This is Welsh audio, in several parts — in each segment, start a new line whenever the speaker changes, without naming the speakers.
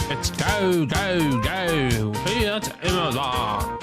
It's go, go, go. Fiat Imola.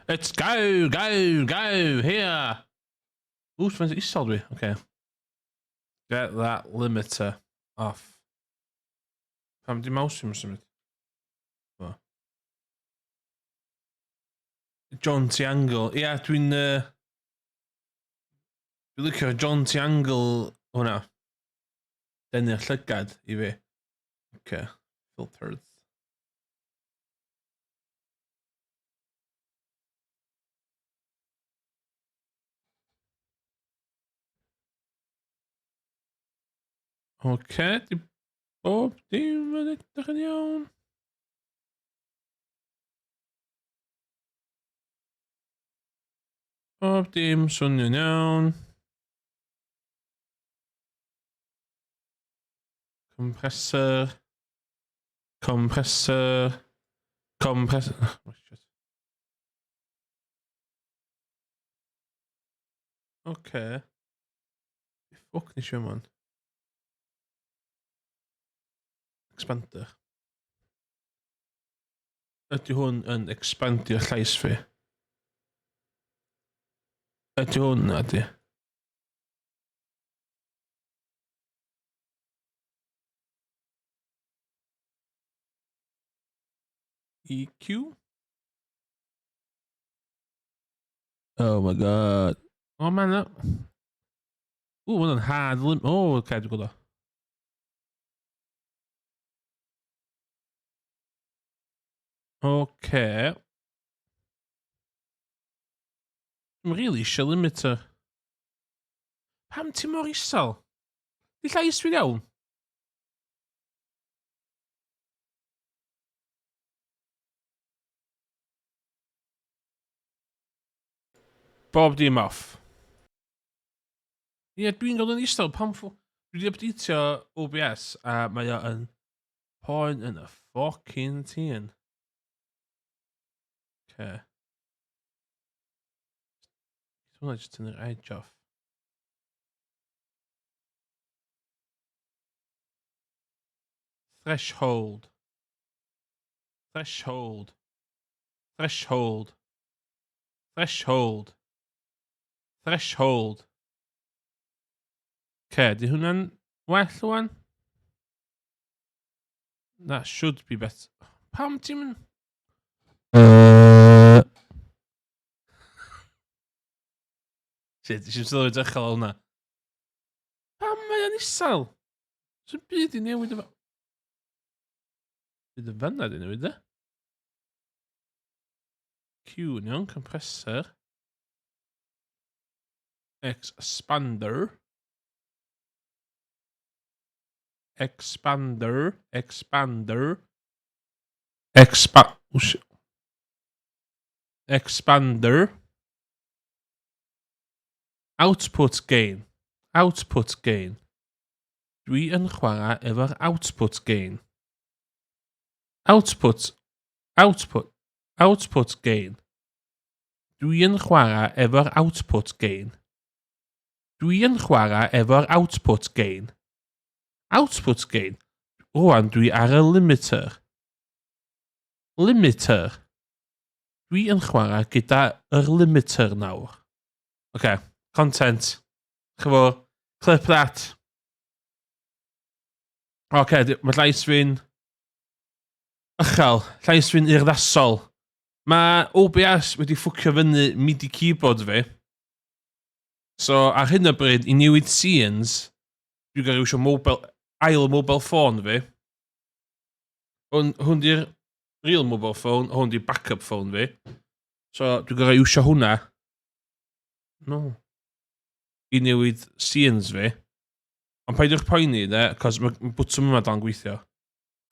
Let's go, go, go, here. Ooh, it's isal dwi. Okay. Get that limiter off. Pam di mouse fi'n symud? John Triangle. Ia, dwi'n licio John Triangle hwnna. Dynnu'r llygad I fi. Okay. Filters. Okay, di bob dim yn edrych yn iawn. Bob dim swnio'n iawn. Compressor. Compressor. Compressor. Oh, shit. Okay. Fuck ni siw man. Expander. Ydy hwn yn expandio llais fi? Ydy hwn ydy? EQ? Oh my god. Oh man. Ooh, what a hard limp. Oh, okay, dwi'n gwybod. Okay. Dwi'n really eisiau limiter. Pam ti mor isal? Di llais fi'n iawn? Bob dim off. Ie, dwi'n dod yn isal. Pam ffw... Dwi wedi updateio OBS a mae o yn poen yn y fucking tîn. Okay. Hwna jyst yn yr edge off. Threshold. Threshold. Threshold. Threshold. Threshold. Okay, di hwnna'n well wan? That should be better. Pam ti'n mynd? Shit, eisiau sylwi dechrau o hwnna. Pam mae o'n isal? Sy'n byd I newid efo... Byd y fanna di newid e? Q yn iawn, compressor. Expander. Expander. Expander. Expander. Output gain. Output gain. Dwi yn chwarae efo'r output gain. Output. Output. Output gain. Dwi yn chwarae efo'r output gain. Dwi yn chwarae efo'r output gain. Output gain. Rwan dwi ar y limiter. Limiter. Dwi yn chwarae gyda yr limiter nawr. Okay. Content. Chyfo. Clip that. Okay, mae llais fi'n uchel. Llais fi'n urddasol. Mae OBS wedi ffwcio fyny MIDI keyboard fi. So, ar hyn o bryd, I newid scenes, dwi'n gael iwsio ail mobile phone fi. Hwn di'r real mobile phone, hwn di'r backup phone fi. So, dwi'n gael iwsio hwnna. No. I newid scenes fi. Ond paidiwch poeni, cos mae bwtwm yma dal yn gweithio.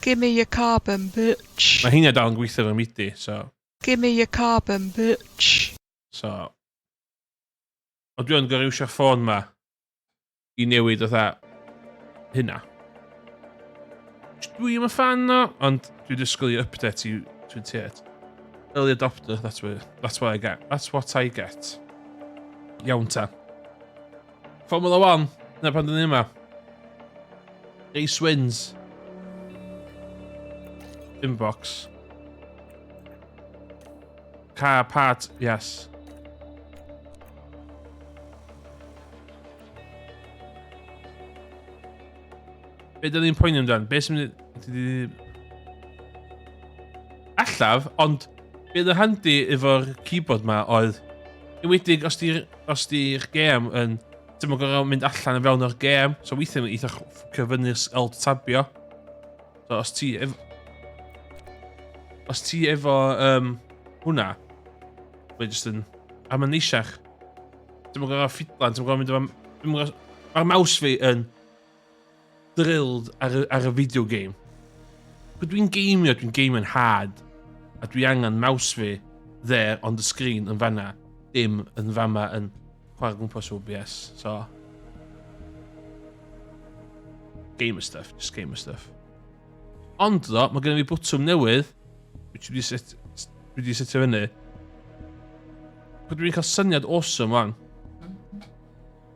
Give me your carbon, bitch.
Mae hynna dal yn gweithio fy MIDI, so...
Give me your carbon, bitch.
So... Ond dwi'n gael iwsio ffôn ma I newid otha hynna. Dwi am y fan no, ond dwi disgwyl I update I 28. Early adopter, that's what I get. That's what I get. Iawn ta. Formula 1, na pan dyn yma. Race wins. Inbox. car part, yes. Be dyn ni'n poeni amdan? Be sy'n mynd... Allaf, ond be oedd yn handi efo'r keyboard ma oedd... Enwedig os di'r gêm yn... Dim ond gorau mynd allan yn fewn o'r gêm, so weithiau yn eitha cyfynnu'r alt tabio. So os ti efo hwnna, mae'n just yn amneisiach. Dim ond gorau ffidlan, dim ond gorau mynd efo... Mae'r maws fi yn drilled ar y video game. But dwi'n gameio'n hard. A dwi angen maws fi there on the screen yn fanna. Dim yn fama yn chwarae gwmpas OBS. So... Gamer stuff, just gamer stuff. Ond ddo, mae gen i fi bwtwm newydd. Which dwi wedi setio fyny. But dwi'n cael syniad awesome wan.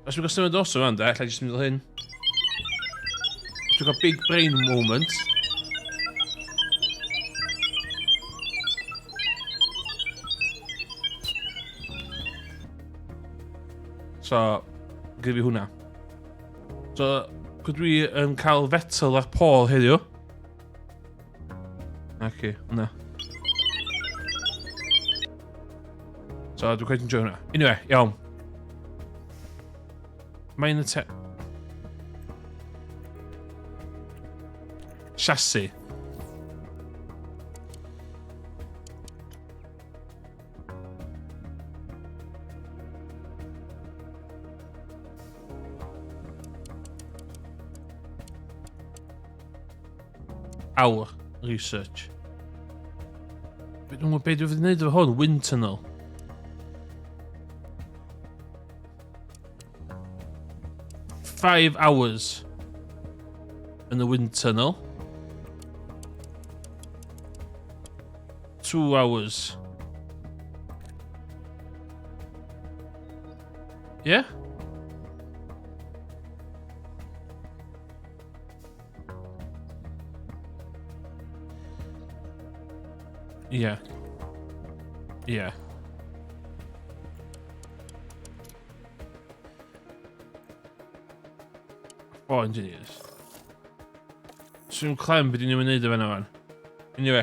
Os dwi'n cael syniad awesome wan, allai jyst mynd o hyn. Dwi'n cael big brain moment. So, gyda fi hwnna. So, could dwi yn cael fetal ar Paul heddiw. Okay, hwnna. So, dwi'n quite enjoy hwnna. Anyway, iawn. Mae'n y te... Chassis. Our research. Be dwi'n gwneud efo hwn? Wind tunnel. Five hours in the wind tunnel. 2 hours. Yeah? Yeah. Yeah. Four engineers. Swn clem beth ni'n mynd efo fan. Anyway.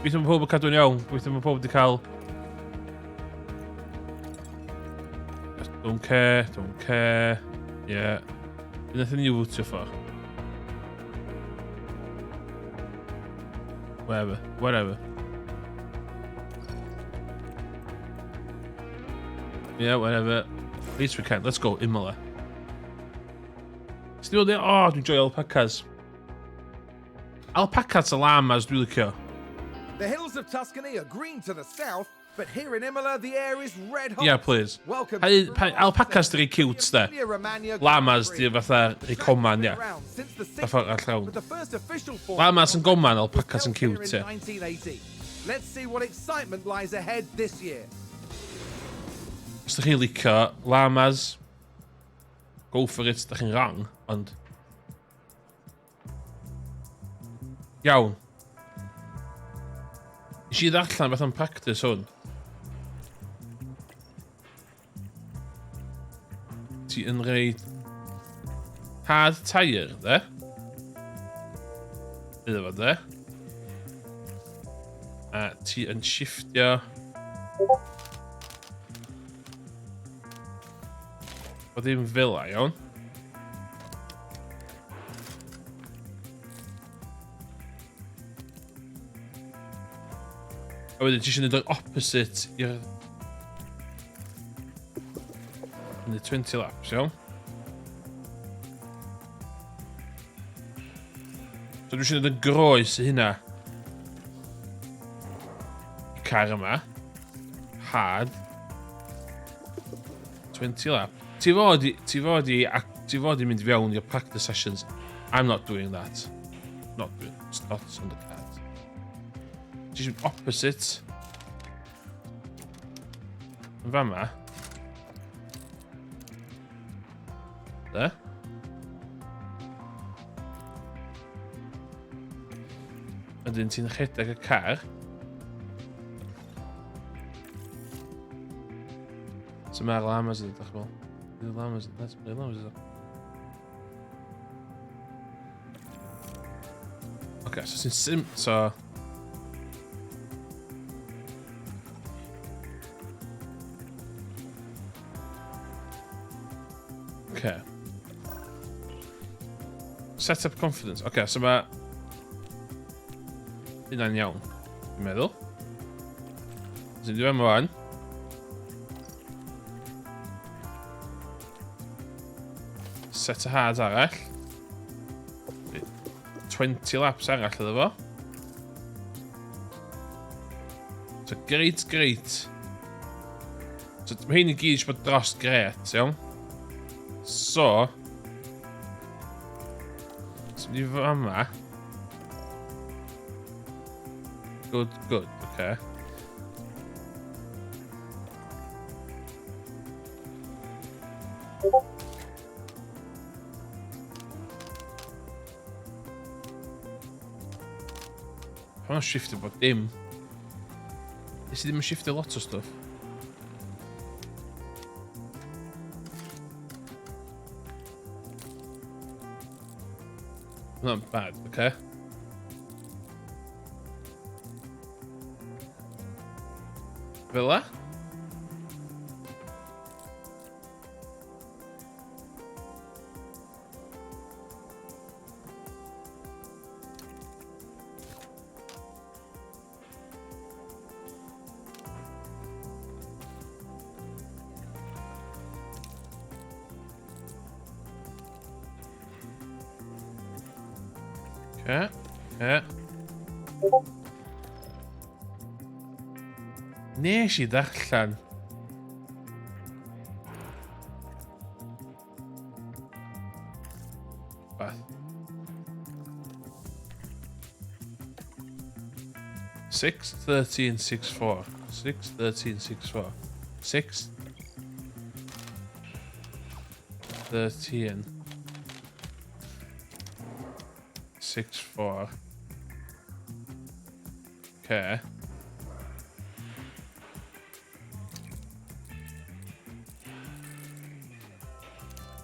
Gobeithio mae pob yn cadw'n iawn. Gobeithio mae pob wedi cael... Don't care. Yeah. Nothing you vote for. Whatever. Yeah, whatever. At least we can. Let's go, Imola. Still there? Oh, dwi'n enjoy alpacas. Alpacas a llamas, dwi'n licio.
The hills of Tuscany are green to the south, but here in Imola the air is red hot.
Yeah, please.
Welcome.
Alpacas di rei cute, de. Llamas di fatha rei coman, yeah. Fatha ar llawn. Llamas yn goman, alpacas yn cute, yeah.
Let's see what excitement lies ahead this year.
Os ydych chi'n licio llamas, go for it, ydych chi'n wrong, ond... Iawn. Nes I ddarllen beth am practice hwn. Ti yn reid hard tire, de? Iddo fo, de? A ti yn shiftio... O ddim fel a, iawn. A wedyn ti eisiau gwneud yr opposite i'r... Yn y 20 laps, iawn. So dwi eisiau gwneud yn groes i hynna. Y car yma. Hard. 20 lap. Ti fod i mynd fewn i'r practice sessions. I'm not doing that. It's not on the card. Ti eisiau opposite. Yn fama. De? Ydyn ti'n rhedeg y car. So mae'r llamas yn edrych fel. Bydd llamas yn edrych fel. Llamas yn edrych. Okay, so sy'n sim... So... Okay. Set up confidence. Okay, so mae... Hynna'n iawn, dwi'n meddwl. Sy'n dwi'n ymlaen. Set a hard arall. 20 laps arall iddo fo. So, great. So, mae hyn i gyd eisiau bod dros gret, iawn? So... So, ni fo yma. Good, okay. I'm not shifting bod dim. Nes I ddim yn shifting lot o stuff. Not bad, okay. Villa? Okay, yeah. Nes I ddarllen. Beth. 6, 13, 6, 4. 6, 13, 6, 4. 6, 13, 6, 4. Okay.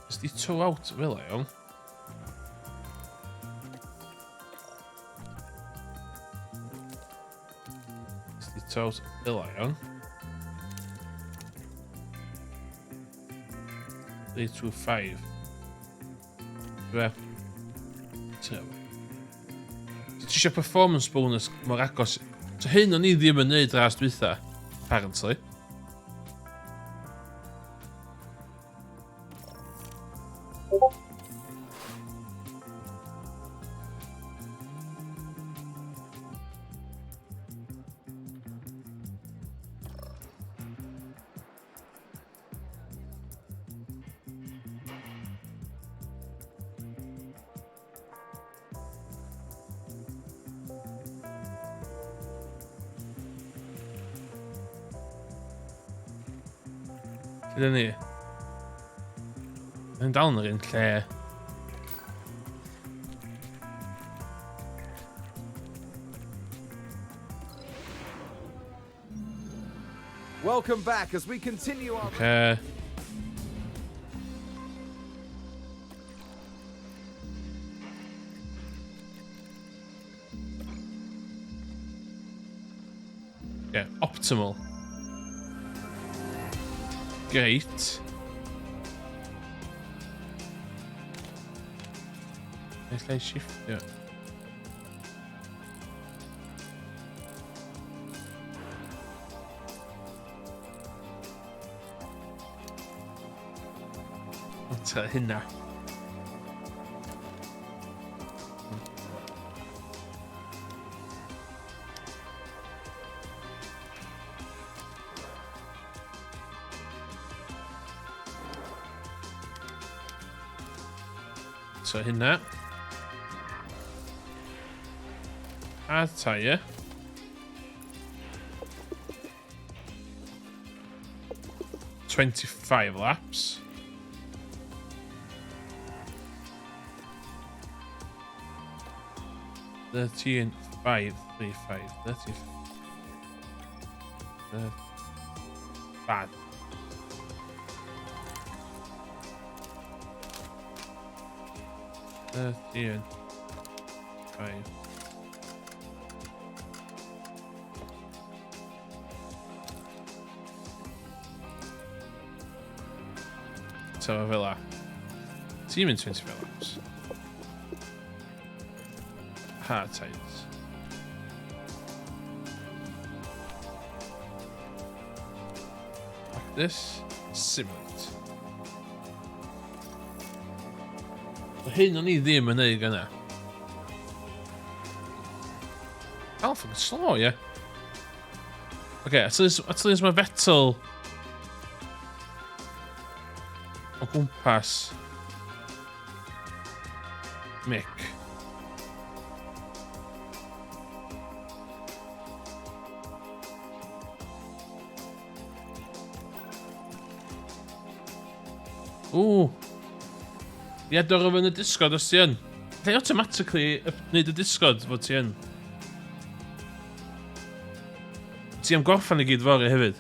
Is die 2 out, wil hij, jong? Is die 2 out, wil hij, jong? 3, 2, 5. 2. 3. Ti eisiau performance bonus mor agos. So hyn o'n I ddim yn neud ras dwytha, apparently. Ydyn ni? Yn dal yn yr un lle.
Welcome back as we continue our...
Okay. Okay, optimal. Great. Let's say shift. Yeah. What's that in there? So hynna. Add tyre. $25 laps. $13,535. 13. Bad. 13. Fine. So fel la. Ti'n mynd 20 fel la. Hard times. Like this. Simulate. Hyn o'n i ddim yn neud gyna. Alpha yn slow, ie. Okay, at least mae fetal o gwmpas Mick. Ww. Ie, dor o fynd y disgod os ti yn. Lle automatically wneud y disgod fod ti yn. Ti am gorffan i gyd fori hefyd.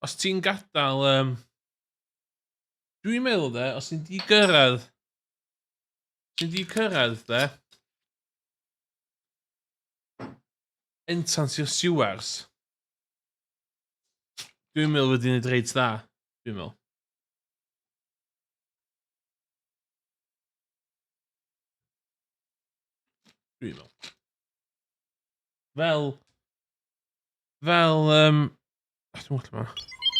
Os ti'n gadael, dwi'n meddwl de, os ti'n di gyrraedd, de, entrance i'r sewers, dwi'n meddwl wedi wneud reit dda, dwi'n meddwl. Dwi'n meddwl.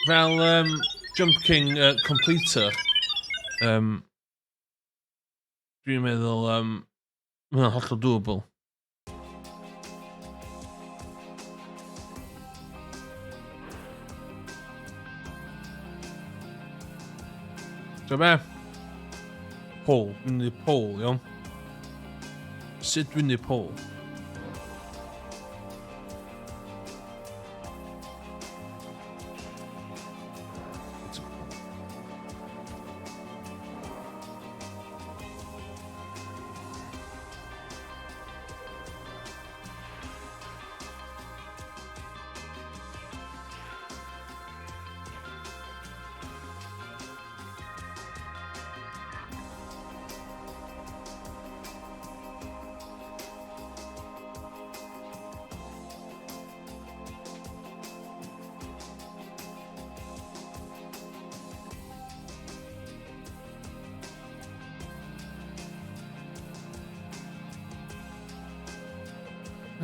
Fel Jump King completer, dwi'n meddwl, mae'n hollol doable. So be? Pole, dwi'n neud pole, iawn? Sut dwi'n neud pole?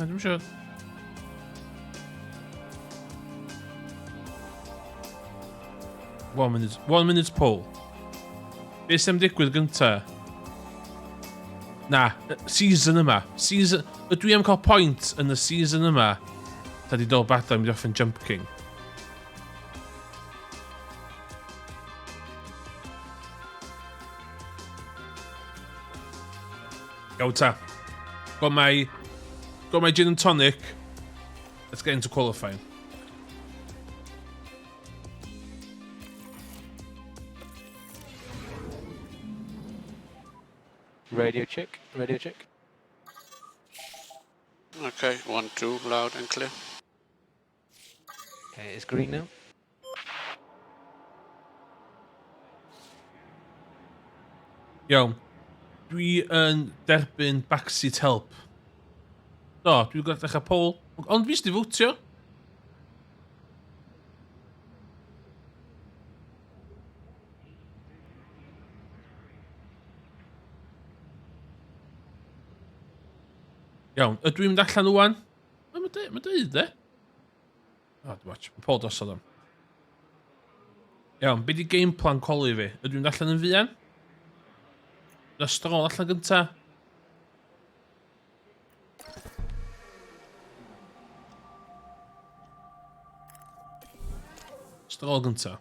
Dwi'n siŵr. One minute poll. Be sy'n digwydd gynta? Na, season yma. Ydw i am cael point yn y season yma? Ta di dod bada yn mynd off yn Jump King. Go ta. Got my gin and tonic. Let's get into qualifying.
Radio check.
Okay, 1, 2, loud and clear.
Okay, it's green now.
Iawn. Dwi yn derbyn backseat help. Do, dwi'n gweld eich poll. Ond fi sydd i fwtio. Iawn, ydw i'n mynd allan wan? Mae'n dweud, de? O, dwi'n watch, mae Paul dosod am. Iawn, be di game plan coli fi? Ydw i'n mynd allan yn fuan? Na strol allan gynta? Strol gynta.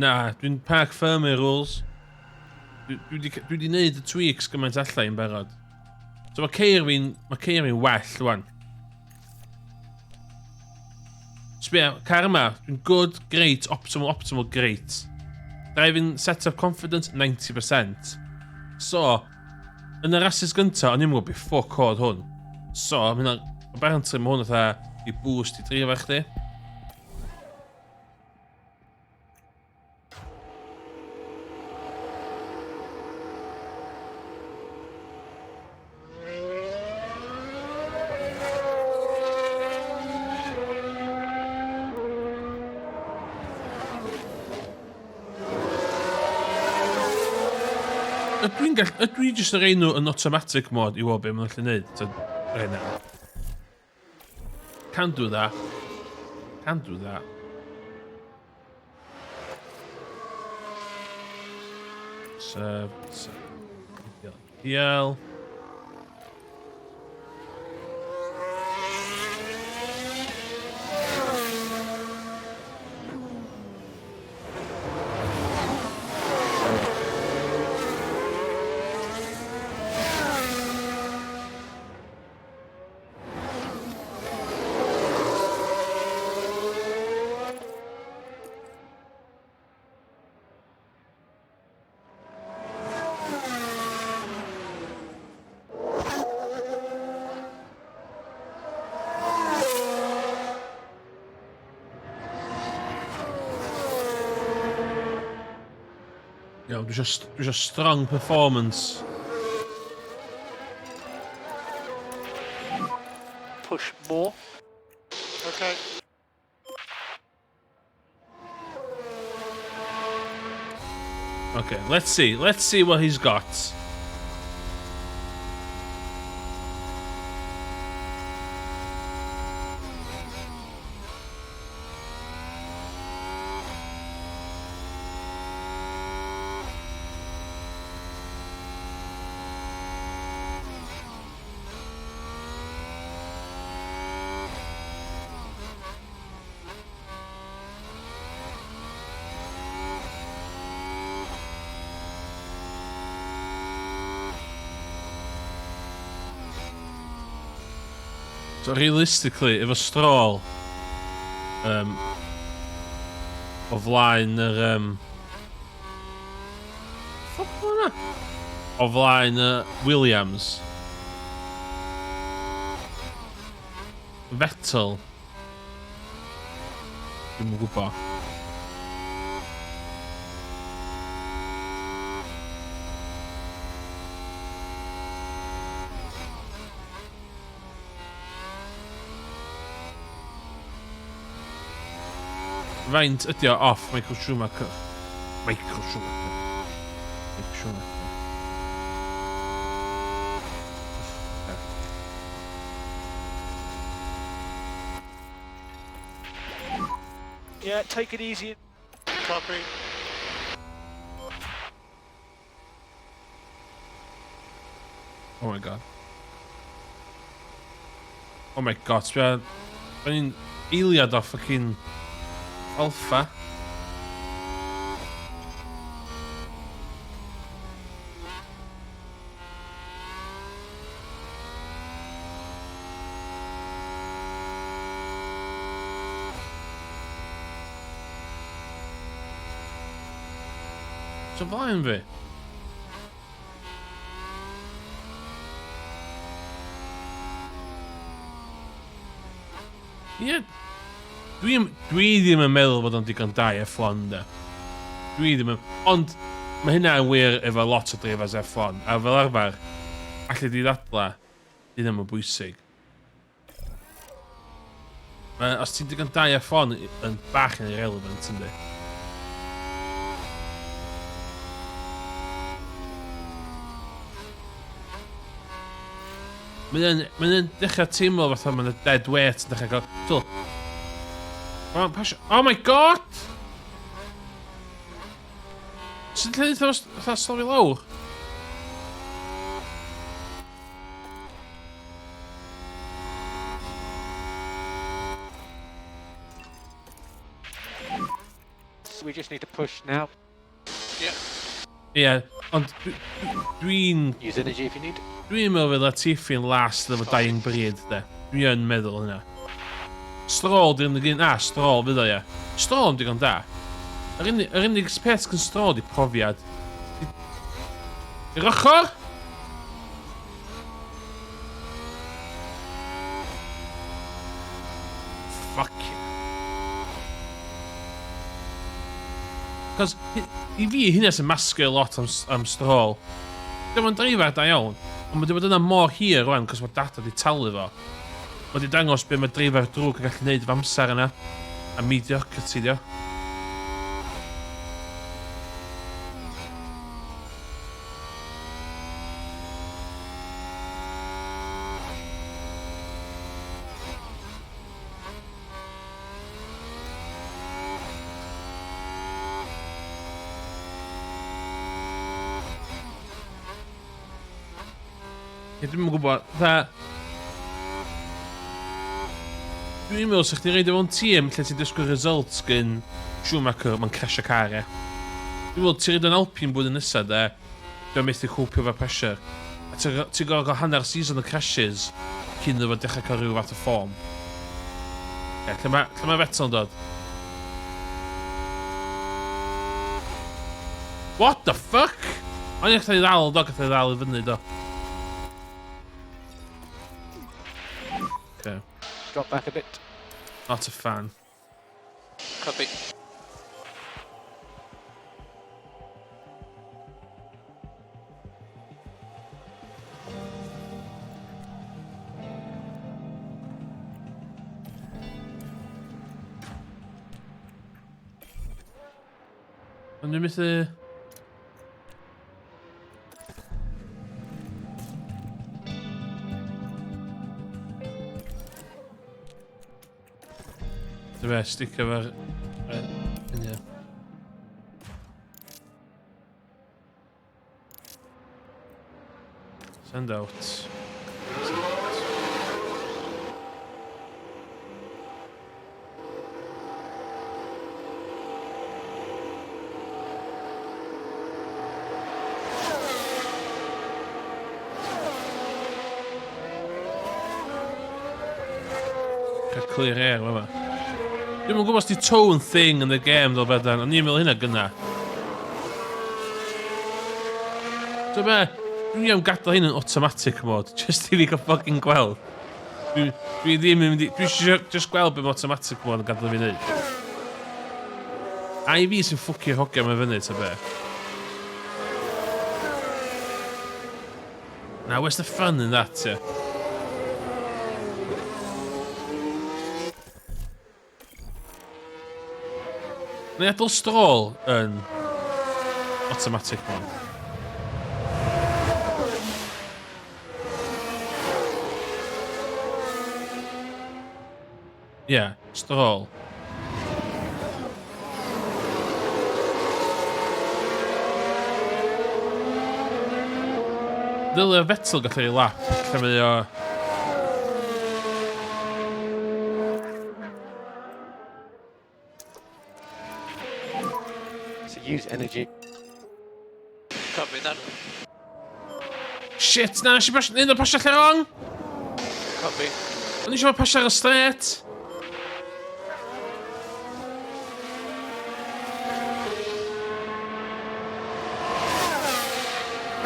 Na, dwi'n parc firm rules. Dwi wedi neud y tweaks gymaint allan barod. So mae ceir fi'n well rwan. Sbia, car yma, dwi'n good, great, optimal, great. Driving setup confidence, 90%. So, yn y rhasys gynta, o'n i'n mwyn beth ffwc oedd hwn. So, apparently mae hwn oedd i boost I drifo chdi. Ydw I jyst yr enw yn automatic mode I weld be ma'n gallu neud? Right now. Can do that. Can do that. Heal. Yo, just strong performance.
Push more.
Okay.
Okay, let's see what he's got. So realistically, efo Stroll, o flaen yr o flaen Williams, Vettel, dwi'm yn gwybod. Faint ydi o off Michael Schumacher.
Yeah, take it easy.
Copy.
Oh my god. Oh my god, sbia... Fe'n eiliad o fucking... Alpha. So flaen fi. Ie. Dwi ddim yn meddwl bod o'n digon da F1 da. Dwi ddim yn... Ond mae hynna yn wir efo lot o drifers F1. A fel arfer, allu di ddadla, di ddim yn bwysig. Os ti'n digon da F1 yn bach yn irrelevant yndi. Mae'n dechrau teimlo fatha mae'n dead weight yn dechrau gael... Oh my god! Sy'n lle fatha sylwi lawr?
So we just need to push now.
Yeah.
Ie, ond dwi'n
Use energy if you need.
Dwi'n meddwl fydd Latifi'n last efo dying breed, de. Dwi yn meddwl hynna. Stroll di'n gyn... Stroll fydd o, ie. Stroll yn digon da. Yr unig peth gan Stroll di profiad. I'r ochr? Fuck you. Cos, i fi, hynna sy'n masgu lot am Stroll. Dwi'n dreifar da iawn, ond mae wedi bod yna mor hir rwan, cos mae data di talu fo. Mae wedi dangos be mae dreifar drwg yn gallu neud efo amser yna. A mediocrity dio. Dwi'n gwybod, dwi'n meddwl sa'ch ti'n reid efo'n tîm lle ti'n dysgu results gyn Schumacher ma'n crasio car, e. Dwi'n meddwl ti'n reid yn Alpine blwyddyn nesaf, de, dwi'n methu cwpio fe pressure. A ti'n gorau gael hanner season o crashes cyn iddo fo dechrau cael rhyw fath o ffom. Ie, lle mae Vettel yn dod? What the fuck? Ond i'ch ddal i ddal i fyny, do. Okay.
Drop back a bit.
Not a fan.
Copy.
Ond dwi'n methu... Dwi'n fe, sticio fe'r... Ie. Send out. Cael clear air, fama. Dwi'n mwyn gwybod os di tone thing yn y game ddol bedan, ond ni'n meddwl hynna gynna. So be, dwi'n iawn gadael hyn yn automatic mode, just i fi gael fucking gweld. Dwi ddim yn mynd i... Dwi eisiau just gweld beth mae automatic mode yn gadael fi wneud. A i fi sy'n ffwcio hogia me fyny, ta be. Now, where's the fun in that, yeah? Neu adol Stroll yn automatic mode. Yeah, Stroll. Dyle Vettel gallu ei lap, lle mae o...
Use energy. Copy that.
Shit, na, un o'r pasio lle wrong!
Copy.
O'n i eisiau pasio ar y straight.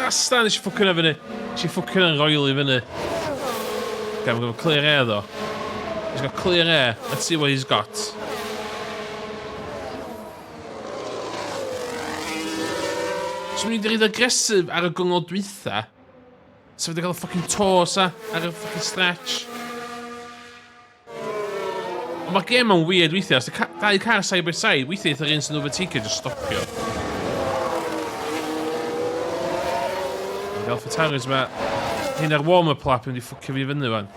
Asta, nes i ffwcyn o fyny. Nes i ffwcyn o'n royal i fyny. Okay, I'm going to clear air, though. He's got clear air. Let's see what he's got. So mynd i reid agresif ar y gyngor dwytha. So wedi cael y fucking tos ar y fucking stretch. Ond mae'r game yn weird weithiau. Os dau car side by side, weithiau eitha'r un sy'n overtaker just stopio. Alpha Taurus ma... Hyn ar warm-up lap yn mynd i ffwcio fi fyny fan.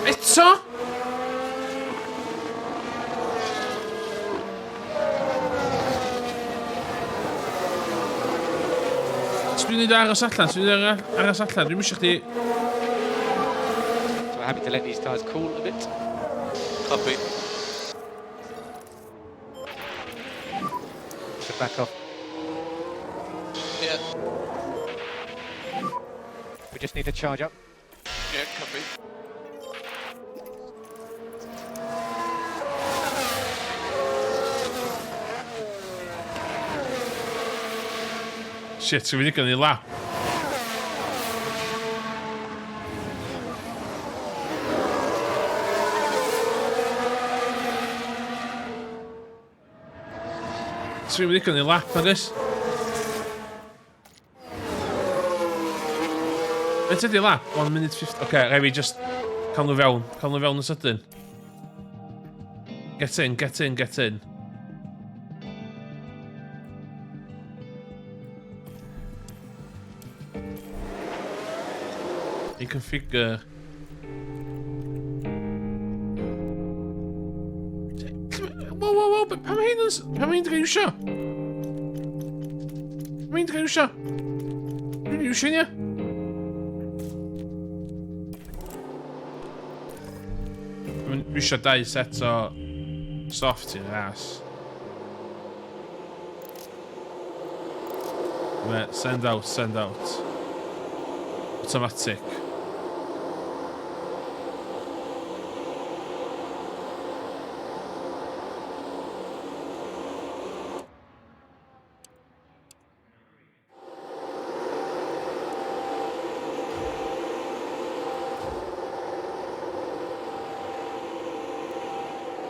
Eto? Dwi'n neud aros allan, Dwi'n mysio chdi...
So we're happy to let these tyres cool a bit. Copy. Should back off. Yeah. We just need to charge up. Yeah, copy.
Shit, so fi digon i lap. So fi'n digon i lap, agos. Faint ydi lap? 1 minute 50. Oce, rai fi just cael nhw fewn. Cael nhw fewn yn sydyn. Get in, get in, get in. You configure. Whoa, but pam hyn dy gael iwsio? Pam hyn dy gael iwsio? Dwi'n iwsio ni? Dwi'n iwsio 2 set o soft i'r ras. Send out, send out. Automatic.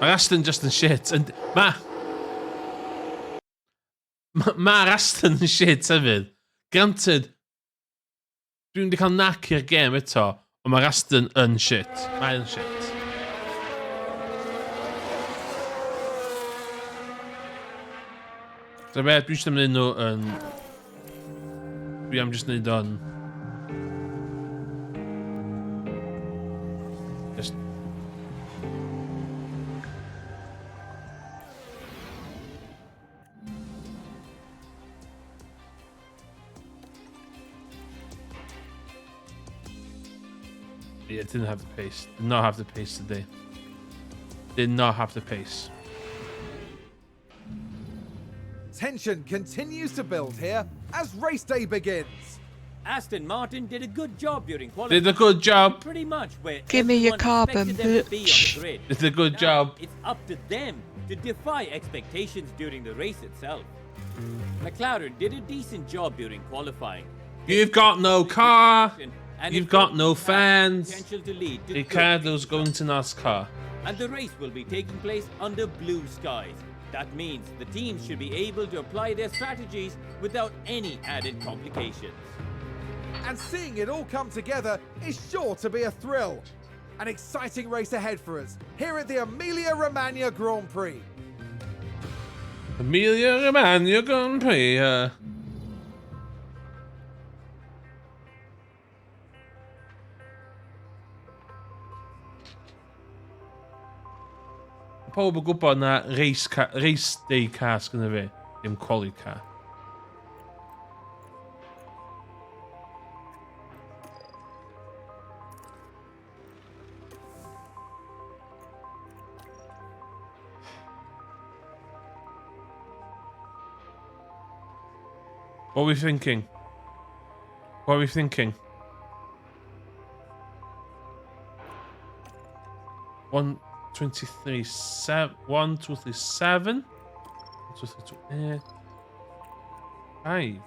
Mae Aston just yn shit. Mae'r Aston yn shit hefyd. Granted, dwi'n wedi cael nac i'r gêm eto, ond mae'r Aston yn shit. Mae'n shit. So be, dwi eisiau mynd nhw yn... Dwi am just neud o'n... Just... Yeah, it didn't have the pace. Did not have the pace today. Did not have the pace.
Tension continues to build here as race day begins.
Aston Martin did a good job during qualifying.
Did a good job.
Pretty much where
Give me your
everyone
carbon,
expected them to be on
bitch.
the grid.
Did a good
Now,
job.
It's up to them to defy expectations during the race itself. McLaren did a decent job during qualifying.
You've got no car.
And
You've
it
got
will
no
have
fans.
potential to lead to good
Ricardo's
things.
going to NASCAR.
And the race will be taking place under blue skies. That means the teams should be able to apply their strategies without any added complications.
And seeing it all come together is sure to be a thrill. An exciting race ahead for us here at the Emilia-Romagna Grand Prix.
Emilia-Romagna Grand Prix. Pob yn gwybod na race day car sgynna fi, dim quali car. What are we thinking? What are we thinking? 123, 1, 2, 3, 7. 1, 2, 3, 2, 5.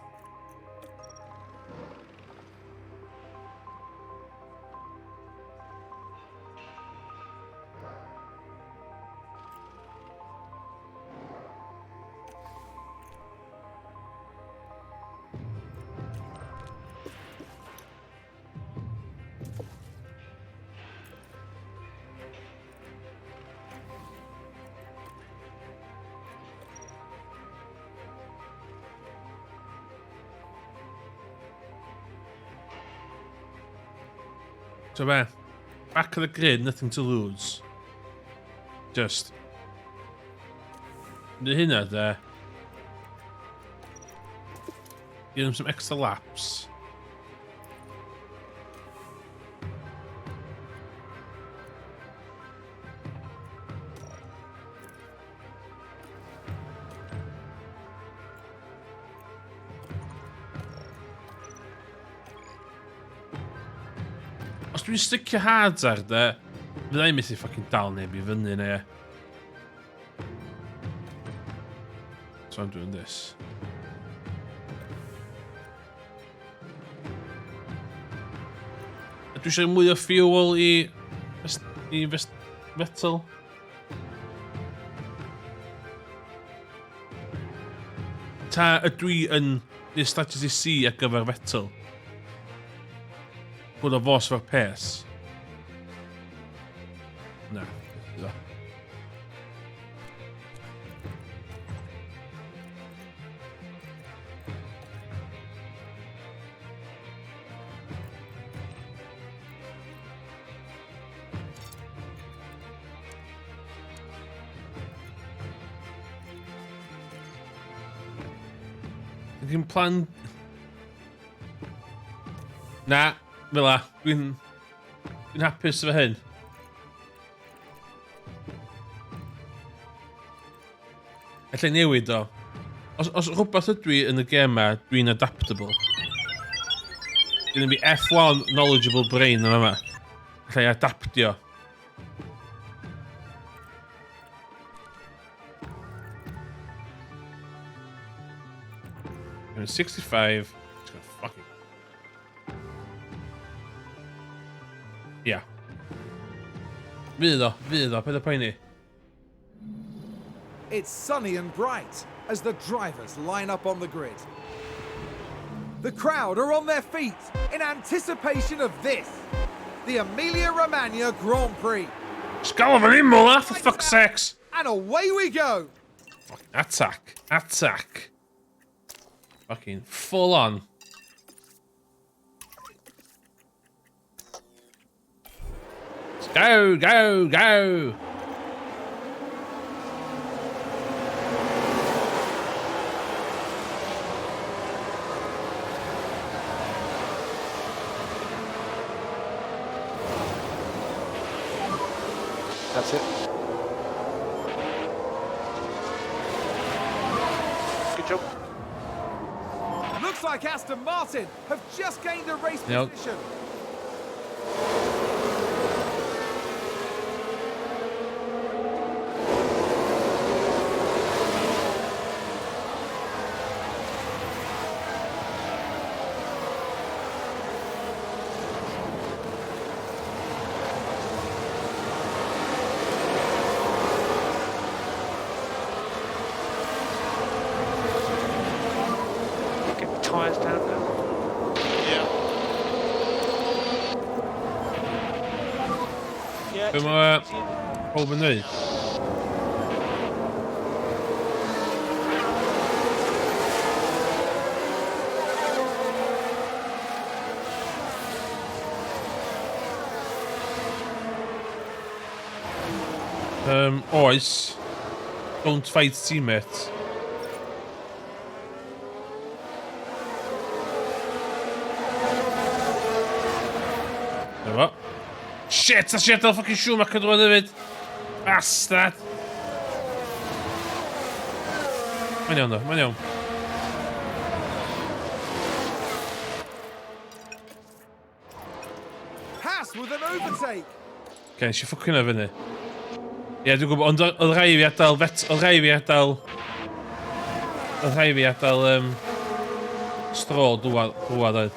So back of the grid, nothing to lose. Just the hynna there. Give him some extra laps. Os dwi'n sticio hards ar de, fyddai'n methu ffocin dal neb I fyny neu e. So I'm doing this. Dwi eisiau mwy o fuel I fetal. Ta ydw I yn neud strategy C ar gyfer fetal? Bod o fos fo'r pace? Na. No. Dwi'n plan... Na, fel la. Dwi'n hapus efo hyn. Allai newid o. Os rhywbeth ydw I yn y gêm ma, dwi'n adaptable. Dwi'n fi F1 knowledgeable brain yma. Allai adaptio. I'm 65. It's gonna fucking... Yeah. Fydd o, peth o poeni.
It's sunny and bright as the drivers line up on the grid. The crowd are on their feet in anticipation of this, the Emilia-Romagna Grand Prix.
Sgal fan hyn, Mola, for fuck's sakes!
And away we go!
Fucking attack. Fucking full on. Let's go!
That's it. Good job.
Looks like Aston Martin have just gained a race
Yep.
position.
Get the tyres down now.
Yeah.
Yeah.
Be mae pob yn neud? Oes. Don't fight teammates. Dyma. Shit, a shit, fucking Schumacher dwi'n hefyd. Bastard. Mae'n iawn, mae'n iawn.
Haas with an overtake.
Gen, si ffwcyn o fyny. Ie, dwi'n gwybod, ond oedd rhai fi adael Stroll drwad oedd.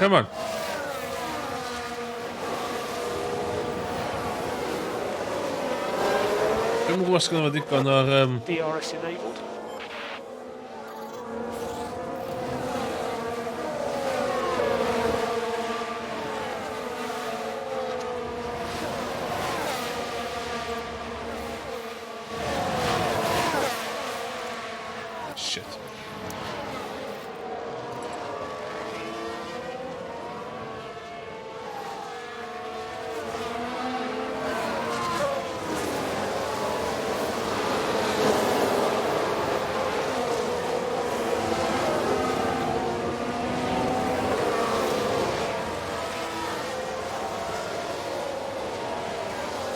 Come on. Dwi'n gwybod os gyda fo digon o'r...
DRS enabled.
Shit.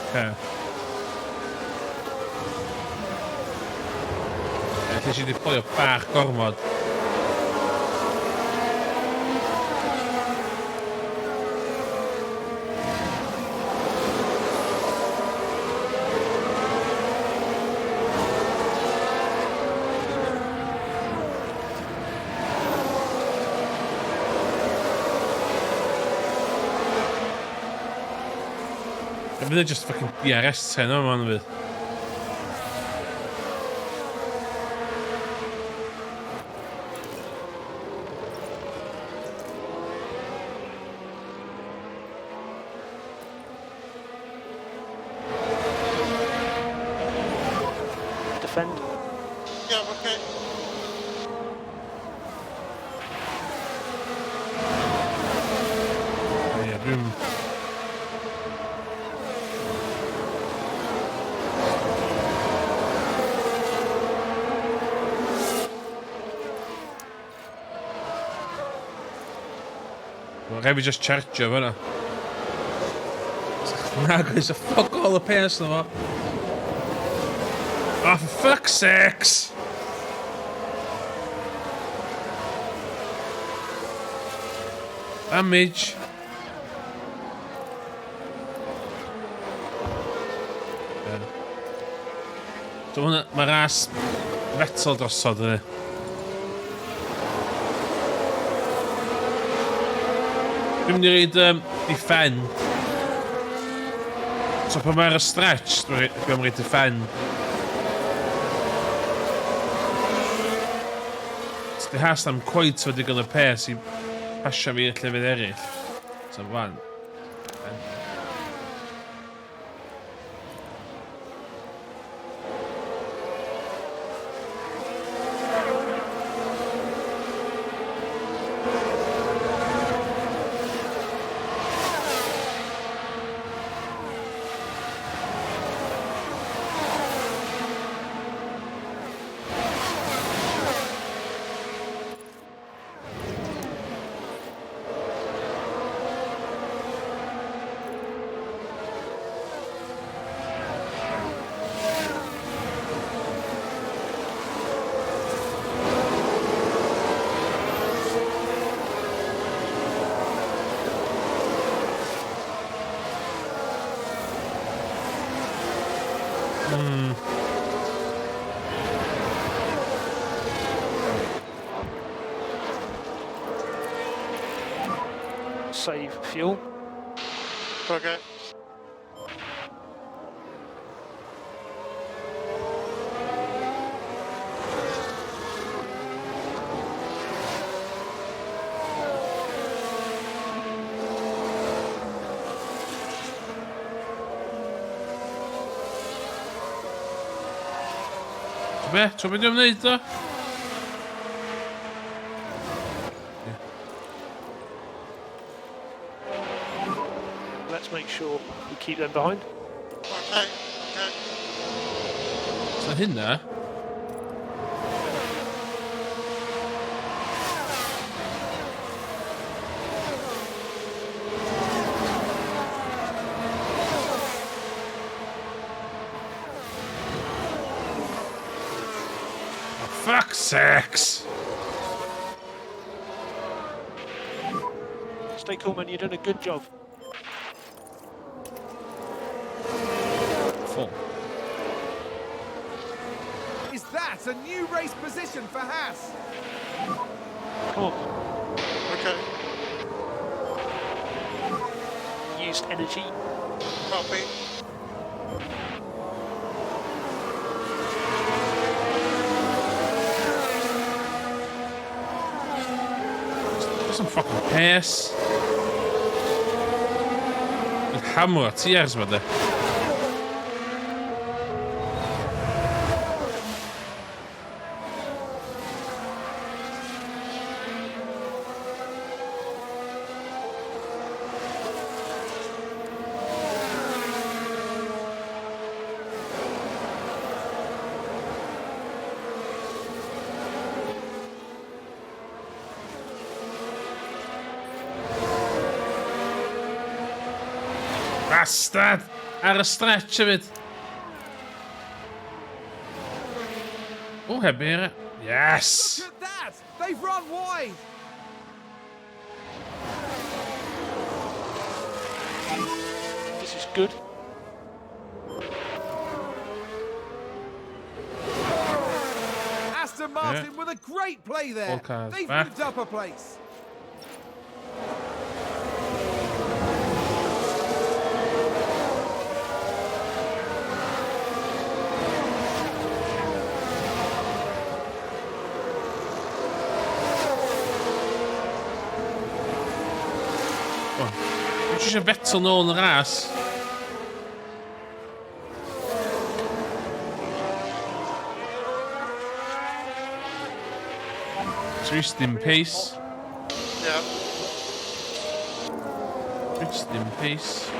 Okay. Lle si wedi polio bach gormod. Fydd e just fucking DRS 10 o man fydd.
Defend.
Yeah, okay.
Ie, dwi'n... Rhaid fi just chargio fyna. Nag oes a fuck all the pace na fo. Oh, for fuck's sakes! Damage. So hwnna, mae ras fetol drosod yna. Dwi'n mynd i reid defend. So pan mae'r stretch, dwi'n mynd i reid defend. So di has am cweit fod digon o pes i pasio fi i'r llefydd eraill. So fan.
Save fuel.
Okay.
Be? Tro beth dwi'n wneud o?
Let's make sure we keep them behind.
Okay. Okay.
So hynna? Fuck's sakes!
Stay cool, man. You're doing a good job.
Full.
Is that a new race position for Haas?
Come on.
Okay.
Used energy.
Copy.
fucking pace. Een hammer, tiers met de. Bastard! Ar y stretch hefyd. O, heb eira. Yes!
Look at that! They've run wide!
This is good.
Aston Martin with a great play there.
All cars
They've
back.
moved up a place.
Dwi eisiau Vettel nôl yn y ras. Trist dim pace.
Yeah.
Trist dim pace.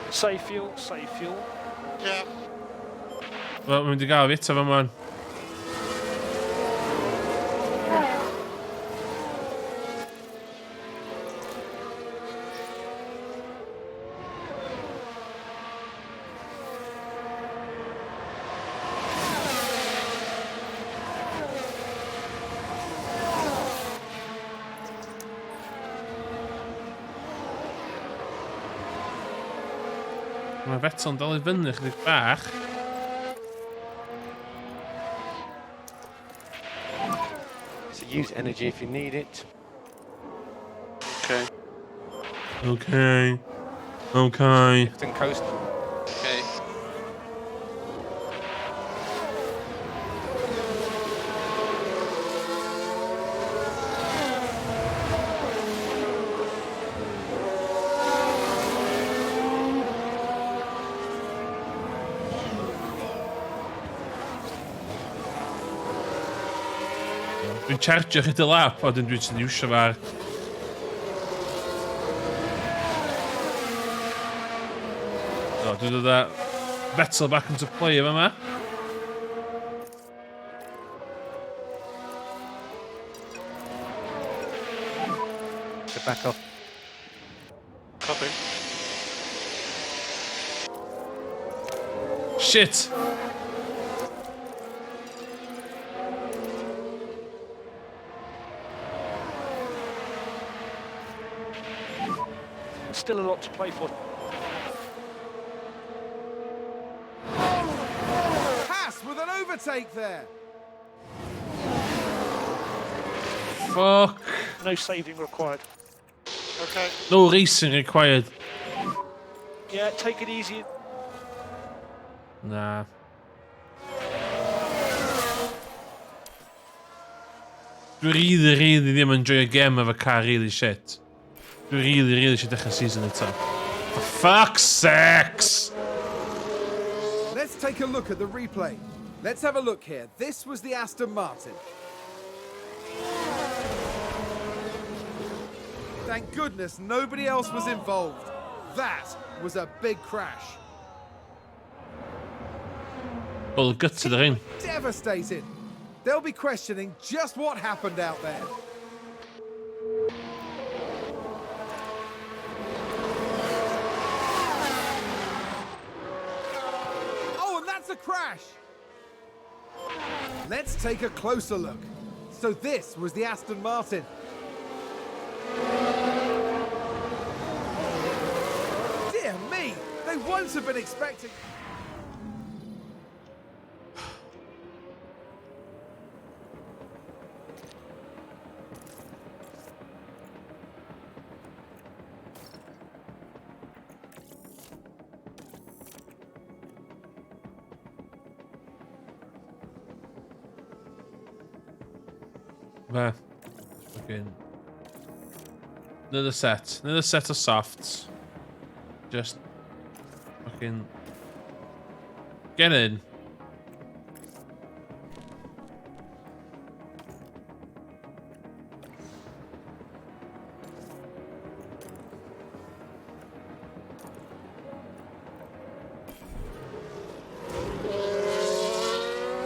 Save fuel, save fuel.
Yeah.
Wel, mae'n mynd i gael fi eto fa man. Mae Vettel yn dal i fyny chydig bach.
So use energy if you need it.
Okay.
Okay. Okay.
Lift and coast.
Okay.
Dwi'n chargio chydig lap, a dwi'n sy'n iwsio fa. So, dwi'n dod â Vettel back into play efo yma.
So back off.
Copy.
Shit!
Still a lot to play for.
Haas with an overtake there.
Fuck.
No saving required.
Okay.
No racing required.
Yeah, take it easy.
Nah. Dwi really ddim yn enjoy a game efo car really shit. Dwi really eisiau dechrau season eto. For fuck's sakes!
Let's take a look at the replay. Let's have a look here. This was the Aston Martin. Thank goodness nobody else was involved. That was a big crash.
Wel, gytid yr un.
Devastating. They'll be questioning just what happened out there. Oh, and that's a crash. Let's take a closer look. So this was the Aston Martin. Dear me, they won't have been expecting...
There. Fucking... Another set of softs. Just... Fucking... Get in.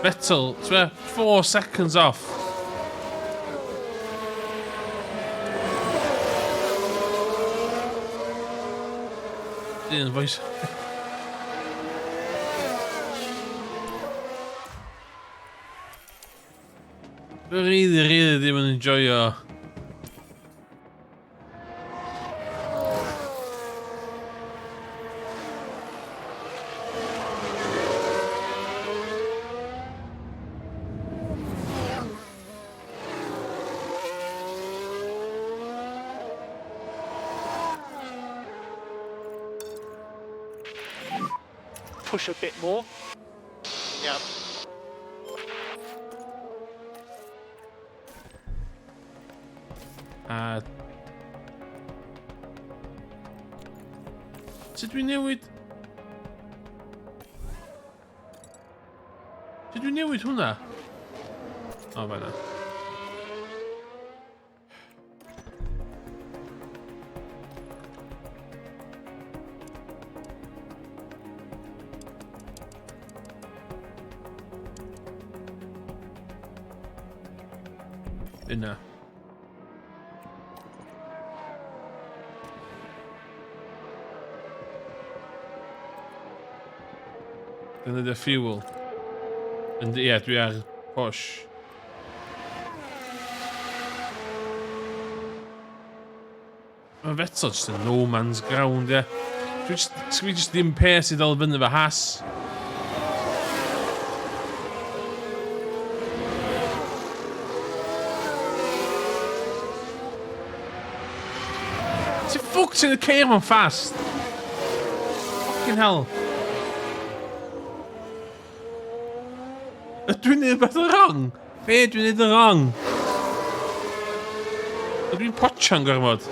Vettel, it's 4 seconds off. Ian's voice. Really didn't enjoy your...
Push a bit more.
Yeah.
Did we newid hwnna? O, fan'na. Yna. Dyna the fuel. And ie, dwi ar push. Mae Vettel just a no man's ground, ie. Dwi just ddim pes i ddal fyny fy has. Ti'n fucked in the ceir ma'n fast. Fucking hell. Dwi'n neud beth yn wrong? Be dwi'n neud yn wrong? Dwi'n potsio'n gormod.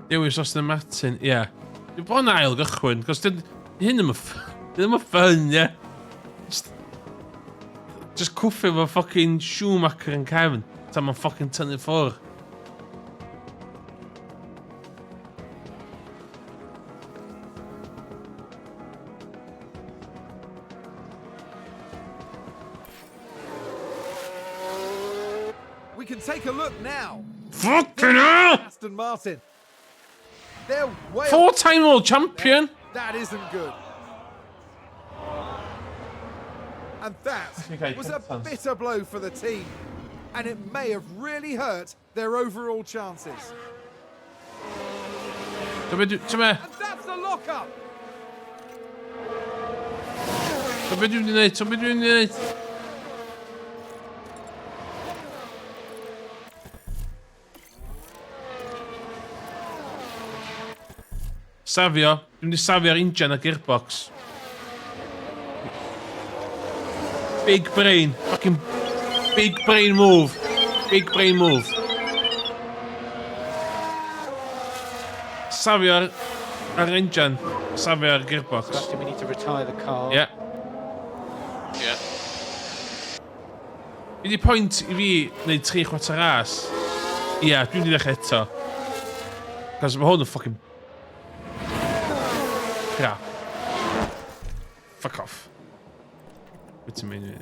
Dewis Austin Martin, ie. Dwi'n bod yn ail gychwyn, cos hyn ddim yn ffyn, ie. Just cwffio fo ffocin Schumacher yn cefn, ta ma'n ffocin tynnu ffwr.
We can take a look now.
Fucking hell!
Aston Martin. They're way
4-time world champion!
That isn't good. And that was a bitter blow for the team. And it may have really hurt their overall chances. And that's the lock-up!
Safio. Dwi'n di safio'r injan a gearbox. Big brain. Fucking big brain move. Big brain move. Safio'r injan. Safio'r gearbox.
So actually we need to retire the car.
Yeah.
Yeah.
Fi di pwynt I fi wneud 3 chwarter ras. Ia, dwi'n di ddechrau eto. Cos mae hwn yn fucking... crap. Fuck off. What's it mean?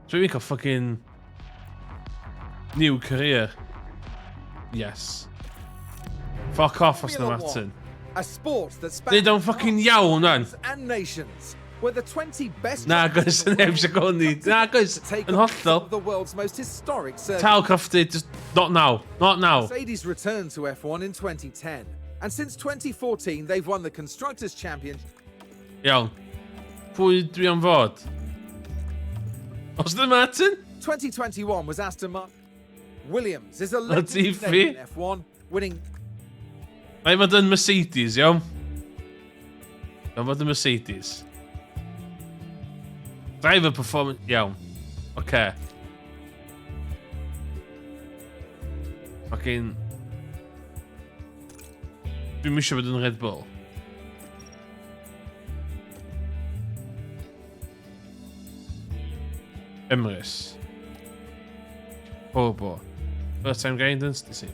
So we got fucking new career. Yes. Fuck off, Aston Martin.
A sport that spans
They don't fucking yawn, man.
and nations. Where the 20 best
Na, guys, yn heb sy'n gwni. Na, guys, yn hollol.
the world's most historic circuit.
Tal Crofty, just not now. Not now.
Mercedes returned to F1 in 2010, And since 2014, they've won the Constructors' Championship.
Iawn. Pwy dwi am fod? Aston Martin?
2021 was Aston Martin. Williams is a
Latifi.
legend name in F1, winning.
Mae fod yn Mercedes, iawn? Mae fod yn Mercedes. Driver performance, iawn. Oce. Fucking... Dwi'n mysio bod yn Red Bull. Emrys. Bobo. First time guidance, di si.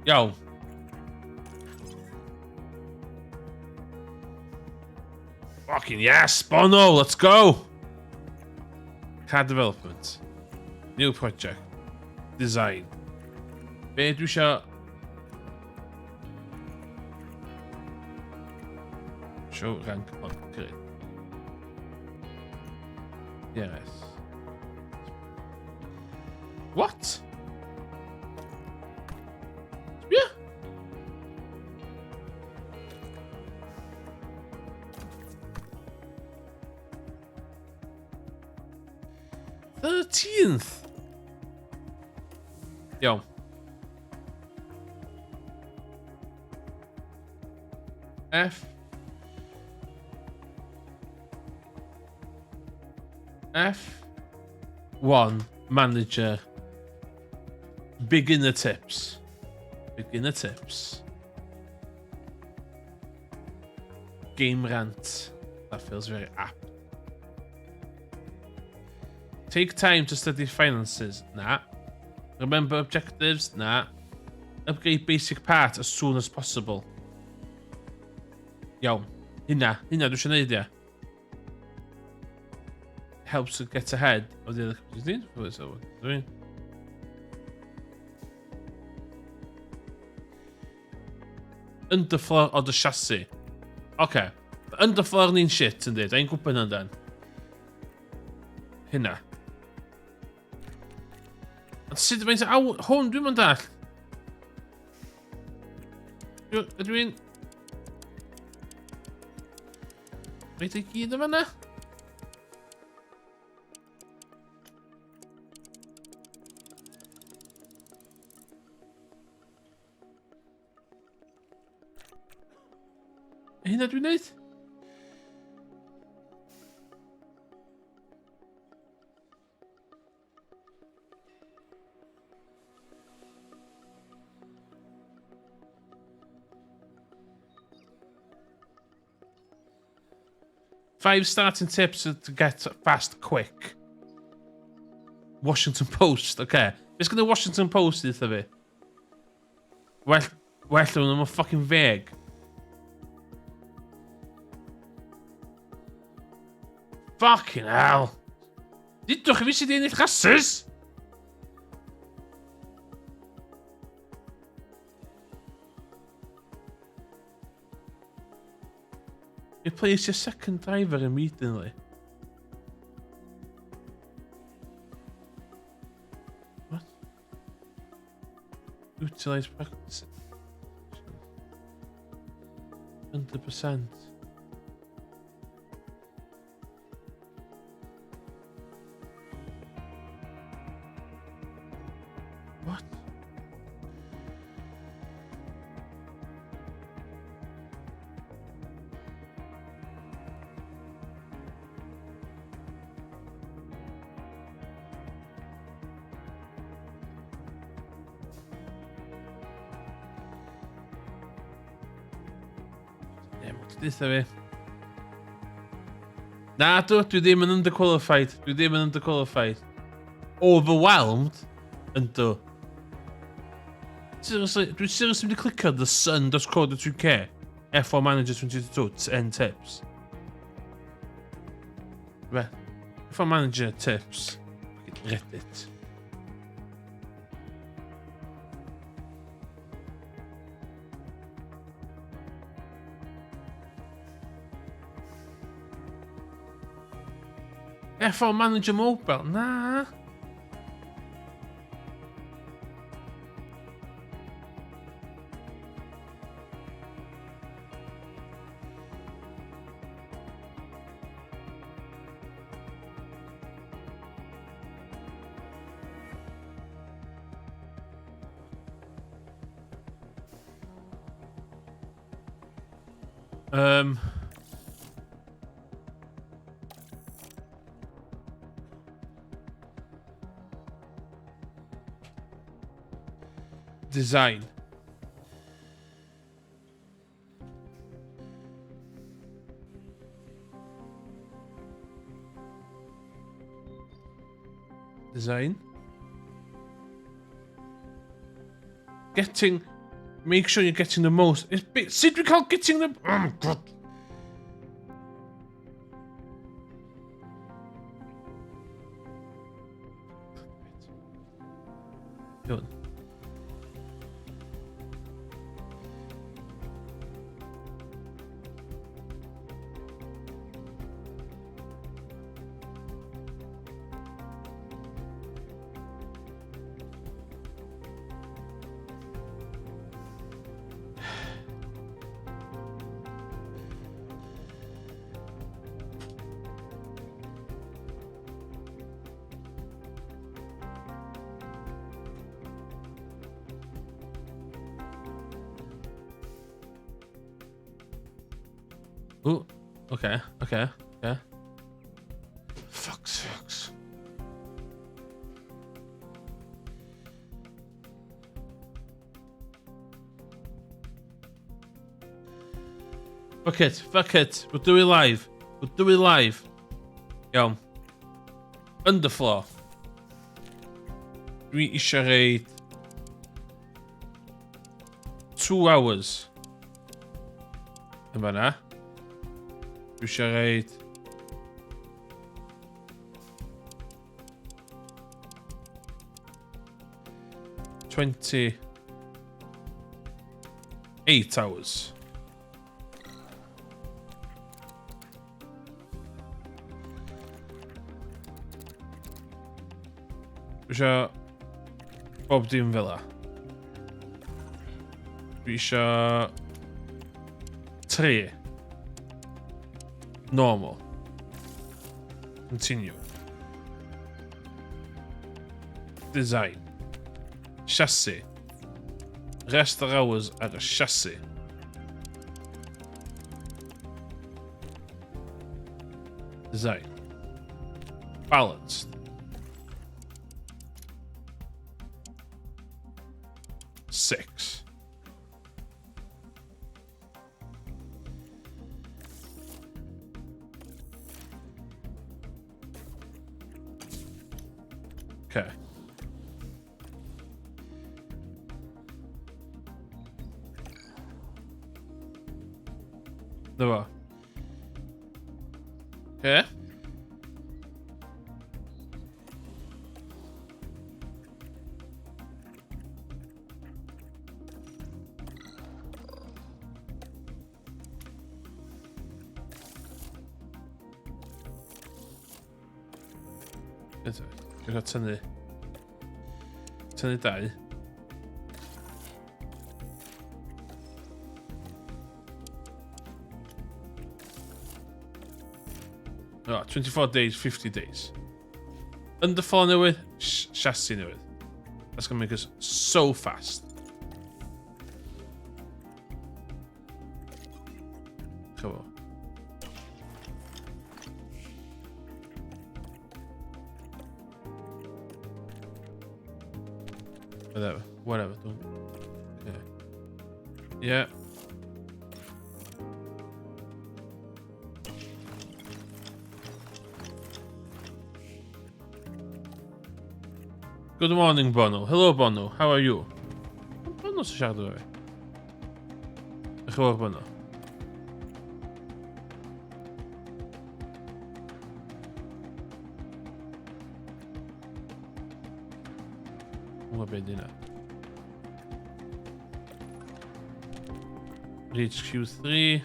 Yo. Fucking yes, Bono, let's go. Car development. New project. Design. Be dwi isio... Show rank on grid. Yes. What? Yeah. $13th. Yo. F1 manager. Beginner tips. Beginner tips. Game rant. That feels very apt. Take time to study finances. Nah. Remember objectives? Nah. Upgrade basic part as soon as possible. Iawn. Hynna dwi eisiau neud ia. Helps to get ahead of the other companies. Underfloor o dy chassis. Okay. Underfloor ni'n shit yn dweud. Ein gwybod hynna dan. Hynna. Ond sut mae'n... hwn dwi'n mynd all. Ydw i'n... Rhaid ei gyd yma na? Hynna dwi'n neud? Five starting tips to get fast quick. Washington Post, okay. It's gonna Washington Post eitha fi. Well, nhw'n yn fucking vague. Fucking hell. Didwch i fi sydd i'n eich chasys? Replace your second driver immediately. What? Utilize practice. 100%. What? Ditha fi. Na, dwi ddim yn underqualified. Dwi ddim yn underqualified. Overwhelmed? Yndw. Seriously, dwi seriously wedi clicio the sun.co.uk F1 Manager 2022 10 tips. Right. F1 Manager tips. Reddit. F1 Manager Mobile, na. Design. Design. Getting. Make sure you're getting the most. Sut dwi'n cael getting the. Oh, God. Yun. Ooh, okay. Fuck's sakes. Fuck it. We'll do it live. Iawn. Underfloor. Dwi isio reid 2 hours. Yn fanna. Dwi isio reid 28 hours. Dwi isio bob dim fel 'a. Dwi isio 3. Normal. Continue. Design. Chassis. Rest yr hours ar y chassis. Design. Balanced. 6. Okay. Dobra. Okay. Dwi'n cael tynnu 2. No, 24 days, 50 days. Underfloor newydd, chassis newydd. That's gonna make us so fast. Come on. Whatever. Don't. Okay. Yeah. Good morning, Bono. Hello, Bono. How are you? Bono sy'n siarad o'r fi. Ych o'r Bono. Hwna beth yna. Reach Q3.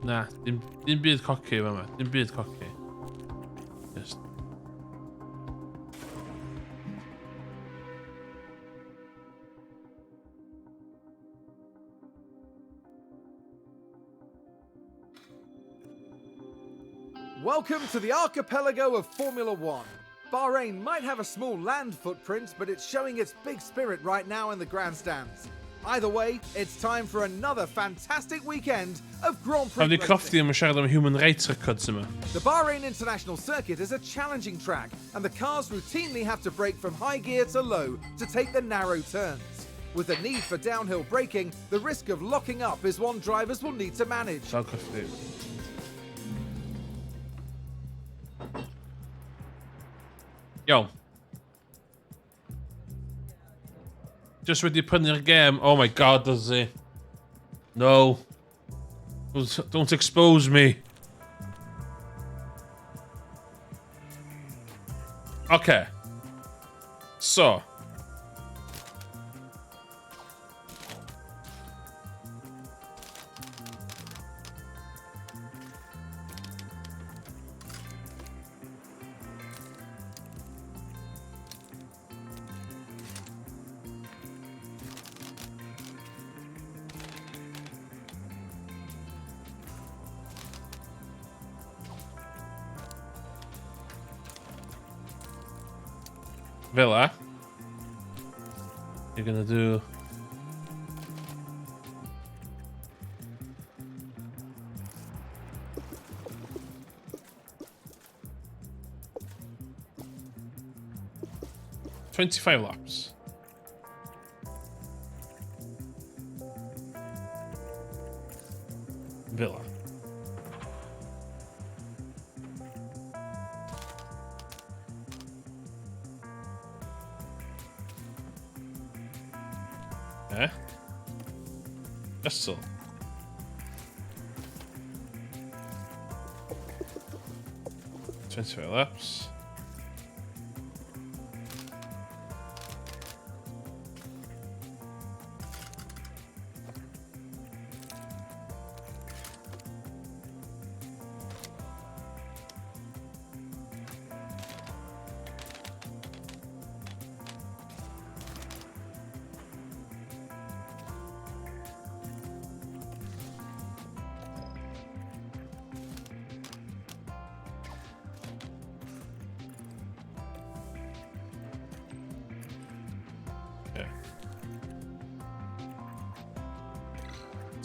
Na, dim byd coci yma. Dim byd coci. Just...
Welcome to the archipelago of Formula One. Bahrain might have a small land footprint, but it's showing its big spirit right now in the grandstands. Either way, it's time for another fantastic weekend of Grand Prix
Have die
racing.
Crofty yn siarad am human rights records yma.
The Bahrain International Circuit is a challenging track, and the cars routinely have to brake from high gear to low to take the narrow turns. With the need for downhill braking, the risk of locking up is one drivers will need to manage.
Sal Crofty. Iawn. Just wedi prynu'r gêm. Oh my god, does he? No. Don't expose me. Okay. So. Villa. You're gonna do... ...25 laps. Villa. Okay. Just so. Transfer laps.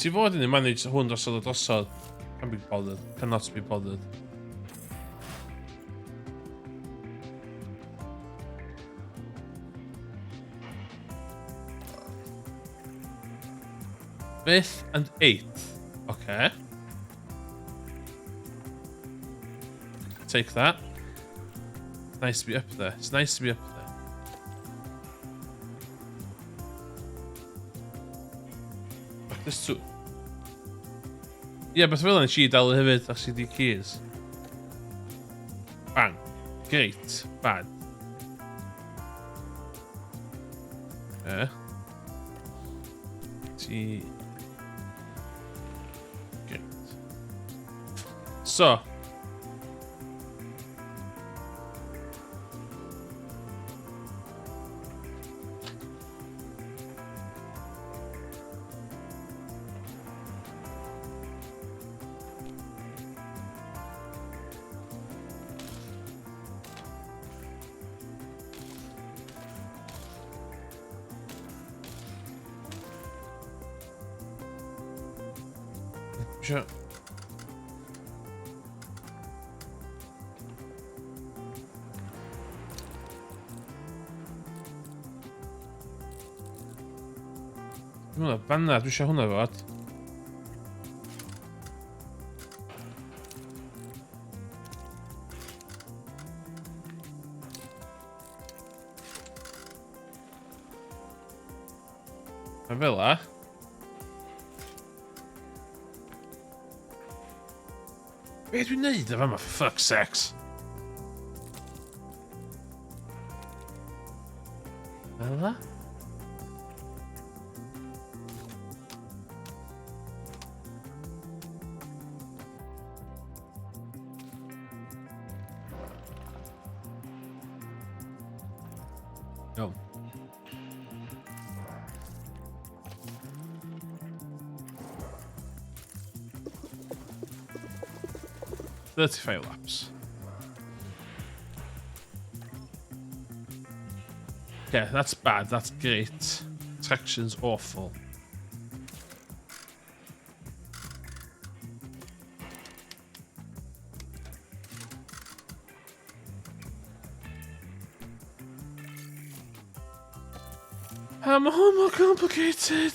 Ti fod yn manage hwn dros y dosod. Can't be bothered. Cannot be bothered. Fifth and 8th. Okay. Take that. It's nice to be up there. It's nice to be up there. This too. Yeah, but fel yna si dal hefyd as i di keys. Bang. Great. Bad. Okay. Ti... Great. So. Sure. Hwnna, fanna, dwi eisiau hwnna fod. A fel la. Be dwi'n neud efo yma, for fuck's sakes? Fel la? Iawn. $35 laps. Okay, that's bad. That's great. Traction's awful. More complicated.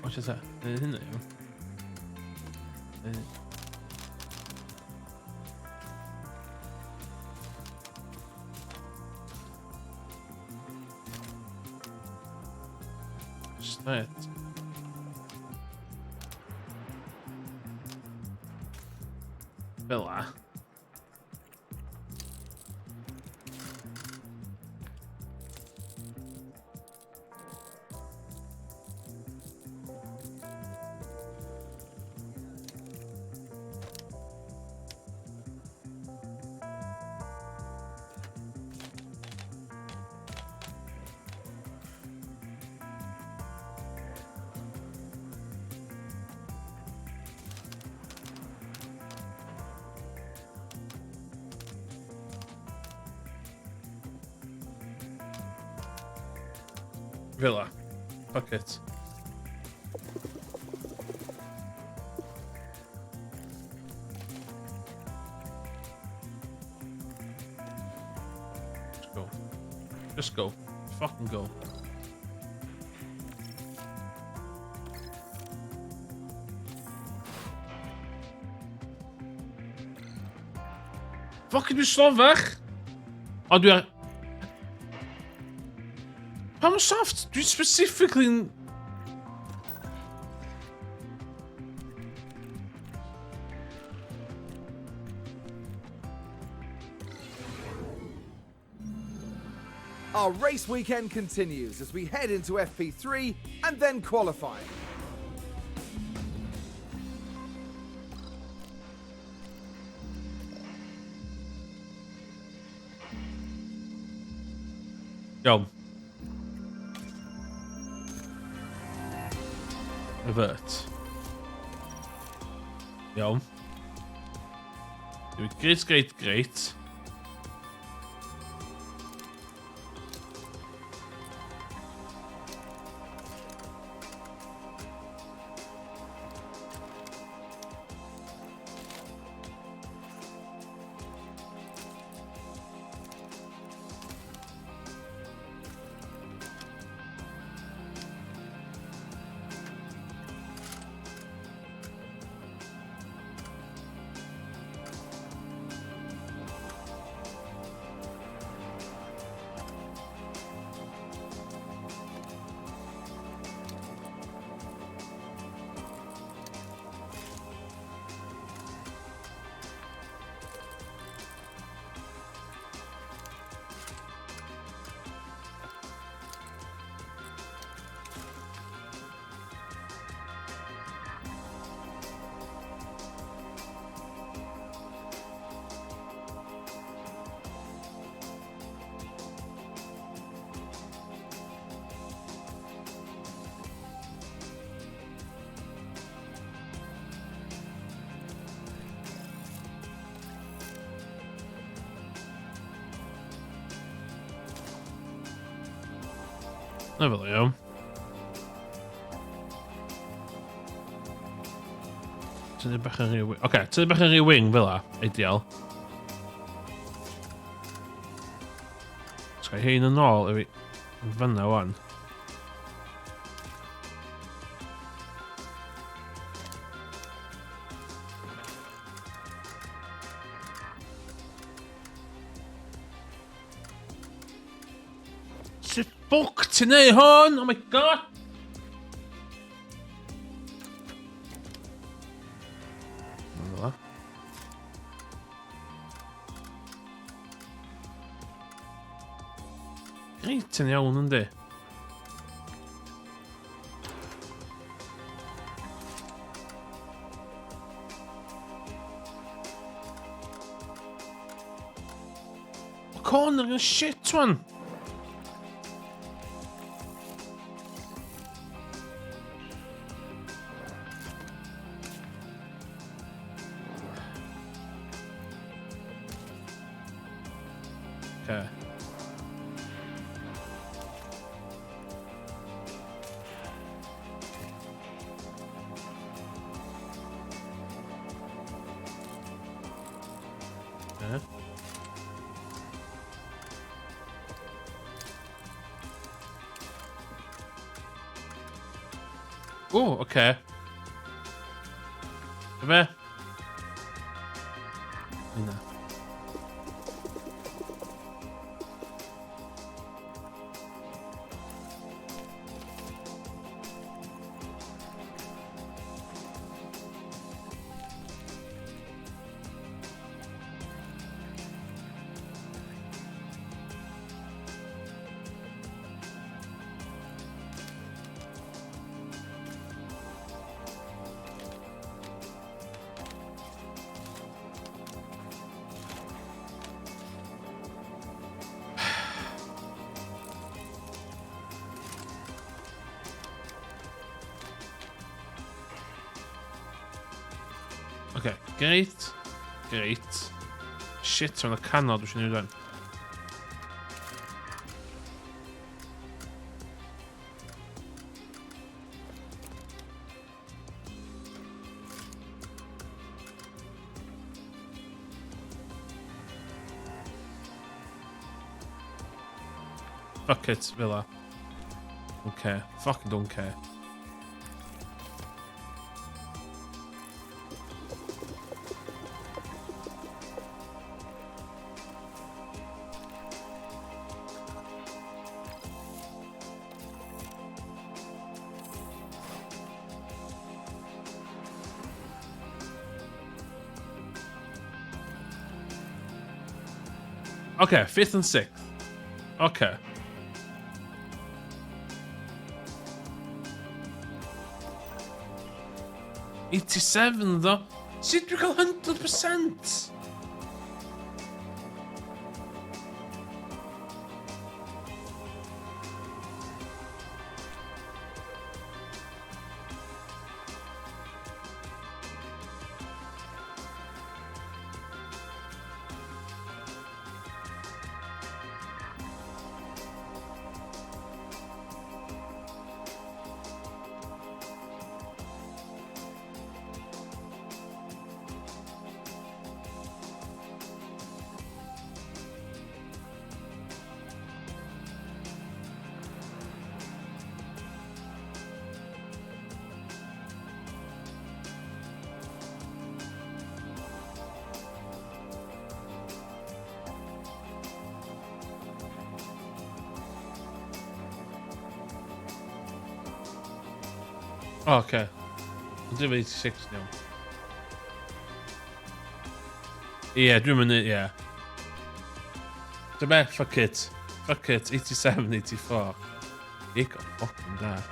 What is that? Anything new? Right. Villa. Villa. Fuck it. Just go. Just go. Fucking go. Fucking doe snel weg. Oh, doe er... How soft? Do you specifically...
Our race weekend continues as we head into FP3 and then qualifying.
Yo. Revert. Yo. Great, great, great. There we go. Terug een rewing. Oké, terug een rewing, Villa. Ideaal. Ska heen en al. Van nou aan. Ze fucked nee, hon! Oh my god! Greit yn iawn yndi. Corner yn shit wan. Okay. Yeah. Oh, okay. Be? Yna. Okay, greit. Greit. Shit, o'n y canol dwi'n siŵr dwi'n. Fuck it, Villa. Don't care. Fucking don't care. Okay, 5th and 6th. Okay. $87 though. Sut dwi'n cael 100%? Oh, okay. I'll do 86 now. Yeah, dwi'n mynd, yeah. Dyma, fuck it. Fuck it, 87, 84. You got fucking that.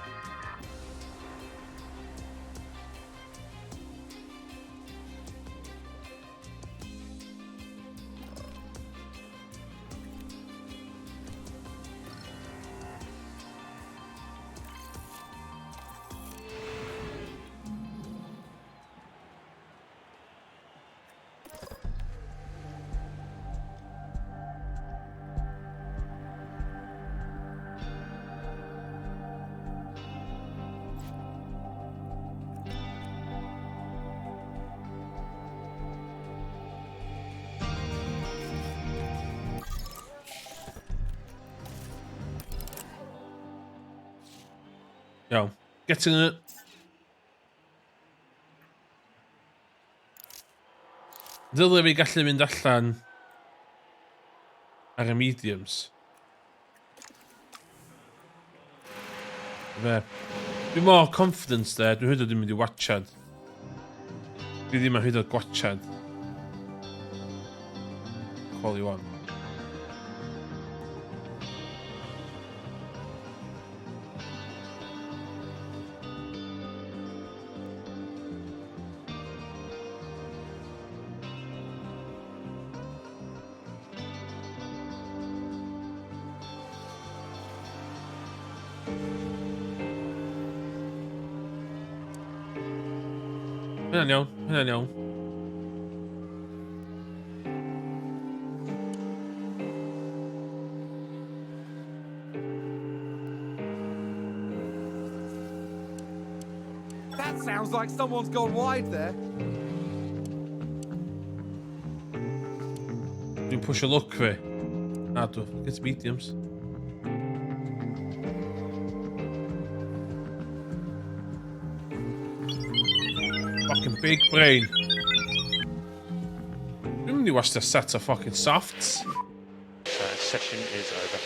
Yo, get in it. Dyle fi gallu mynd allan ar y mediums. Fe. Dwi'n mor confidence there, dwi'n hyd o ddim mynd i watchad. Dwi ddim yn hyd o gwachad. Call you on. Hynna'n iawn, hynna'n iawn.
That sounds like someone's gone wide there.
Dwi'n pwysio look fi. A dwi, get mediums. Fucking big brain. Dwi'n mynd I watch the set of fucking softs.
Session is over.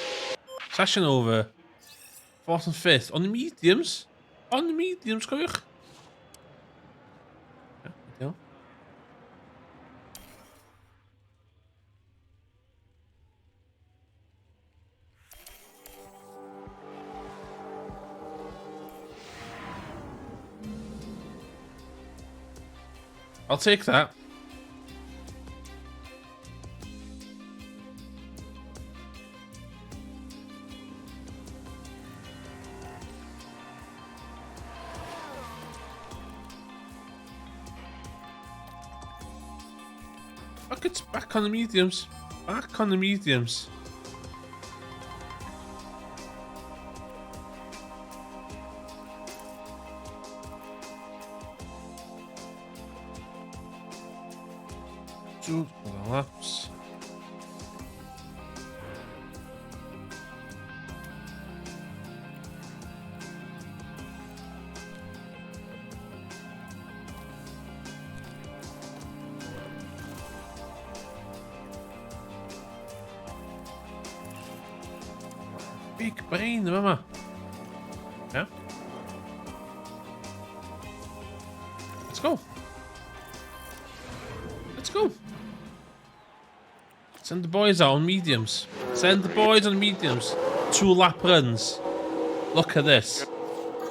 Session over. 4th and 5th. On the mediums. On the mediums, cofiwch. Ja, I'll take that. It's back on the mediums. Back on the mediums. Two laps. Big brain, mama. Yeah. Let's go. Let's go. Send the boys out on mediums. Send the boys on mediums. 2 lap runs. Look at this.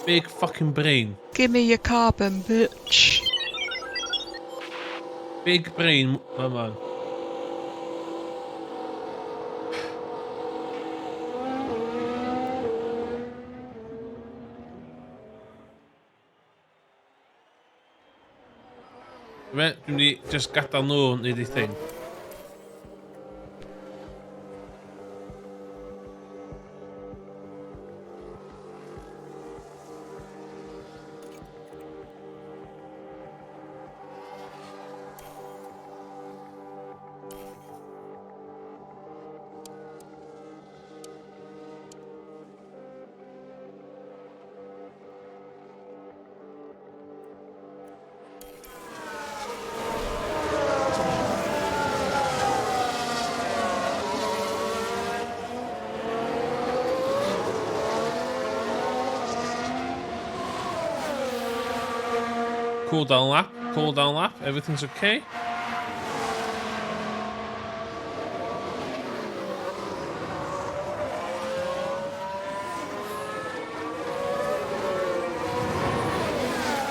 Big fucking brain.
Give me your carbon, bitch.
Big brain, my man. Right, dwi'n mynd I just gadael nhw neud I thing. Cool down lap, everything's okay.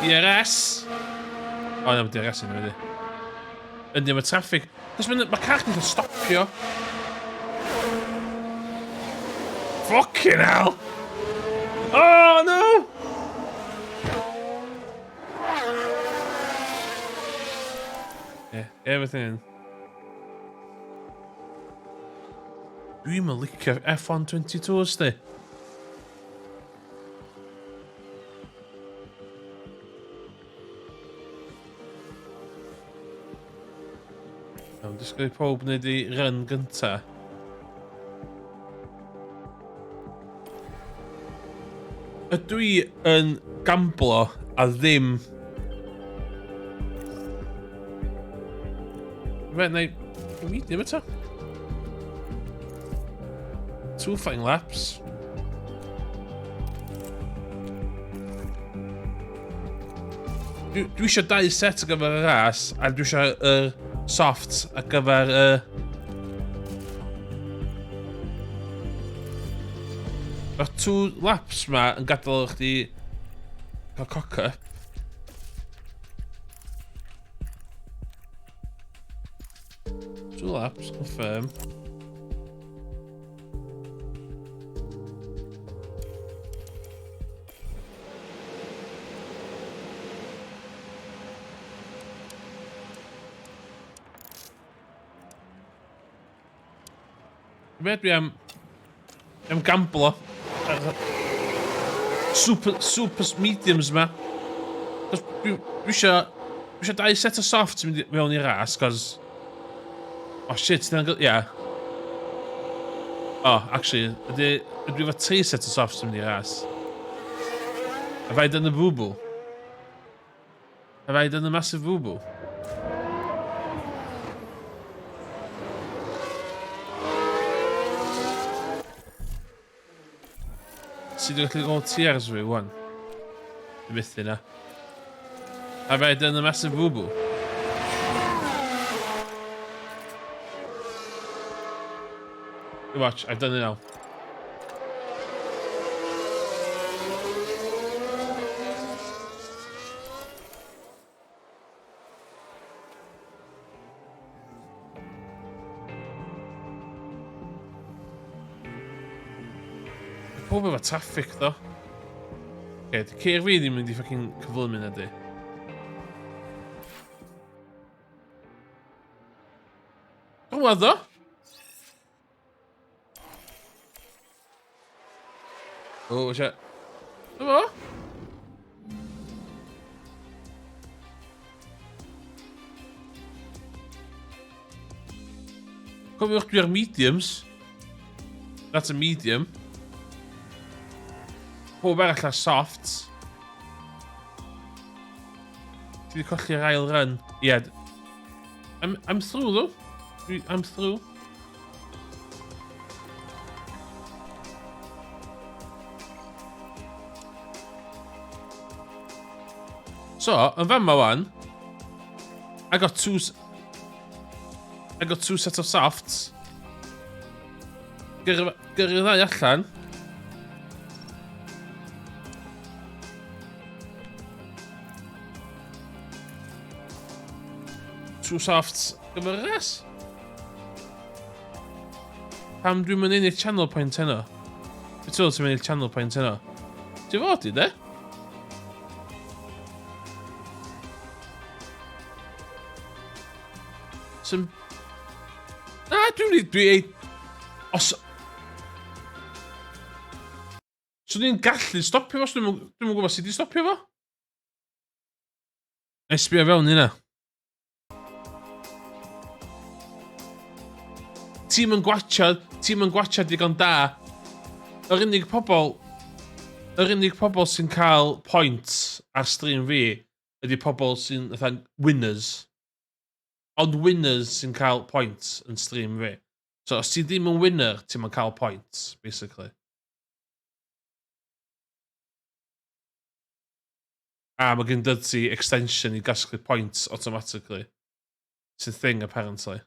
DRS. Oh no, DRS yn wedi. Yndi, mae traffig. Cos mae car yn stopio. Fucking hell! Oh no! Yeah, everything. Dwi'n mynd licio F122 sti. Iawn, disgwyl I pob wneud I run gynta. Ydw I yn gamblo a ddim... Right, now, medium eto. 2 flying laps. Dwi eisiau 2 set ar gyfer y ras, a dwi eisiau softs ar gyfer Mae'r 2 laps ma yn gadael chdi cael cock-up. Laps, confirm. Be dwi am gamblo. Super mediums ma. Dwi isio dau set o softs mynd mewn i'r ras, cos... Oh shit, yeah. Oh, actually, ydw efo 3 set o softs mynd i'r ras. Have I done the boo-boo? Have I done the massive boo-boo? Sydd wedi gallu gael tears fi, wan. Dwi'n mythu na. Have I done the massive boo-boo? Watch, I've done it now. Pob efo traffic, ddo. Oce, di ceir fi ddim mynd i ffocin cyflym yna, di. Rwan, ddo? O, eisiau... Dyma? Cofiwch dwi ar mediums. That's a medium. Pob arall ar softs. Ti wedi colli'r ail run. Yeah. I'm through, though. I'm through. So, yn fama wan, I got two sets of softs. Gyrru ddau allan. Two softs gyfyrres. Pam dwi'n mynd i'r channel point heno? Beth ti'n mynd i'r channel point heno? Ti'n fod i, de? Na, dwi... Os... So ni'n gallu stopio fo, dwi'n gwybod sut i stopio fo? Esbio fewn hynna. Ti'n yn gwachad digon da. Yr unig pobl sy'n cael points ar stream fi ydy pobl sy'n winners. Ond winners sy'n cael points yn stream fi. So, os ti ddim yn winner, ti'n yn cael points, basically. A mae gen ti extension i gasglu points automatically. It's a thing, apparently.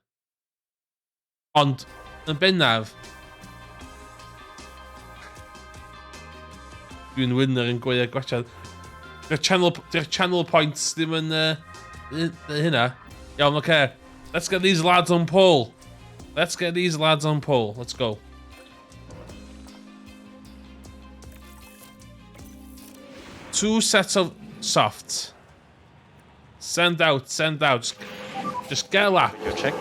Ond, yn bennaf, dwi'n winner yn gweithio gwachad. Di'r channel points ddim yn hynna. Iawn, okay. Let's get these lads on pole. Let's go. Two sets of softs. Send out. Just get a lap.
Your check.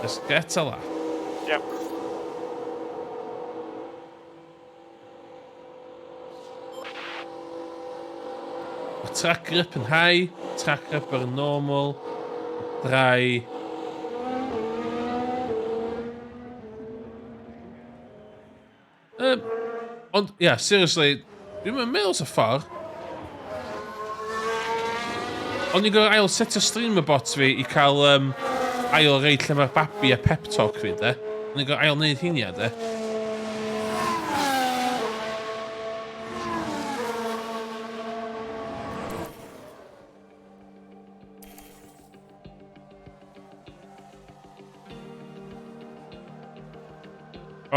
Just get a lap.
Yep.
Track grip yn high, track grip yn normal, dry. Ond, yeah, seriously, dwi'n meddwl sy'n ffordd. Ond ni'n gwybod ail set o streamer bots fi i cael ail reid lle mae'r babi a pep talk fi, de. Ni'n gwybod ail neud hynny, de.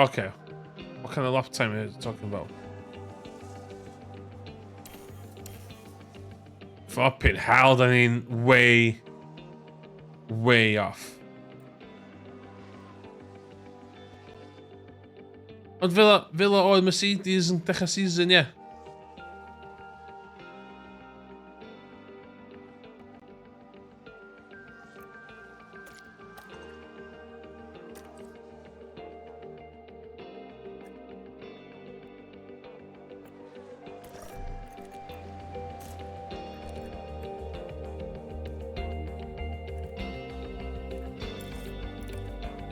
Okay. What kind of lap time are you talking about? Flipping hell, I mean, way off. Ond Villa oedd Mercedes yn dechrau season, ie.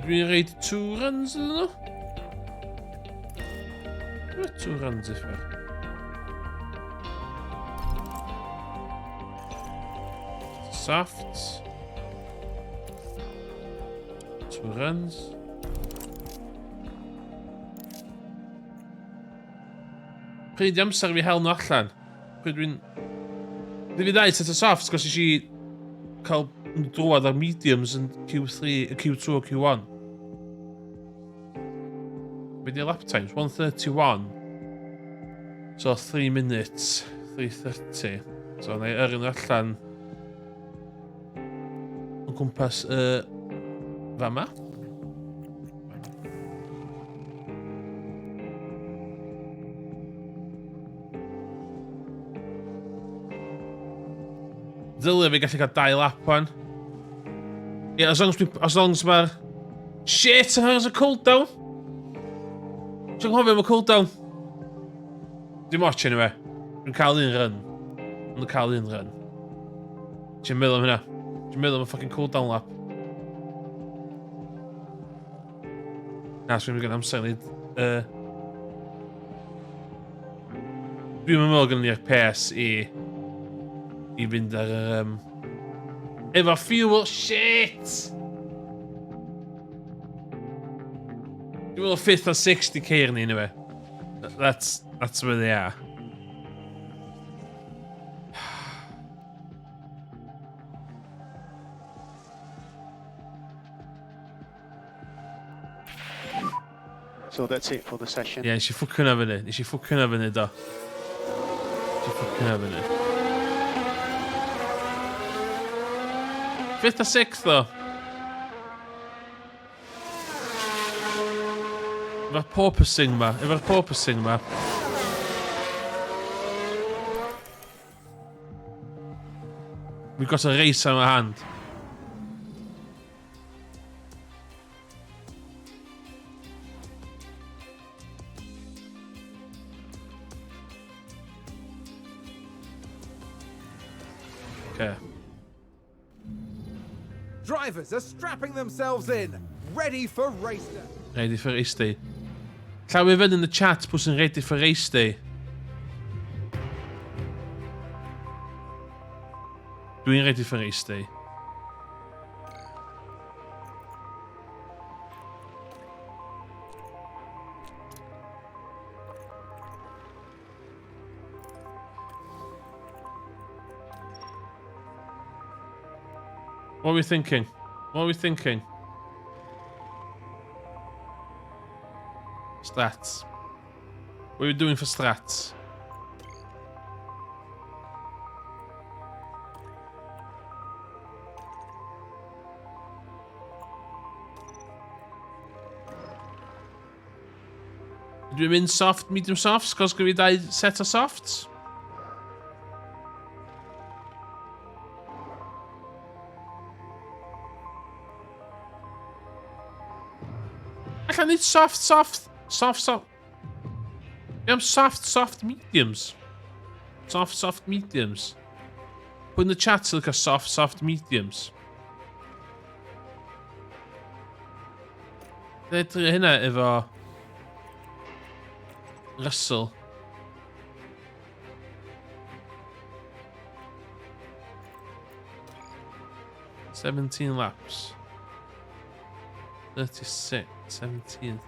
Dwi'n reid 2 runs ydyn nhw? Dwi'n 2 runs if I. Soft. 2 runs. Pryd i amser fi hel nhw allan? Pryd dwi'n... Dwi fi ddau set o softs, gos i cael drwad ar mediums yn Q3, Q2 o Q1. Be di lap times? 1:31. So 3 minutes. 3:30. So na i yrru nhw allan yn gwmpas fama. Dylai fi gallu cael 2 lap o'n. Ie, as long as mae'r... Shit, as a cooldown! Dwi'n hoffi am y cooldown. Dim watch anyway. Dwi'n cael 1 run. Dwi'n cael 1 run. Ti'n meddwl am hynna? Ti'n meddwl am y fucking cooldown lap? Na, dwi'n mynd gan amser ni... Dwi'n meddwl gan ni'r pace i fynd ar yr... Efo fuel, shit! Dwi'n meddwl 5th or 60 ceir ni, anyway. That's where they are.
So that's it for the session.
Yeah, nes i ffwcwn af fyny. Nes i ffwcwn af fyny, do. Nes i ffwcwn af fyny. 5th or 6th, though. Efo'r porpoising ma. Efo'r porpoising ma. We've got a race on our hand. Okay.
Drivers are strapping themselves in, ready for race day.
Ready for race day. Llaw i fynd in the chat pwy sy'n ready for race day. Dwi'n ready for race day. What are we thinking? What are we thinking? Strats. What are we doing for strats? Dwi'n mynd soft, medium softs, cos gyda fi 2 set o softs. I need soft. We have soft mediums. Soft mediums. Put in the chat to look at soft mediums. Edrych hynna efo Russell. $17 laps. 36, 17.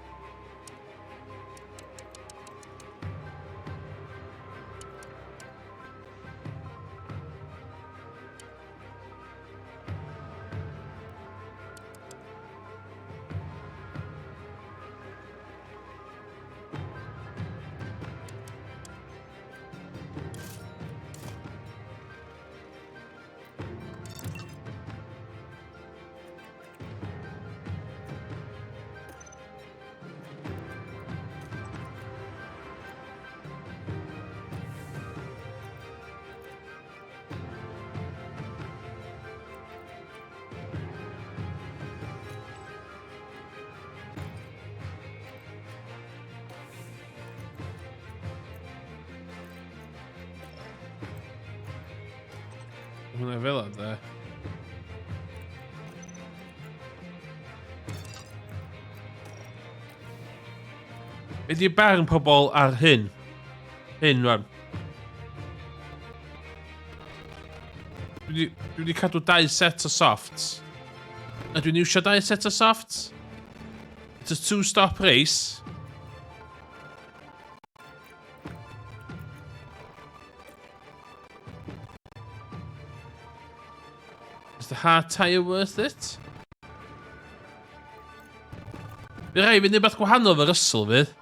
Hwnna fel o, de. Be di barn pobl ar hyn? Hyn, rwan. Dwi wedi cadw 2 set o softs. A dwi'n iwsio 2 set o softs. It's a 2-stop race. Is the hard tyre worth it? Bydd rai fynd i beth gwahanol fe Russell fydd.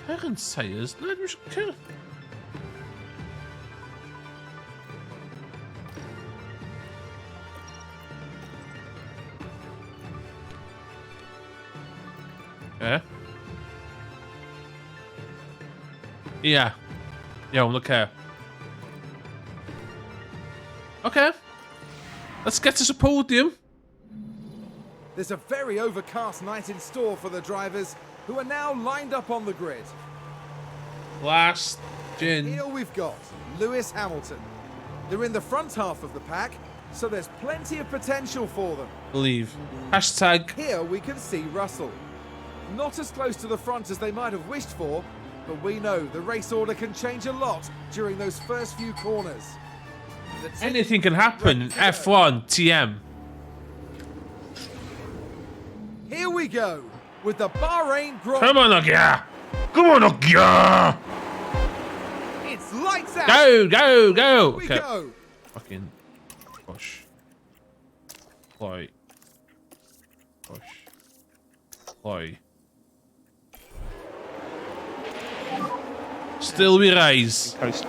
Current tyres? No, dwi'n siŵr. Yeah. Iawn, okay. Okay. Let's get us a podium.
There's a very overcast night in store for the drivers who are now lined up on the grid.
Last gin.
Here we've got Lewis Hamilton. They're in the front half of the pack, so there's plenty of potential for them.
Believe. Hashtag.
Here we can see Russell. Not as close to the front as they might have wished for, but we know the race order can change a lot during those first few corners.
Anything can happen in F1 TM.
Here we go with the Bahrain Grand Prix.
Come on, Nokia! Come on, Nokia!
It's lights out.
Go, go, go!
Here we go.
Fucking push. Ploy. Push. Ploy. Still we rise.
Coast.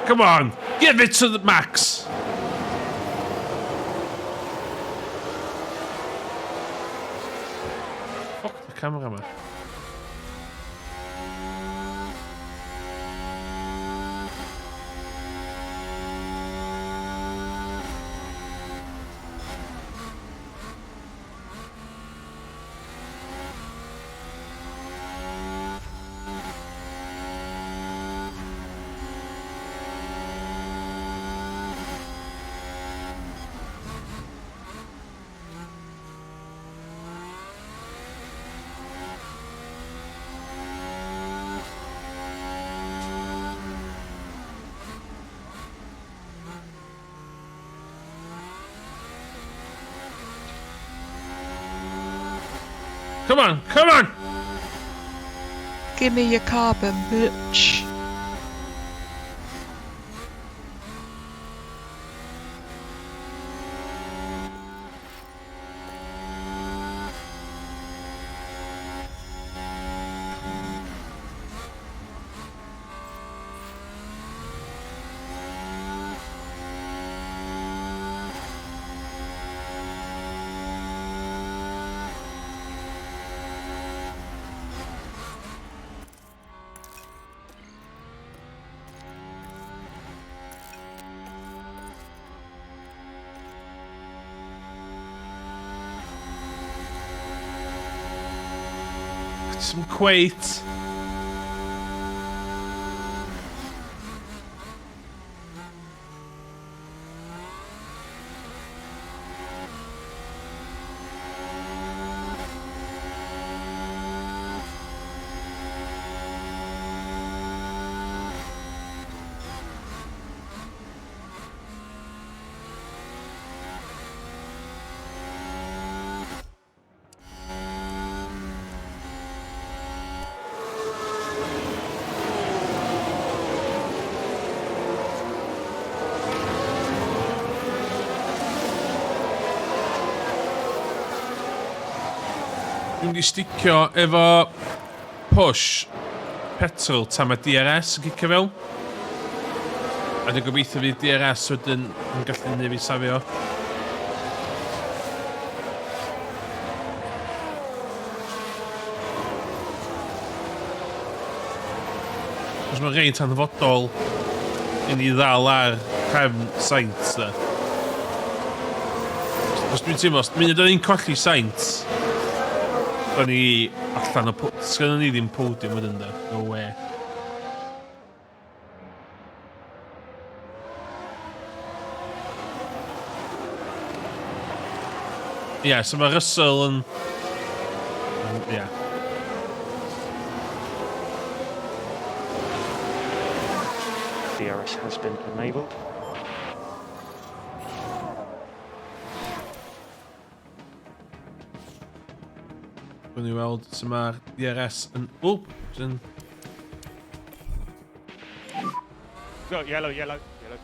Come on, give it to the max. Fuck the cameraman. Come on, come on!
Give me your carbon, bitch. Some Kuwait. Dwi'n mynd i sticio efo push petrol tan mae DRS yn gicio fewn. A dwi'n gobeithio fydd DRS wedyn yn gallu neud fi safio. Cos mae'n rhaid hanfodol i ni ddal ar cefn saint, da. Os dwi'n teimlo, os munud o'n i'n colli saint, da ni allan o... Sgynnon ni ddim podium wedyn, da. No way. Ie, so mae Russell yn... Ie.
DRS has been enabled.
Gwyn ni weld sut mae'r DRS yn... Oop! Yn...
Go, yellow, yellow, yellow.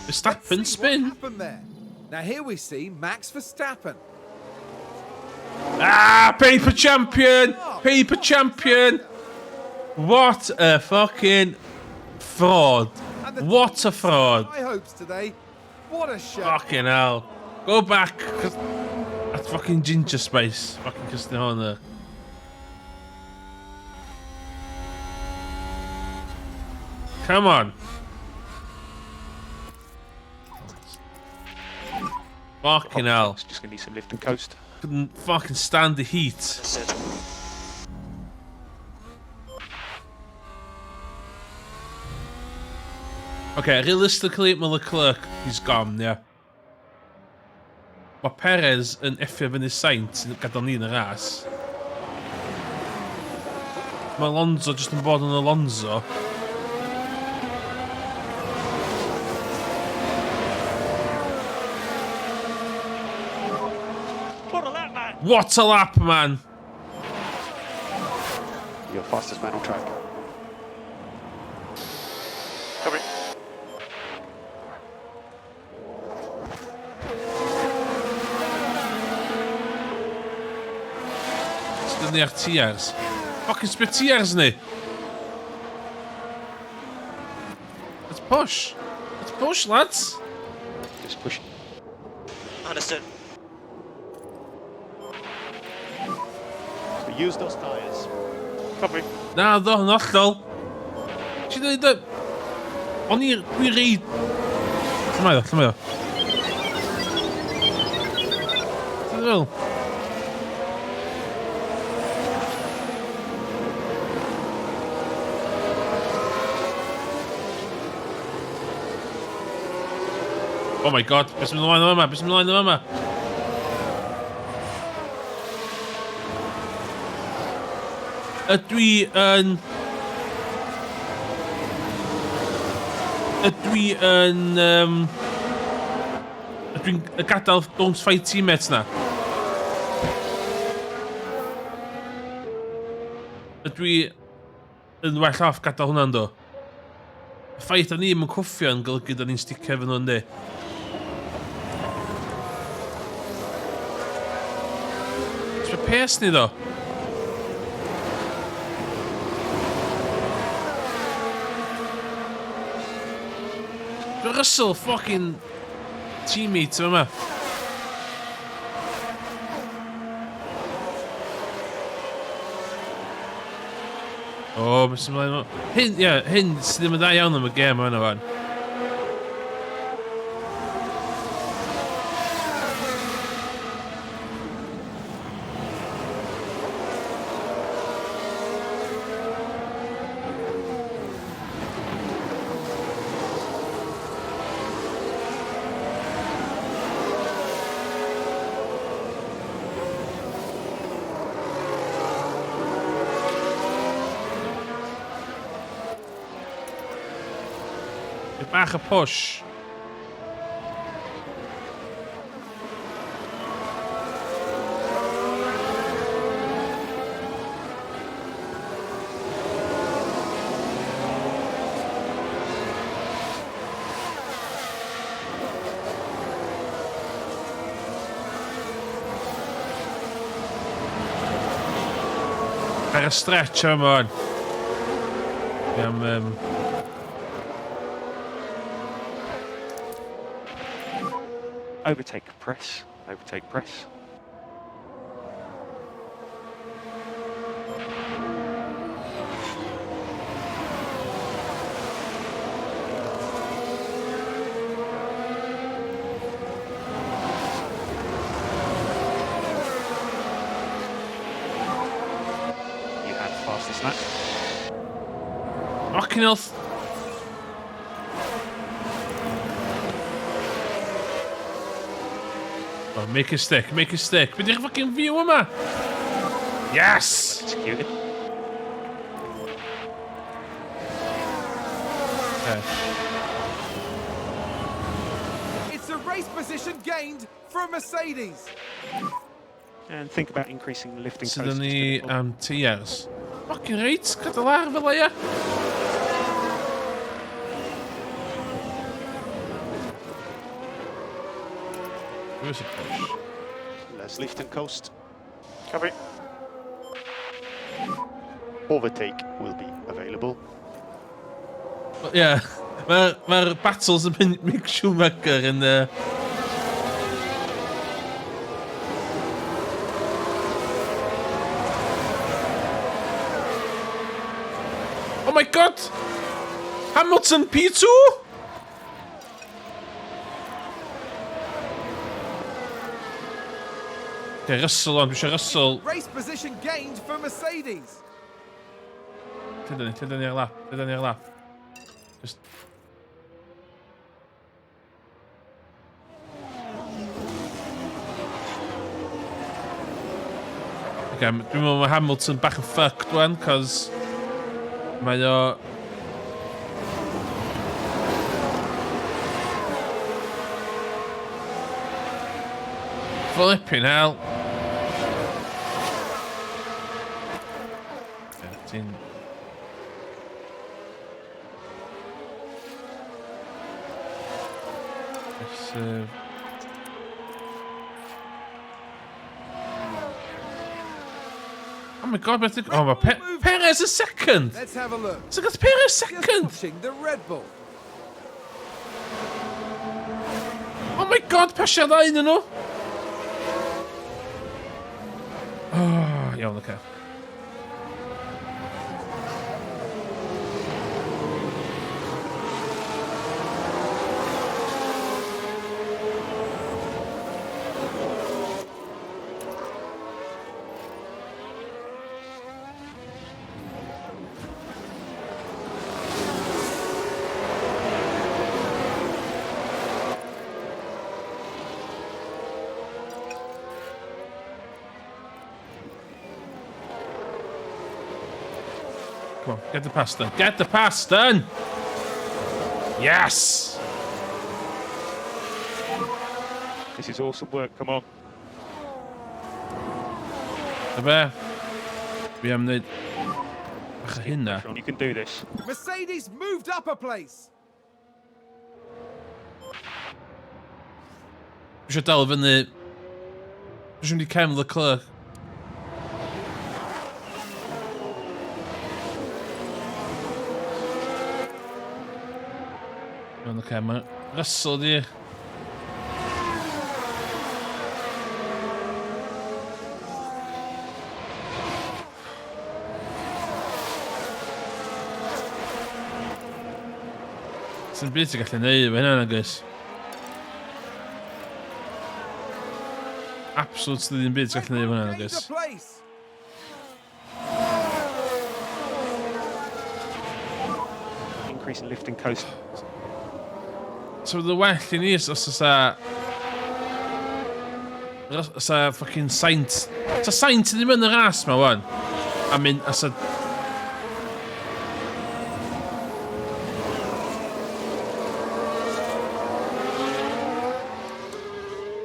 Verstappen
Let's see
spin!
What happened there? Now here we see Max Verstappen.
Ah! Paper champion! Paper champion! What a fucking fraud.
And the
What a
team
fraud.
high hopes today. What a show.
Fucking hell. Go back. That's fucking ginger spice. Fucking Christian Horner. Come on. Fucking hell.
It's just going to need some lift and coast.
Couldn't fucking stand the heat.
That's it.
Okay, realistically, mae Leclerc, he's gone, yeah. Mae Perez yn effio fyny Saint yn gadael ni yn y ras. Mae Alonso jyst yn bod yn Alonso.
What a lap, man!
What a lap, man!
You're fastest man on track.
Covering.
Sydd ni ar tiers. Fucking spit tiers ni! Let's push! Let's push, lads!
Just push.
Understood.
So use those tyres.
Covering.
Na, ddo, yn ollol. Ti'n dweud y... O'n i... Dwi reid... Lle mae o? Lle mae o? Ti'n fel? Oh my god, beth sy'n mynd ymlaen o yma? Beth sy'n mynd ymlaen o yma? Ydw i yn... Ydw i yn... Ydw i'n gadael don't fight teammates na? Ydw i yn well off gadael hwnna'n do? Y ffaith da ni ddim yn cwffio yn golygu da ni'n sticio efo nhw yndi? Ti'n pes ni do? Russell fucking teammate yma. O, beth sy'n mlaen o... Hyn, ie, hyn sydd ddim yn da iawn am y gêm yma fan. Bach y push. Ar y stretch yma.
Overtake press. Overtake press. Matt.
Fucking hell. Oh, make a stick, make a stick. Be di'r fucking view yma? Yes!
Executed.
Okay.
It's a race position gained for Mercedes.
And think about increasing the lifting
Sydd
coast.
ni am tiers. Fucking reit, gadael ar fel eia. Where's the push?
Let's lift and coast.
Copy.
Overtake will be available.
Yeah, mae'r battles yn mynd Mick Schumacher yn... Oh my god! Hamilton P2! Okay, Russell on, dwi eisiau Russell.
Race position gained for Mercedes.
Lle ni'r lap. Just... Okay, dwi'n meddwl mae Hamilton bach yn fucked wan, cos... Mae o... Flipping hell. Ti'n... Oh my god, beth... Oh, mae Perez a second!
Let's have a look.
So got Perez
Just
second!
pushing the Red Bull.
Oh my god, pasio ddau yn nhw! Oh, iawn, oce. Come on, get the pass done. Get the pass done! Yes!
This is awesome work, come on.
Dyma. Fi am wneud... Bach o hynna.
You can do this.
Mercedes moved up a place.
Fi eisiau dal fyny... Fi eisiau mynd i cefn Leclerc. Oce, mae Russell di... Sy'n byd ti'n gallu neud efo hynna, nagos. Absolutely ddim byd ti'n gallu neud efo hynna,
Gained a
nagos.
place.
Increasing lifting coast.
So the well i ni os osa... Osa fucking Saint... Osa Saint ddim yn y ras ma wan. I mean, osa...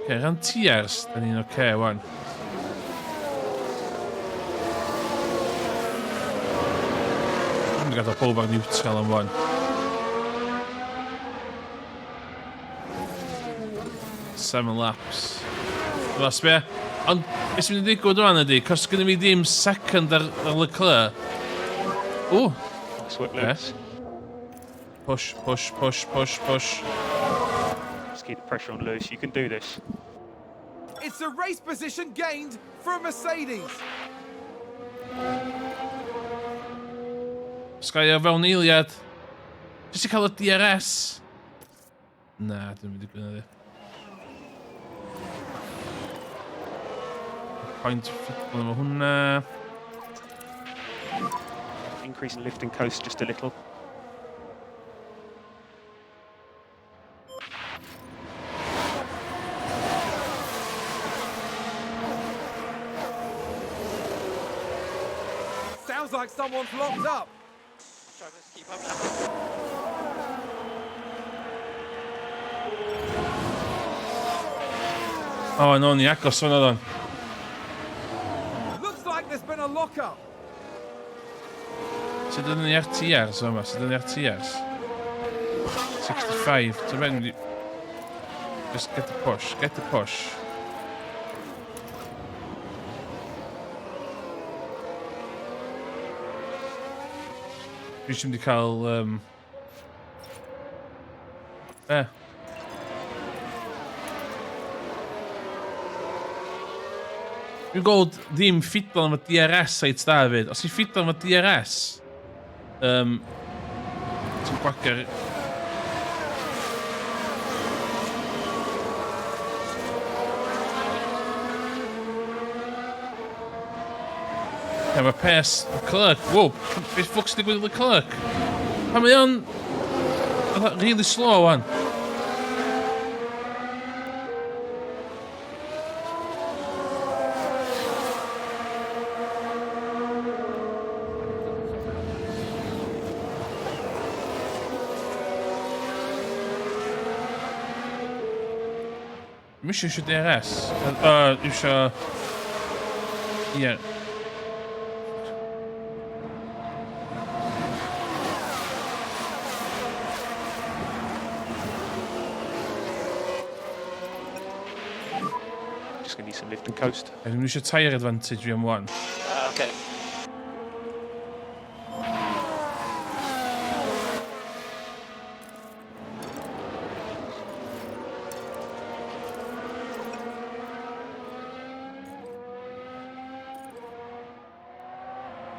Okay, rhan tiers, da ni'n oce wan. Dwi'n gadael pob ar neutral am wan. 7 laps. Fos be? Ond, beth sy'n mynd i ddigwydd rwan ydi, cos gyda fi ddim second ar Leclerc. Ww!
Nice work, Lewis.
Push, push, push, push, push.
Just keep the pressure on Lewis, you can do this.
It's a race position gained for Mercedes.
Sgai o fewn eiliad. Jyst i cael y DRS. Na, dwi'n mynd i gwneud i. Point ffitbol efo hwnna.
increasing lift and coast just a little.
Sounds like someone's locked up.
Drivers, keep up now.
O, no, ni agos fan oedd o'n.
Looks like there's been a lockup.
Sut ydyn ni ar TRs yma? Sut ydyn ni ar TRs? 65. So ben ni... Just get the push. Get the push. Dwi eisiau mynd i cael... Dwi'n gweld ddim ffidlan am y DRS seit David. Os i ffidlan am y DRS... Ti'n gwagar... Mae pes Leclerc. Wow, beth ffwc sy'n digwydd i Leclerc? Pan mae o'n... really slow wan. Myślę, że DRS. Już... Yeah.
Just going to need some lift and coast.
Dwi'n eisiau tyre advantage fi am wan.
Okay.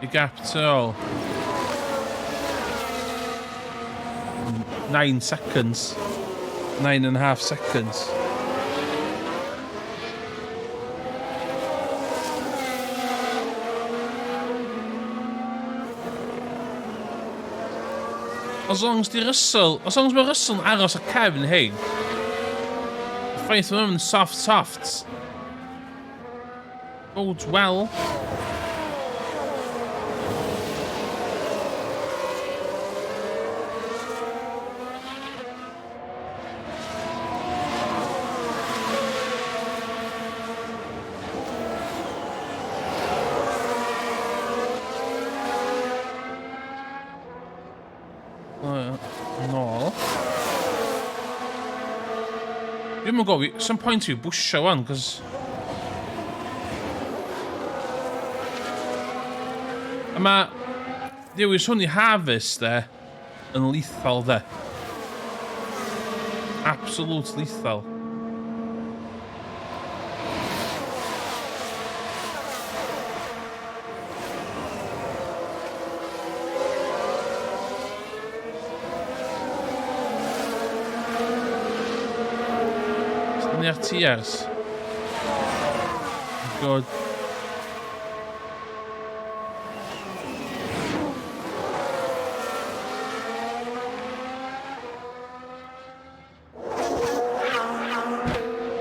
The gap to all. 9 seconds. 9.5 seconds. As long as mae Russell yn aros ar cefn hein, y ffaith mae nhw'n softs bodes well. Nôl. Dwi'n mwyn gofio, some point i'w bwysio wan, cos... A ma... Dewis hwn i harvest de, yn lethal de. Absolute lethal. Near TRs. Good.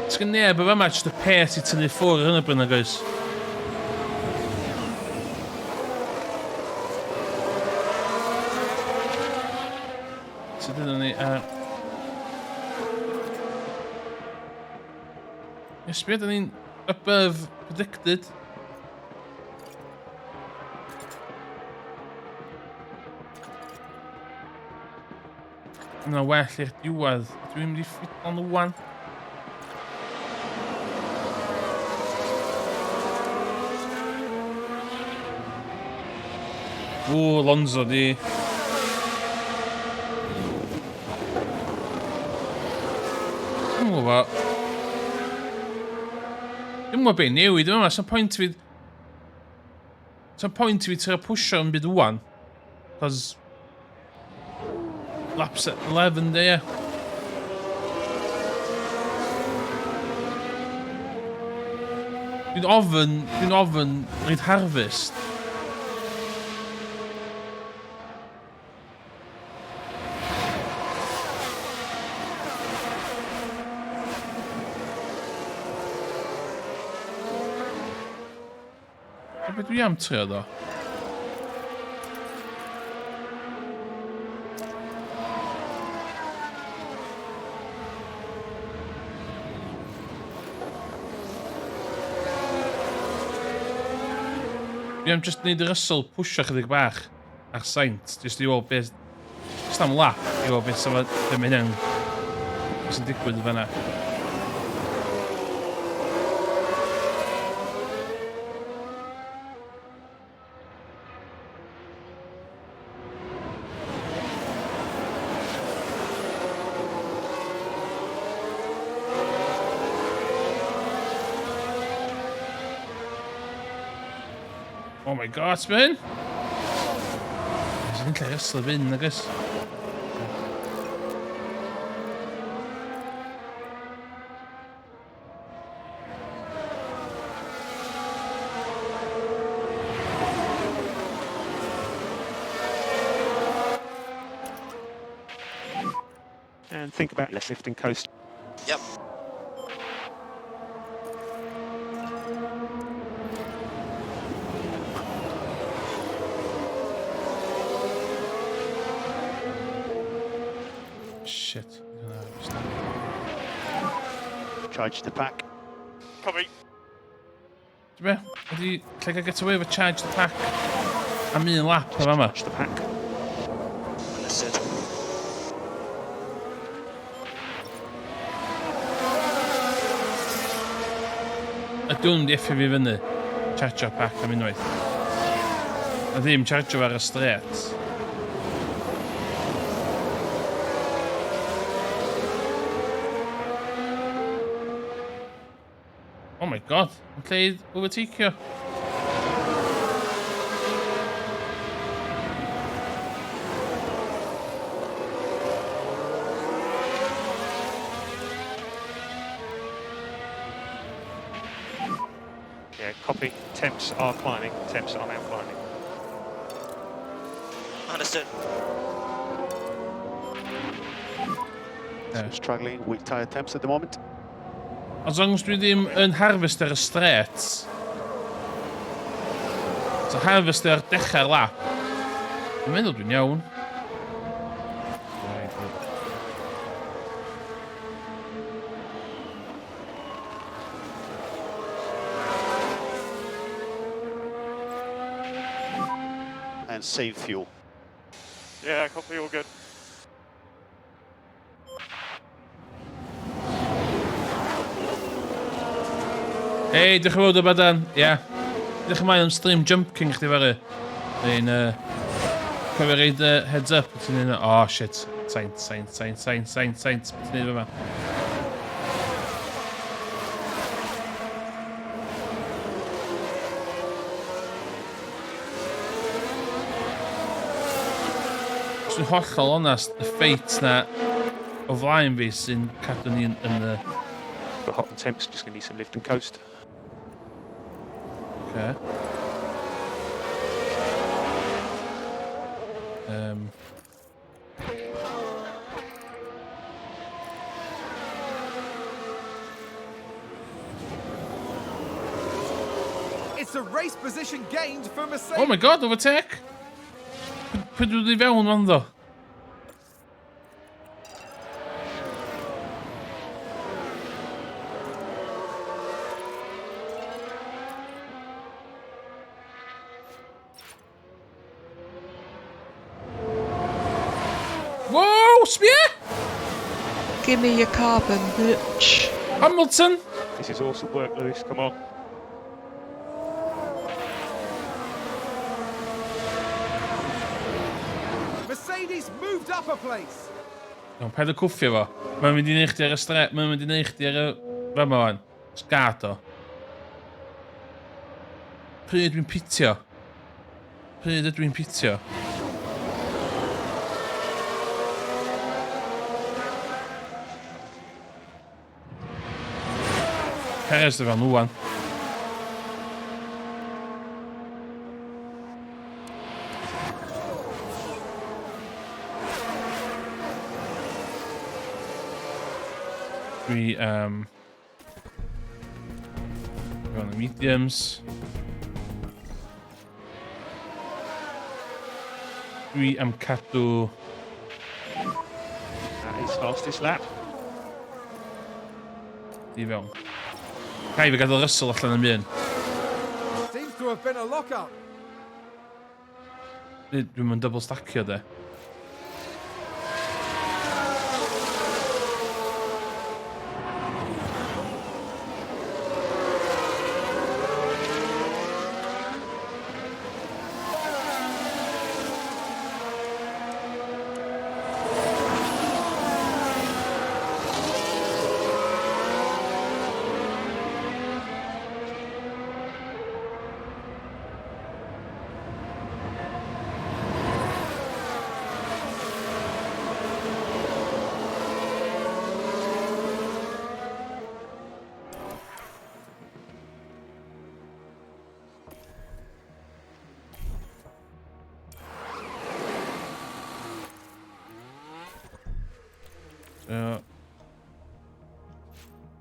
It's gonna neb of a match to pace it to the 400 when I goes. So didn't Yes, we had anything above predicted. No, well i'r diwedd. Dwi'n mynd I ffit on the one. Ooh, Alonso di. Dwi'n gwybod. Dwi'n gwybod beth newid yma, some point fi trio pwysio yn byd wan. Cos... Laps at 11 de, ie. Dwi'n ofyn reid harvest. Beth dwi am trio ddo? Dwi am just neud yr ysl pwysio chydig bach ar saint, just i weld beth... Just am lap, i weld beth sef ddim hynny'n... Beth sy'n digwydd y fanna. Oh my god, spin! Sy'n lle ysl fynd, nagos.
And think about less lifting coast.
Yep.
Shit.
Charge the pack.
Copy.
Be? Ydy... Lle gael get away with charge the pack am un lap o fama?
Charge the pack.
Understood.
Ydw'n di effi fi fyny. Charge pack am unwaith. A ddim charge ar y straight. Oh my god, yn lle i overtakeio.
Yeah, copy. Temps are climbing. Temps are now climbing.
Understood.
Struggling with tyre temps at the moment.
As long as dwi ddim yn harvest ar y straight. So harvest ar dechrau'r lap. Dwi'n meddwl dwi'n iawn.
And save fuel.
Yeah, copy, all good.
Hei, diolch yn fawr o badan. Ia. Diolch yn mai am stream jump king chdi fari. Dwi'n cofio reid heads up. Ti'n un... Oh, shit. Saint. Beth ti'n neud fyma? Os dwi'n hollol onast, y ffeit na o flaen fi sy'n cadw ni yn y...
But hot and temps, just going to need some lift and coast.
Okay.
It's a race position gained for Mercedes.
Oh my god, overtake! Pwy dwi fewn fan ddo? Whoa, spear!
Give me your carbon, bitch.
Hamilton!
This is awesome work, Lewis. Come on.
Mercedes moved up a place.
Iawn, paid o cwffio fo. Mae'n mynd i neud chdi ar y straight, mae'n mynd i neud chdi ar y... Fama wan. Sgad o. Pryd dwi'n pitio? Pryd ydw i'n pitio? Perez dy fan nhw wan. Dwi, Fewn y mediums. Dwi am cadw...
That is fastest lap.
I fewn. Rhaid fi gadael Russell allan yn mynd.
Seems to have been a lock-up.
Dwi'n mynd double stackio de.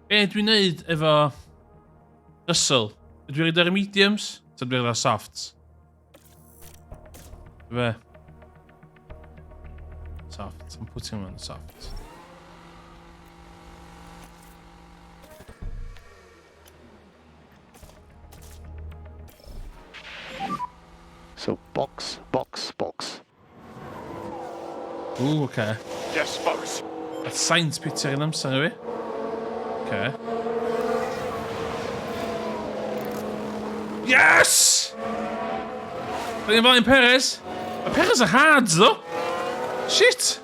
Be dwi'n neud efo Russell? Dwi'n rhaid ar y mediums? Ta dwi'n rhaid ar softs? Fe? Soft. I'm putting him on the soft.
So box, box, box.
Ooh, okay.
Yes, box.
A science picture yn amser yw i. Okay. Yes! Da ni'n flaen Perez. Mae Perez yn hard, ddo. Shit!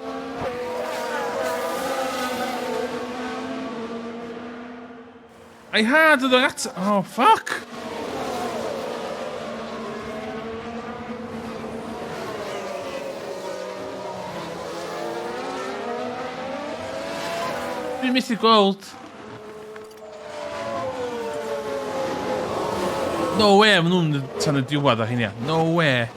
Ai hard ydw at... Oh, fuck! Dwi'n methu gweld. No way, maen nhw'n tan y diwedd ar hynny. No way.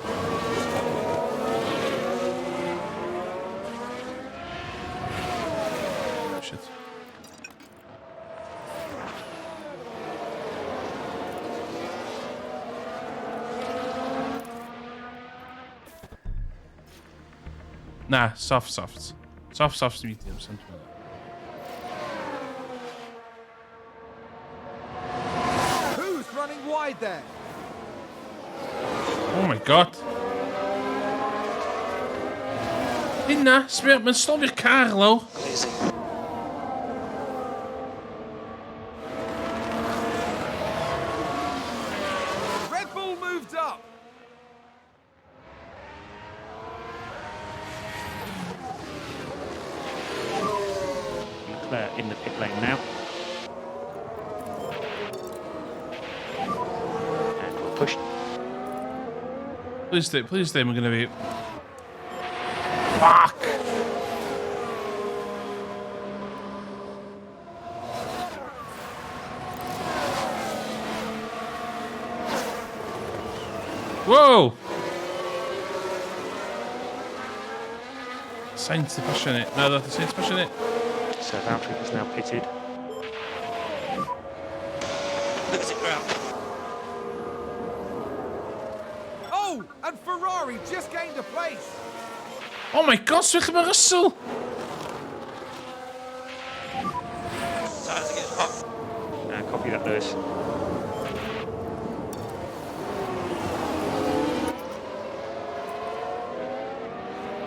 Shit. Nah, soft. Soft medium, something like that.
Running wide there.
Oh my god. Hynna, sbio, mae'n stofio'r car law.
Easy.
Red Bull moved up.
Leclerc in the pit lane now.
Push.
Please stay, we're gonna be... Fuck! Whoa! Sainz to push in it. No, that's Sainz pushing it.
So Valtteri is now pitted.
Look at it ground.
Oh, and Ferrari just gained a place.
Oh my god, switch my Russell!
Tires again. Oh.
Copy that, Lewis.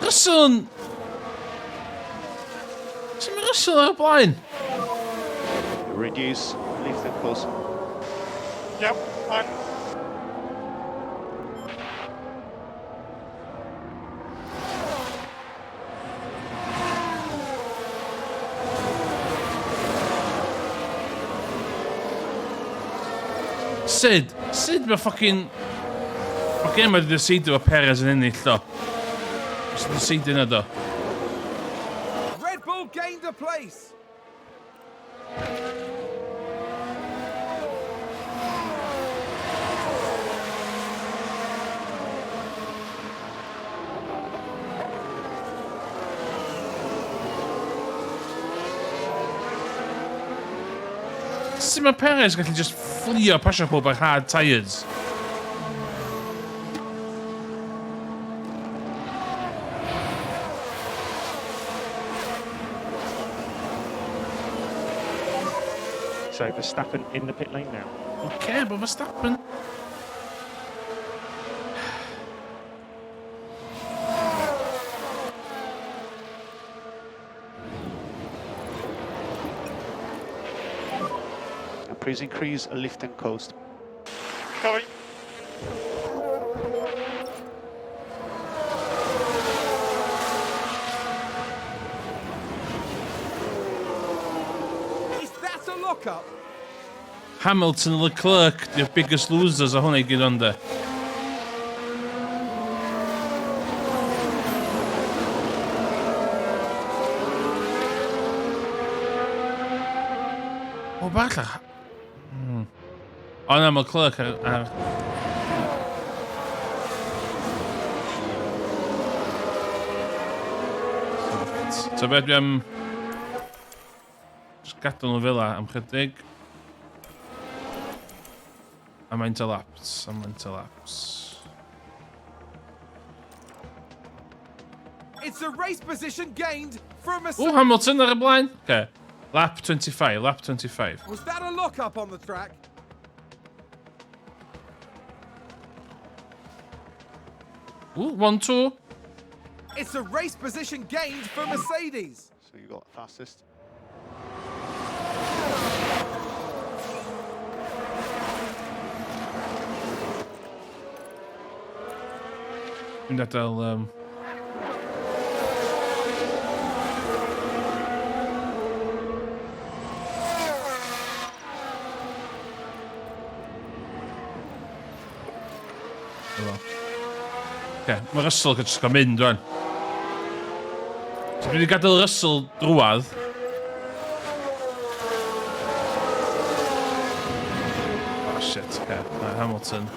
Russell! Sut mae Russell ar y blaen?
Reduce, leave the course.
Yep, fine.
Sid mae ffocin... Mae gen mae'n decidio o Perez yn ennill, do. Just decidio yna, do.
Red Bull gained a place.
Sut mae Perez gallu just fflio pasio pob ar hard tyres?
So Verstappen in the pit lane now.
Okay, but Verstappen.
And please increase lift and coast.
Coming.
Is that a lockup?
Hamilton and Leclerc, the biggest losers, I want to get under. Oh, bach. Oh no, Leclerc. So beth dwi am... Just gadw nhw fel am chydig. A maent y laps,
It's a race position gained from a...
Oh, Hamilton ar y blaen. Okay. Lap 25.
Was that a lockup on the track?
Ooh, 1-2.
It's a race position gained for Mercedes.
So you got fastest.
Dwi'n gadael... Okay, mae Russell yn just mynd rwan. So dwi wedi gadael Russell drwadd. Oh shit, okay. Hamilton.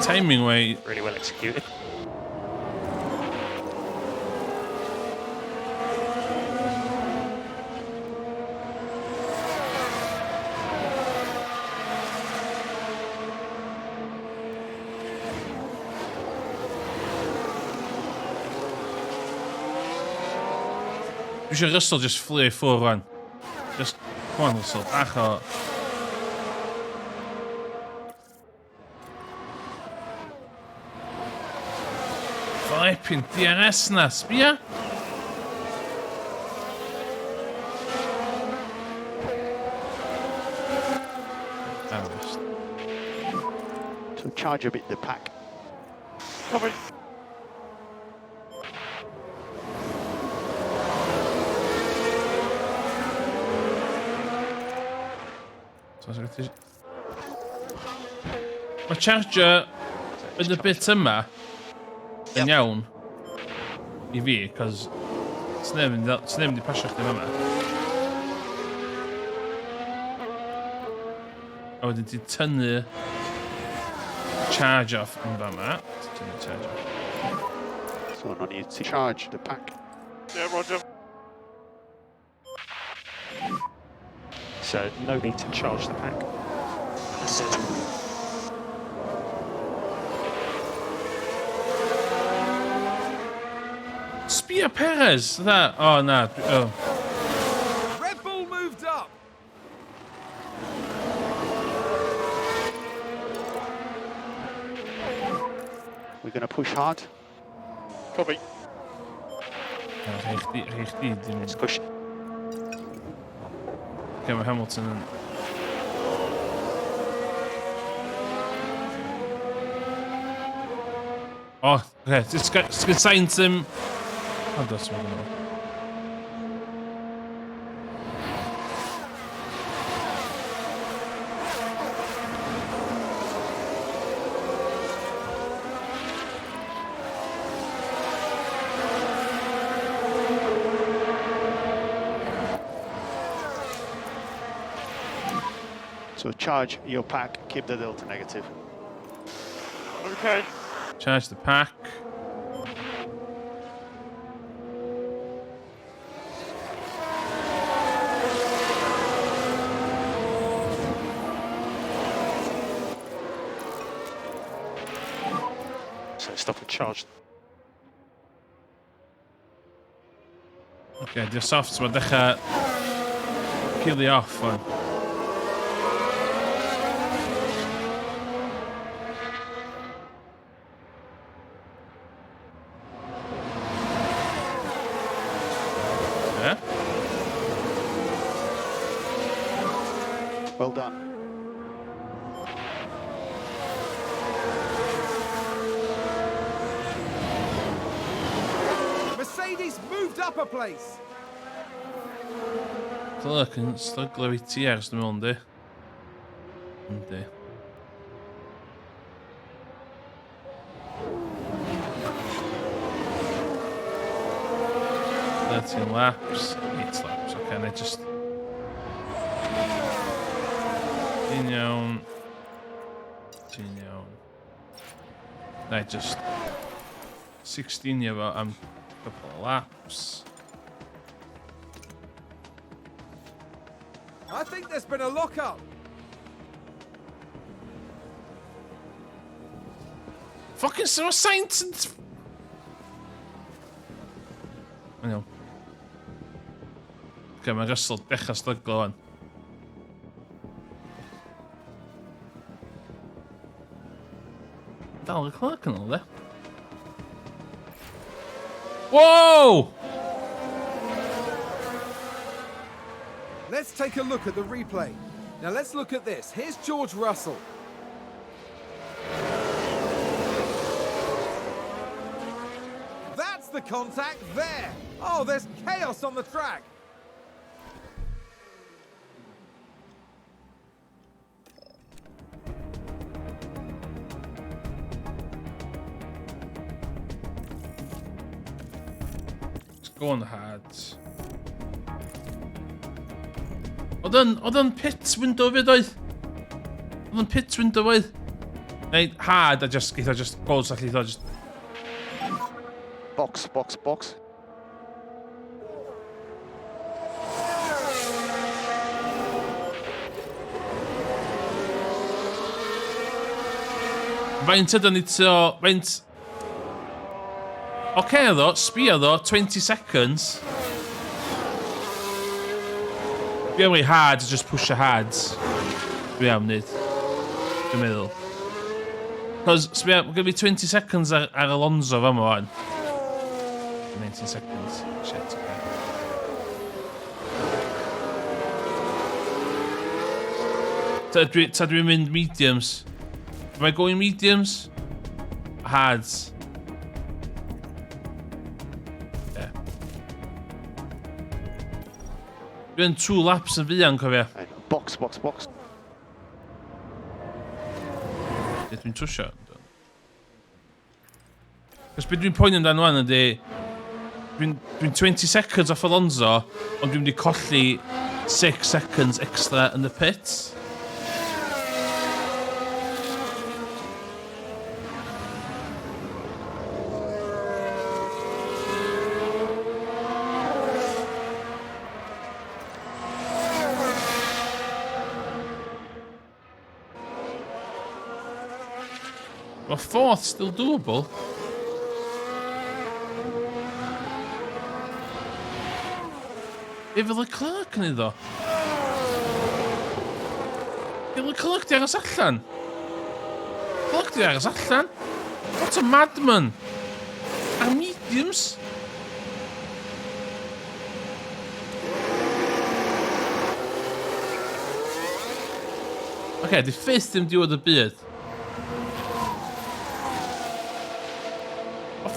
Timing way.
Really well executed.
We should Russell just flee forward. Just come on, Russell. Ach, oh. Flipping DRS na, sbia?
So charge a bit the pack.
Coming.
Mae charger yn y bit yma yn iawn I fi, cos sneb yn di pasio chdi yma. A wedyn ti tynnu charge off yn fama. Tynnu charge off.
So no need to charge the pack.
Yeah, Roger. So no need to charge the pack. That's it.
Sbia Perez! That. Oh, na. Oh.
Red Bull moved up.
We're going to push hard.
Copy.
Let's push.
Okay, mae Hamilton yn... Oh, okay. It's good signs him. Oh, that's what I know.
So charge your pack, keep the delta negative.
Okay.
Charge the pack.
So stop and charge.
Okay, di'r softs mae'n dechrau peely off wan. Yeah?
Well done.
Mercedes moved up a place.
Look, yn stryglo fi ti ers dwi'n meddwl, yndi? Yndi. Thirteen laps, 8 laps, okay, and I just... Ti'n iawn. Ti'n iawn. I just... 16 efo am couple of laps.
I think there's been a lock-up.
Fucking so science and... I know. Okay, mae'n Russell dechrau stryglo wan. Dal y cloc yn ôl, de? Whoa!
Let's take a look at the replay. Now let's look at this. Here's George Russell. That's the contact there. Oh, there's chaos on the track.
Let's go on the hards. Oedd yn pit window fyd oedd? Oedd yn pit window oedd? Neu hard a just, geitho just, gols a geitho just...
Box, box, box.
Faint ydyn ni to... Faint... Oce ddo, sbio ddo, 20 seconds. Dwi am wei hard to just push the hards. Dwi am nid. Dwi'n meddwl. Cos, sbio, mae gen fi 20 seconds ar Alonso fa ma wan. 19 seconds. Shit, okay. Ta dwi'n mynd mediums. Am I going mediums? Hards. Dwi'n 2 laps yn fuan, cofio.
Box, box, box.
Dwi'n trwsio. Cos beth dwi'n poeni amdano wan ydy... Dwi'n 20 seconds off Alonso, ond dwi'n wedi colli 6 seconds extra yn y pits. Well, 4th still doable. Efo Leclerc yn iddo. Efo Leclerc di aros allan. Leclerc di aros allan. What a madman. Ar mediums. Okay, di 5th dim diwedd y byd.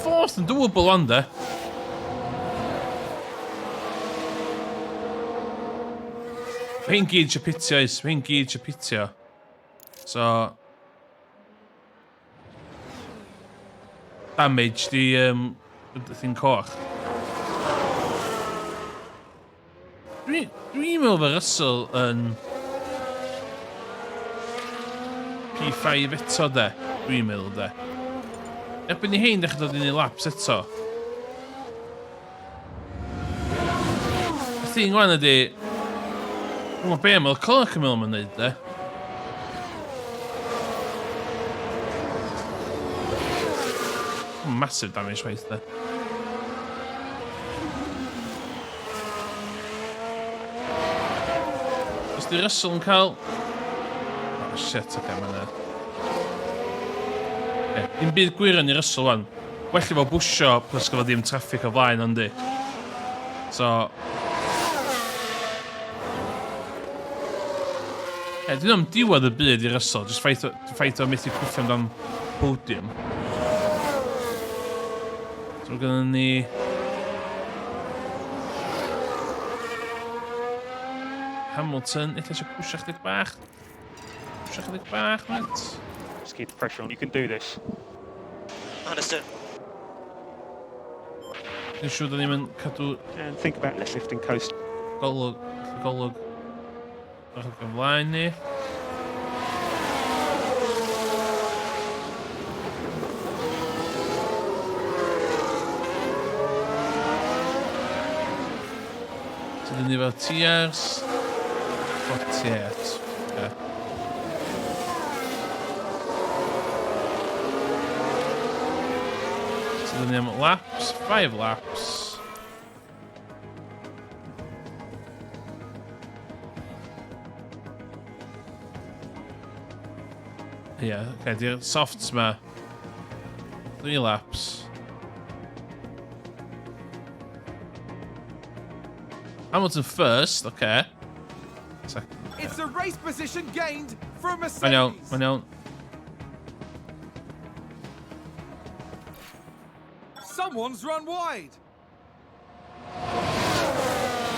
4th yn doable on de. Mae'n gyd eisiau pitio is, mae'n gyd eisiau pitio. So... Damage di thing coch. Dwi'n meddwl fe Russell yn... P5 eto de, dwi'n meddwl de. Erbyn i hein dechrau dod i ni laps eto. Y thing gwan ydi... Dwi'n be am y colour cymryd yma'n neud de. Massive damage waith de. Os di Russell yn cael... Oh shit, oce, mae'n... Dim byd gwirion i Russell wan. Well i fo bwysio, plus gyda dim traffic o flaen ond di. So... Dwi'n am diwedd y byd i Russell, just ffaith o methu cwffio amdan podium. So gyda ni... Hamilton, eich eisiau pwysio chydig bach. Pwysio chydig bach, mate.
Just keep the pressure on. You can do this.
Understood.
Dwi'n siŵr da ni'n cadw
And think about let's lift and coast.
golwg. Bach o gyflaen ni. Dyn ni fel tiers. 48. Okay. So dyn ni am laps. 5 laps. Yeah, okay, di'r softs ma. 3 laps. Hamilton first, okay. Second.
It's a race position gained from Mercedes.
I know.
Someone's run wide.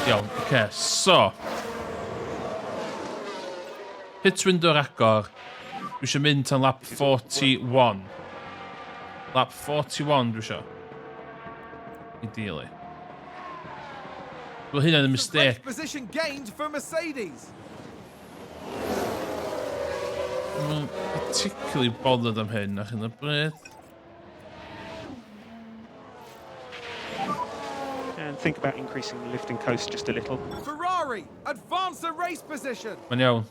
Iawn, okay, so. Pit window agor. Dwi eisiau mynd tan lap 41. Lap 41 dwi eisiau. Ideally. Wel, hynna'n y mistake.
Position gained for Mercedes.
I'm particularly bothered am hyn, nach yn y bryd.
And think about increasing the lift and coast just a little.
Ferrari, advance the race position.
Mae'n iawn.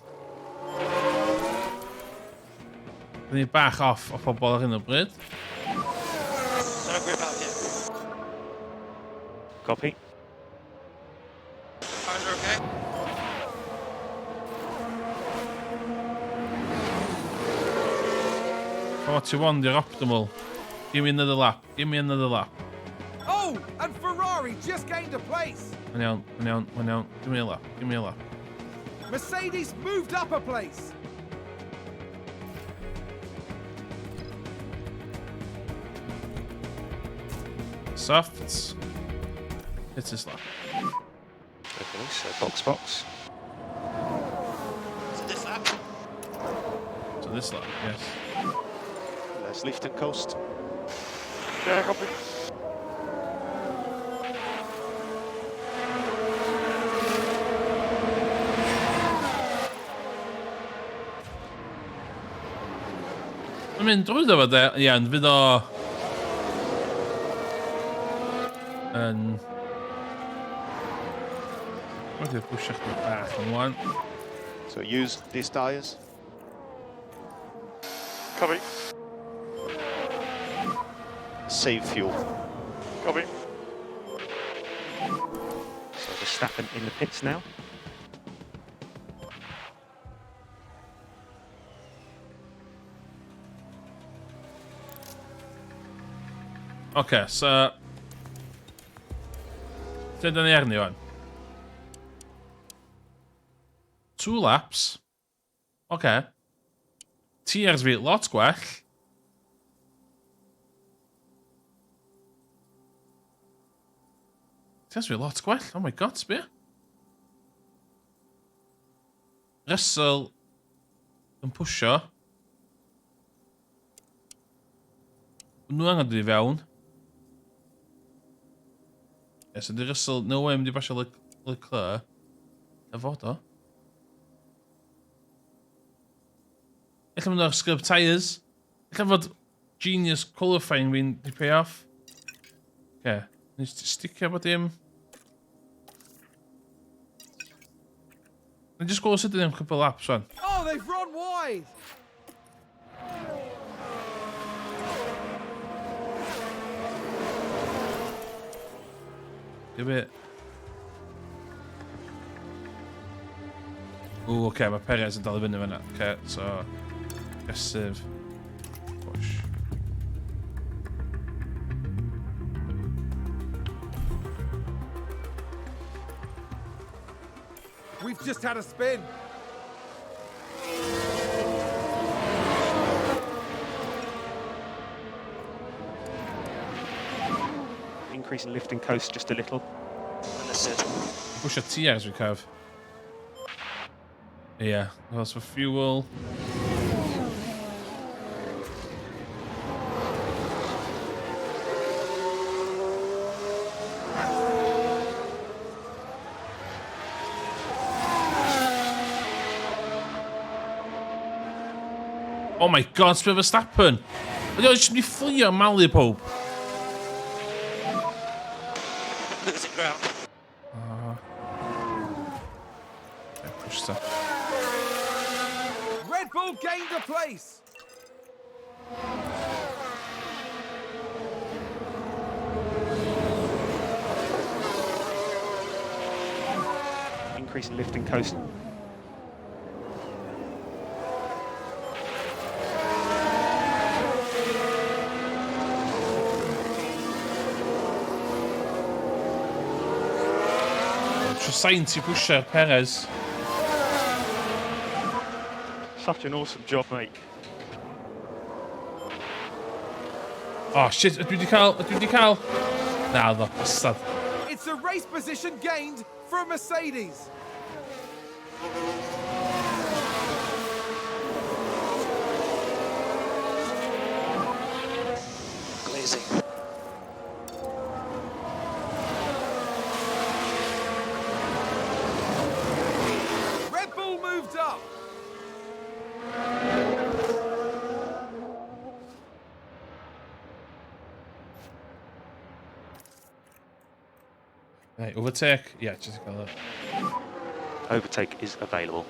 Dyn ni bach off o pobl ar hyn o bryd.
No grip out here.
Copy.
Tyres are okay.
.41 di'r optimal. Give me another lap.
Oh, and Ferrari just gained a place.
Mae'n iawn. Give me a lap.
Mercedes moved up a place.
Softs. It's this lap.
Okay, so box.
So this lap.
So this lap, yes.
Let's lift and coast. Yeah, copy.
Mae'n mynd drwy dda fe, Ian, fydd o... Mae'n pwysio chdi bach yn wan.
So use these tyres. Copy. Save fuel. Copy. So Verstappen in the pits now.
Okay, so... Lle da ni arni wan? 2 laps. Okay. Tiers fi lot gwell. Tiers fi lot gwell. Oh my god, sbio. Russell yn pwysio. Nhw angen dod i fewn. So di Russell, no way mynd i basio Leclerc. A fod o. Ella mynd o'r scrub tyres. Ella fod genius qualifying fi'n di pay off. Okay. Nes ti sticio bod dim. Nid just gwrs ydyn nhw'n couple laps fan.
Oh, they've run wide.
Give it. Ooh, okay, mae Perez yn dal i fyny fyna. Okay, so... aggressive. Push.
We've just had a spin.
Increase in lift and coast just a little.
Understood.
Push a T as we curve. Yeah, that's for fuel. Oh my god, it's Verstappen! Ydy, it should be fflio malu pob.
Losing ground.
Yeah, push that.
Red Bull gained a place.
Increase in lift and coast.
Sainz i pwysio Perez.
Such an awesome job, mate.
Oh shit, ydw i di cael? Na, ddo, bastard.
It's a race position gained for a Mercedes.
Glazing.
Red Bull moved up.
Right, overtake. Yeah, just got that.
Overtake is available.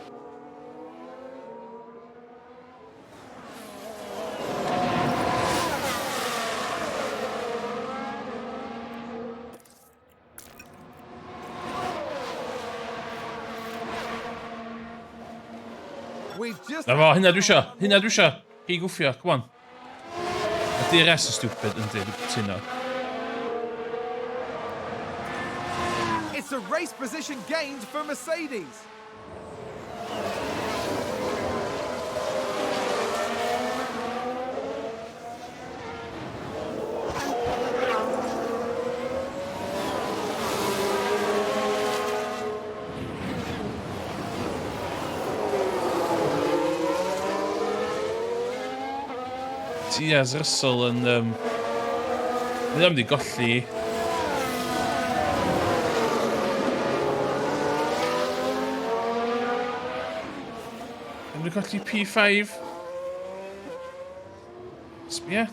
We've just
Na fo, hynna dwi isio. Gi gwffio, come on. Y DRS yn stupid, yndi, dwi'n cytuno.
It's a race position gained for Mercedes.
Diaz Russell yn... Mae ddim wedi golli. Ddim wedi golli P5. Sbia.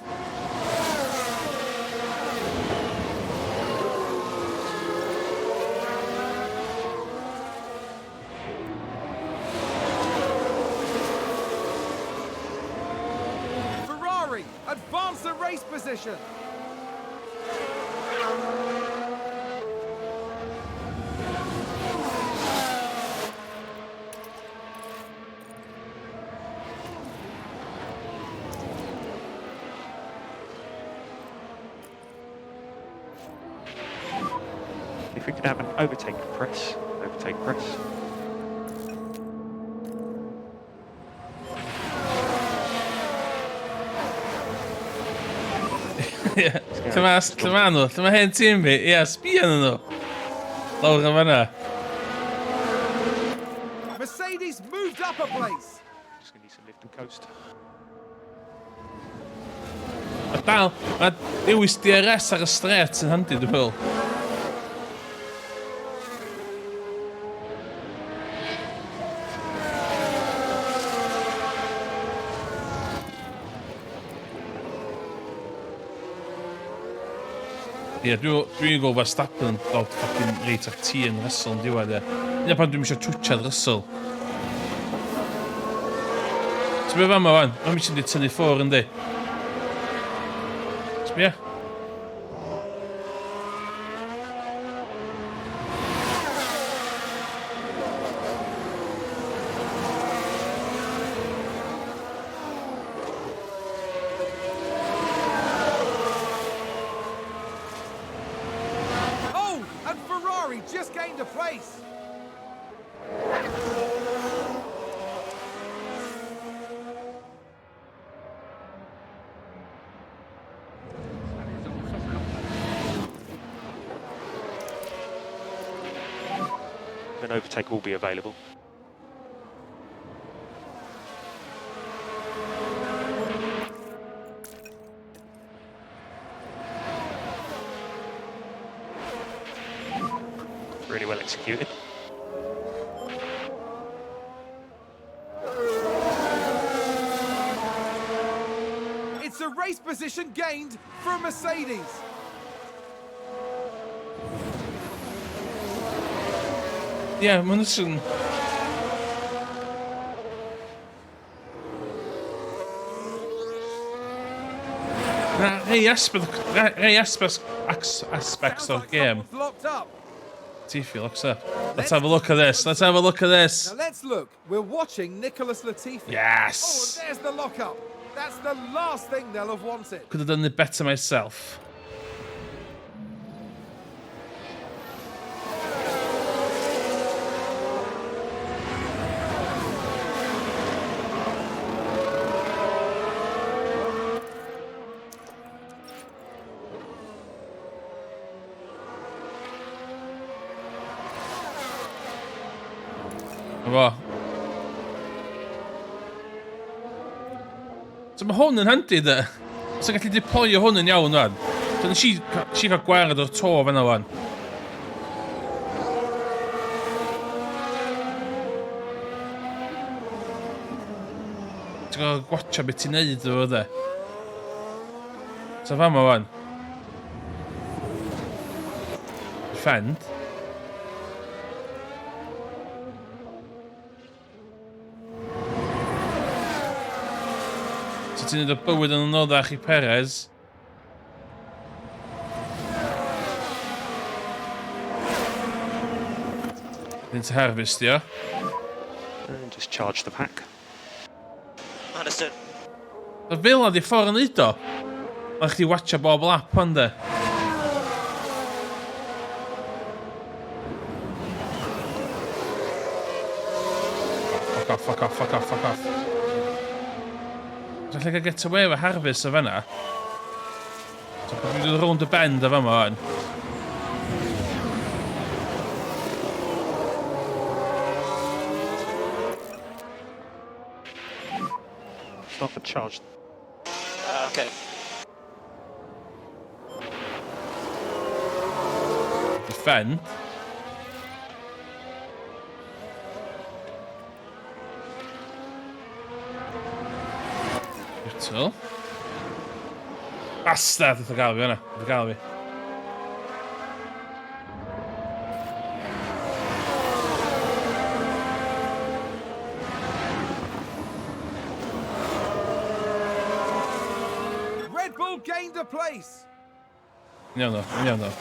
Ferrari advance the race position.
If we could have an overtake press. Overtake press.
Lle ma nhw? Lle ma hen tîm fi? Ia, sbia nhw. Lawr yn fanna.
Mercedes moved up a place.
Just gonna need some lift and coast.
A dal, mae dewis DRS ar y stret yn handi, dwi'n meddwl. Ie, dwi'n gweld Verstappen yn dod ffocin reit ar ti yn Russell yn diwedd, ie. Yna pan dwi'n eisiau twchad Russell. Ti'n beth fama wan? Mae'n eisiau di tynnu ffwr yndi? Sbia?
Just gained a place.
An overtake will be available. Really well executed.
It's a race position gained for Mercedes.
Ie, mae'n ysyn... Rhai aspects o'r gêm. Latifi looks up. Let's have a look at this. Let's have a look at this.
Now let's look. We're watching Nicholas Latifi.
Yes.
Oh, and there's the lockup. That's the last thing they'll have wanted.
Could have done it better myself. Fo. So mae hwn yn handi da. Os ydych gallu deployo hwn yn iawn wan. So nes i cael gwared o'r to fan'na wan. Ti'n gael gwatcha beth ti'n neud o dde. So fama wan. Defend. So ti'n neud o bywyd yn anoddach I Perez. Into harvestio.
And just charge the pack.
Understood.
Y fel di ffordd yn neud o. O'ch ti watcha bob lap o'n de. Fuck off, fuck off, fuck off, fuck off. Dwi'n gallu get away with harvest o fanna. So dwi'n dod round y bend o fama o'n.
Stop and charge.
Okay.
Defend. Beautiful. Bastard, dwi'n gael fi hwnna. Dwi'n gael fi.
Red Bull gained a place.
Iawn o, iawn o.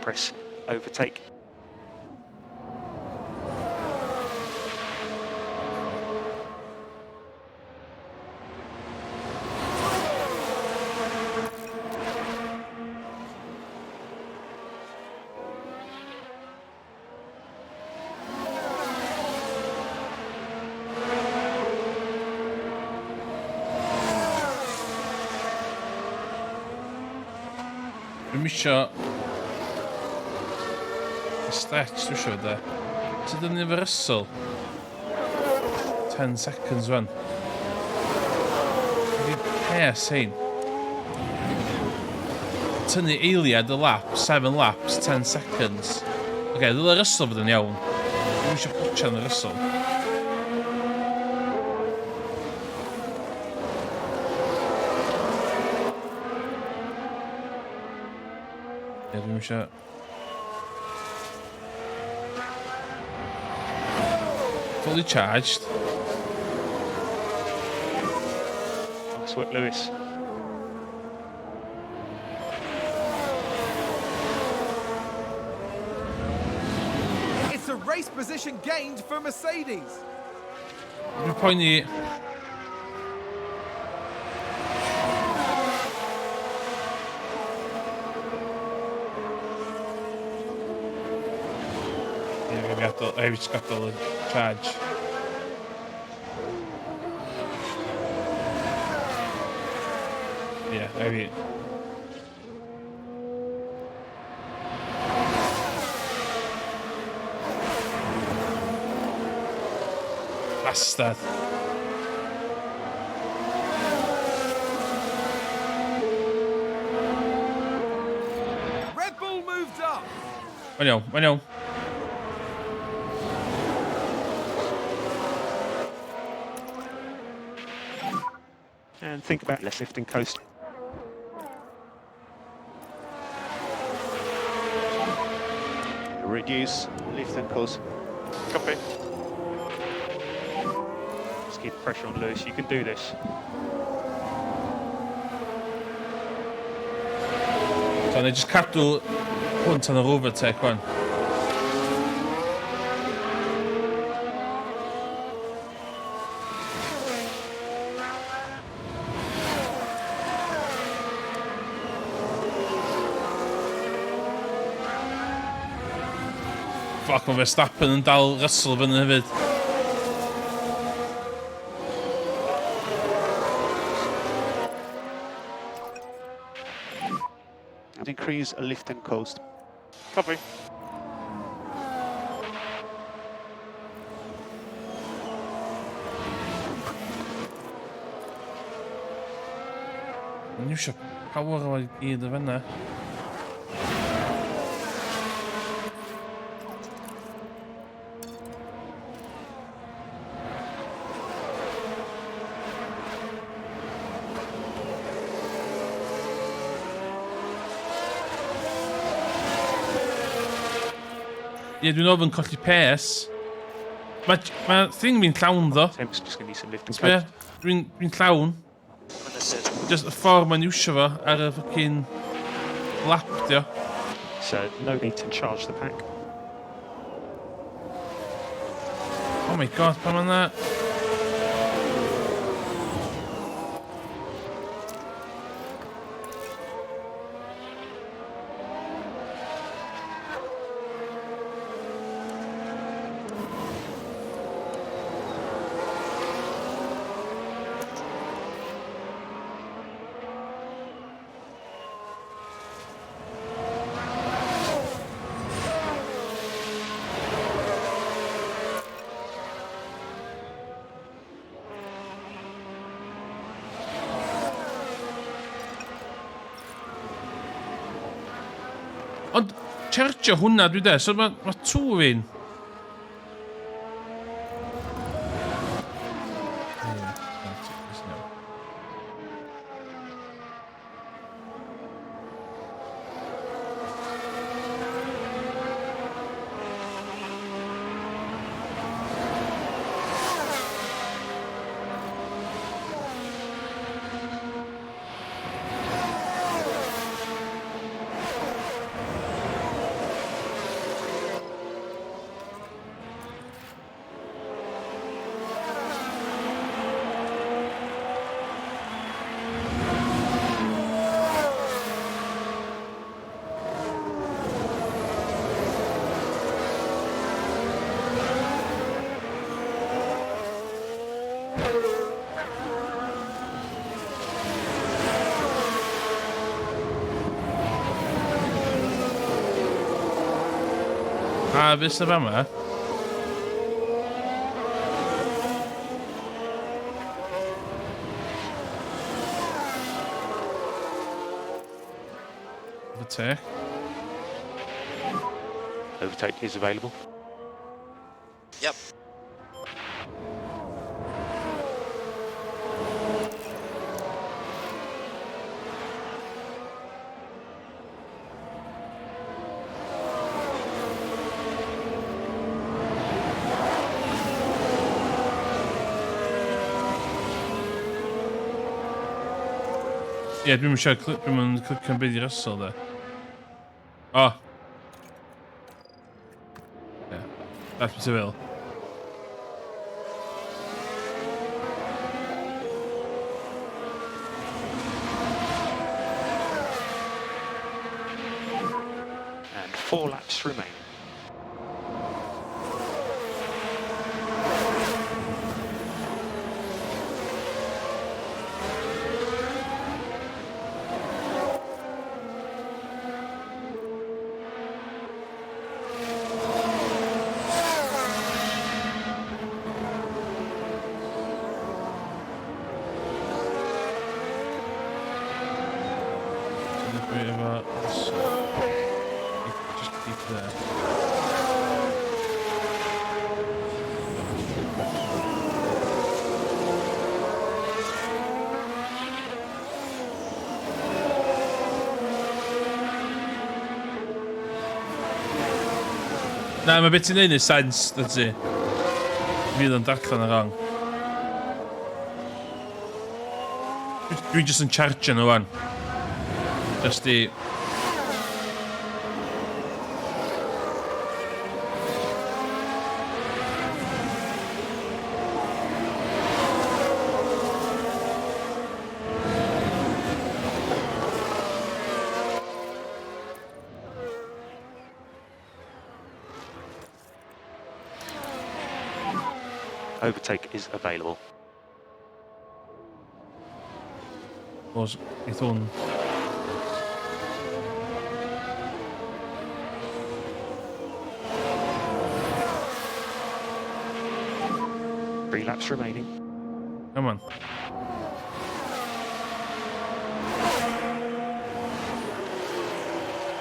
Press overtake.
Dwi'n misio... stretch, dwi'n siŵr da. Sut ydyn ni'n Russell? 10 seconds run. Dwi'n pace hein. Tynnu eiliad y lap, 7 laps, 10 seconds. Ok, dyle Russell fod yn iawn. Dwi eisiau pwtio yn yr ysol. Ie, dwi'n eisiau... Fully charged.
Nice work, Lewis.
It's a race position gained for Mercedes.
Dwi'n poeni... Ie, fi jyst gadael y charge. Ie, fi... Bastard.
Red Bull moved up.
Mae'n iawn, mae'n iawn.
And think about less lift and coast. Reduce lift and coast.
Copy.
Just keep the pressure on Lewis. You can do this.
So, na jyst cadw hwnt yn yr overtake wan. Fuck, mae Verstappen yn dal Russell fyny hefyd.
And increase a lift and coast.
Copy.
Mae'n iwsio power o gyd o fyna. Ie, dwi'n ofyn colli pes. Mae thing fi'n llawn ddo.
Temp's just going to need some lift and
Sbia,
coast.
dwi'n llawn.
Understood.
Just y ffordd mae'n iwsio fo ar y fucking lap, dio.
So no need to charge the pack.
Oh my god, pa mae'n na... Ond, chargio hwnna dwi de, so mae tŵ fi'n. A beth sydd yma? Overtake.
Overtake is available.
Ie, dwi'n mynd clicio'n byd i'r ysol da. O! Ie, that's beth I fel.
And 4 laps remaining.
Just keep there. Na, mae beth ti'n neud yn sens, dydy. Fydd yn darllen y rong. Dwi'n just yn charge nhw wan. Just i...
Overtake is available.
Oes, eith hwn.
Three laps remaining.
Come on.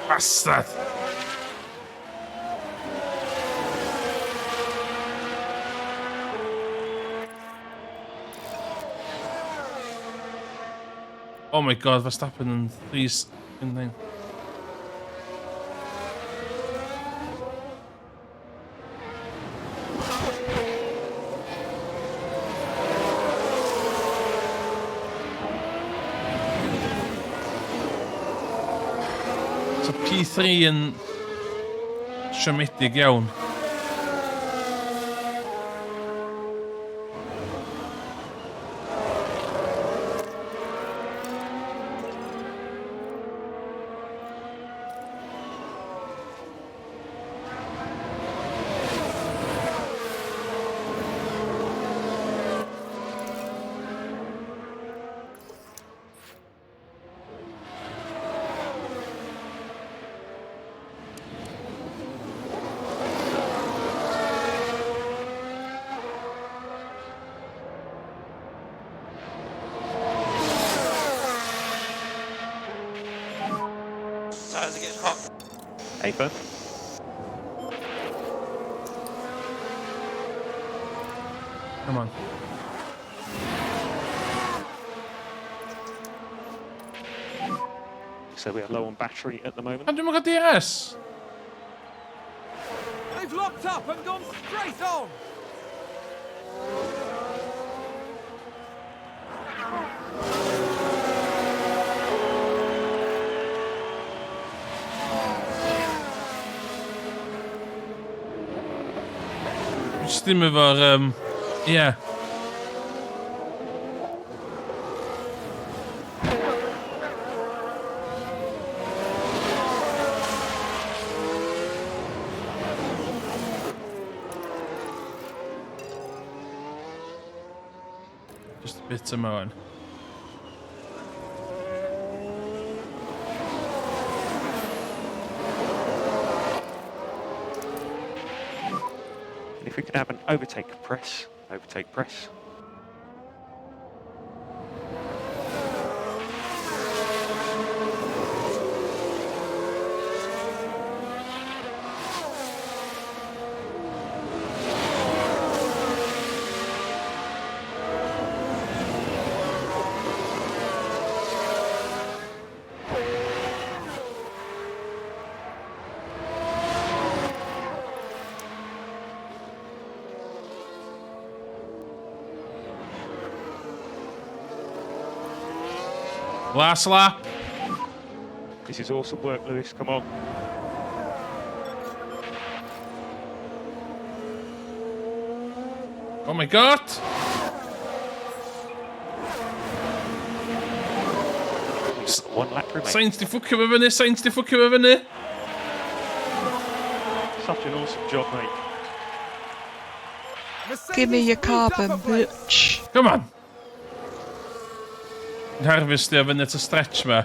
Bastard! Oh my god, Verstappen yn 3 So P3 yn siomedig iawn.
Tires are getting hot.
Paper.
Come on.
So we are low on battery at the moment.
Dwi'n mynd DRS.
They've locked up and gone straight on.
Just ddim efo'r, ie. Just a bit yma wan.
If we could have an overtake press. Overtake press.
Last lap.
This is awesome work, Lewis. Come on.
Oh my god.
We've got 1 lap remaining.
Saints the fuck over there. Saints the fuck over there.
Such an awesome job, mate.
Give me your
Mercedes moved up
carbon,
a place.
bitch.
Come on. Harvester when it's a stretch, man.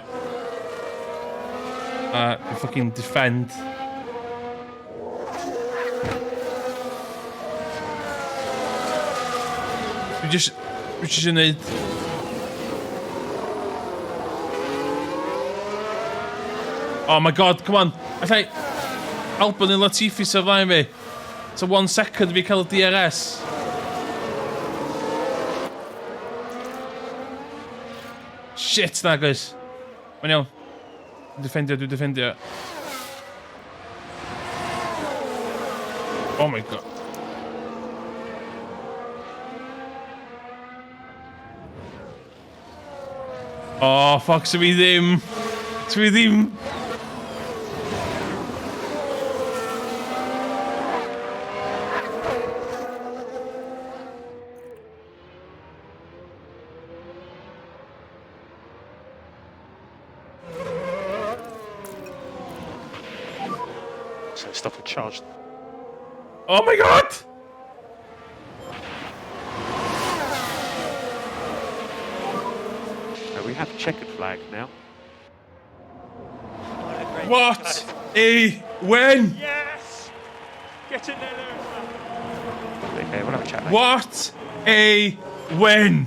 You fucking defend. We just need. Oh my god, come on. I think Albon and Latifi survive me. So 1 second we call it DRS. Shit, där guys. Men ja. Du defender. Oh my god. Oh fuck, så with him. It's with him.
So stop and charge.
Oh my god!
We have checkered flag now.
What a win!
Yes! Get in there, Lewis. Okay, we'll have a chat, mate.
What a win!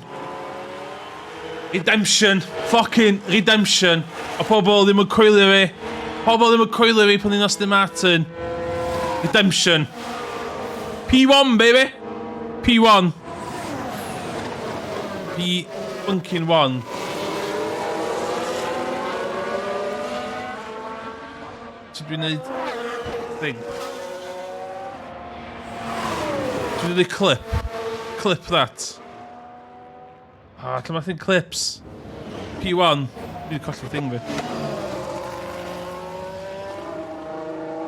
Redemption. Fucking redemption. A pobl ddim yn coelio fi. Pobl ddim yn coelio fi pan ni'n Aston Martin. Redemption. P1, baby. P1. P1. Should we need thing? Should we do the clip? Clip that. Ah, can I think clips? P1. Dwi'n colli thing fi.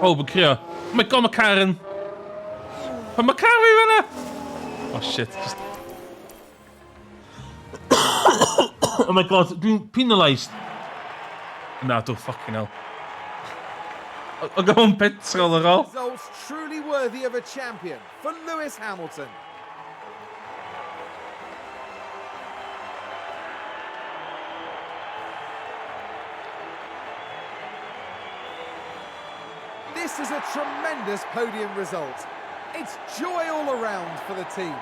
Oh, but clear. Oh my god, McLaren. Oh, McLaren winner. Oh shit. Just... oh my god, being penalised. Nah, don't fucking hell. I'll go on petrol or all.
Results truly worthy of a champion for Lewis Hamilton. This is a tremendous podium result. It's joy all around for the team.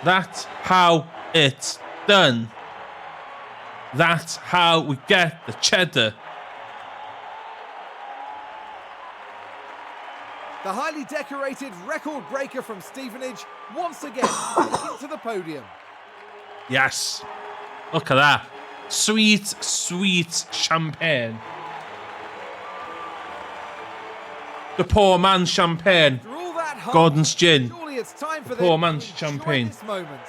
That's how it's done. That's how we get the cheddar.
The highly decorated record breaker from Stevenage once again taking to the podium.
Yes. Look at that. Sweet, sweet champagne. The poor man's champagne.
After all that hype,
Gordon's gin.
surely it's time for
Poor
them
man's
to enjoy
champagne.
this moment.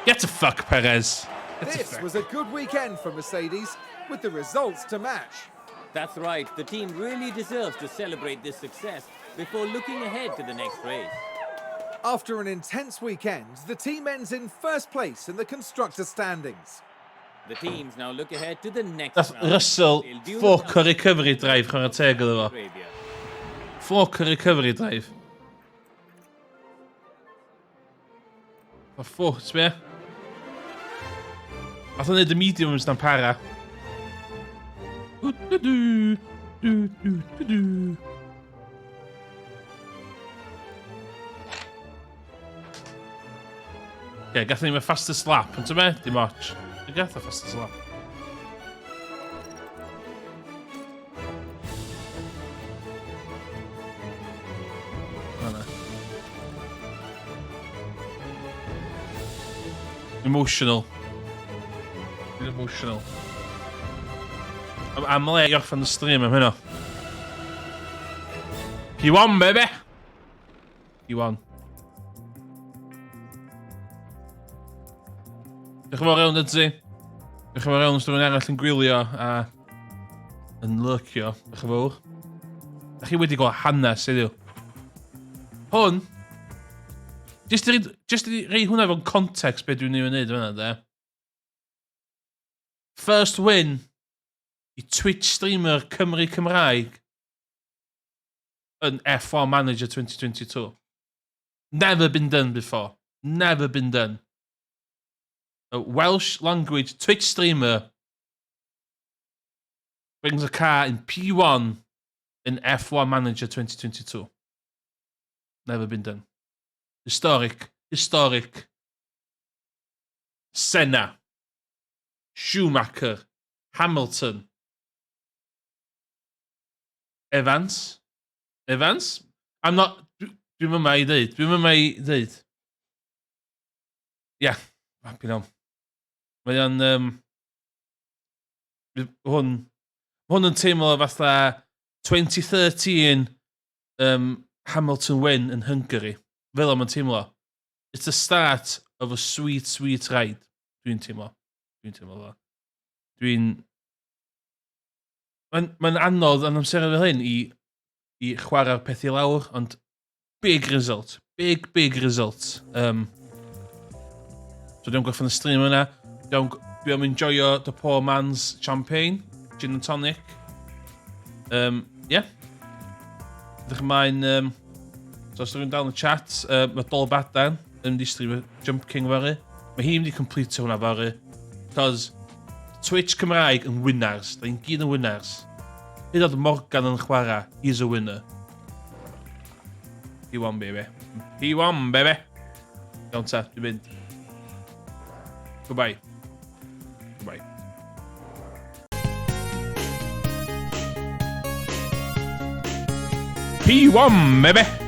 Get the fuck, Perez. Get the
This
fuck.
was a good weekend for Mercedes, with the results to match.
That's right, the team really deserves to celebrate this success before looking ahead to the next race.
After an intense weekend, the team ends in first place in the constructor standings.
The teams now look ahead to the next
That's
round.
Russell.
They'll do
Fuck
without
recovery drive gaan het zeggen er wel.
Arabia.
Fuck recovery drive. Wat fuck, het weer. Als dan de mediums dan para. Ja, gath ni mijn fastest lap, en me, dim much. Ik gath the fastest lap. Emotional. Emotional. I'm letting you off on the stream, I'm here. P1, baby! P1. Diolch yn fawr iawn ydyn. Diolch yn fawr iawn os rhywun arall yn gwylio a yn lurcio. Diolch yn fawr. Da chi wedi gweld hanes heddiw. Hwn, jyst i rei hwnna fo'n context beth dwi'n ei wneud fyna, de. First win i Twitch streamer Cymraeg yn F1 Manager 2022. Never been done before. Never been done. A Welsh language Twitch streamer brings a car in P1 in F1 Manager 2022. Never been done. Historic. Senna. Schumacher. Hamilton. Evans. I'm not... Dwi'n mynd mai i ddeud. Ia. Happy now. Mae o'n... Hwn yn teimlo fatha 2013 Hamilton win in Hungary. Fel am yn teimlo. It's the start of a sweet ride. Dwi'n teimlo fel. Mae'n anodd yn amser fel hyn i chwarae'r peth i lawr, ond big result. Big result. So dwi'n gorffen y stream yna. Dwi'n enjoyo the poor man's champagne, gin and tonic. Yeah. Ydych ymlaen, so os ydych chi'n dal yn y chat, mae Dol Badan yn di stream Jump King fory. Mae hi'n di complete hwnna fory. Because Twitch Cymraeg yn winners. Da ni'n gyd yn winners. Hyd oedd Morgan yn chwarae, he's a winner. He won, baby. Iawn ta, dwi'n mynd. Goodbye. P1, baby!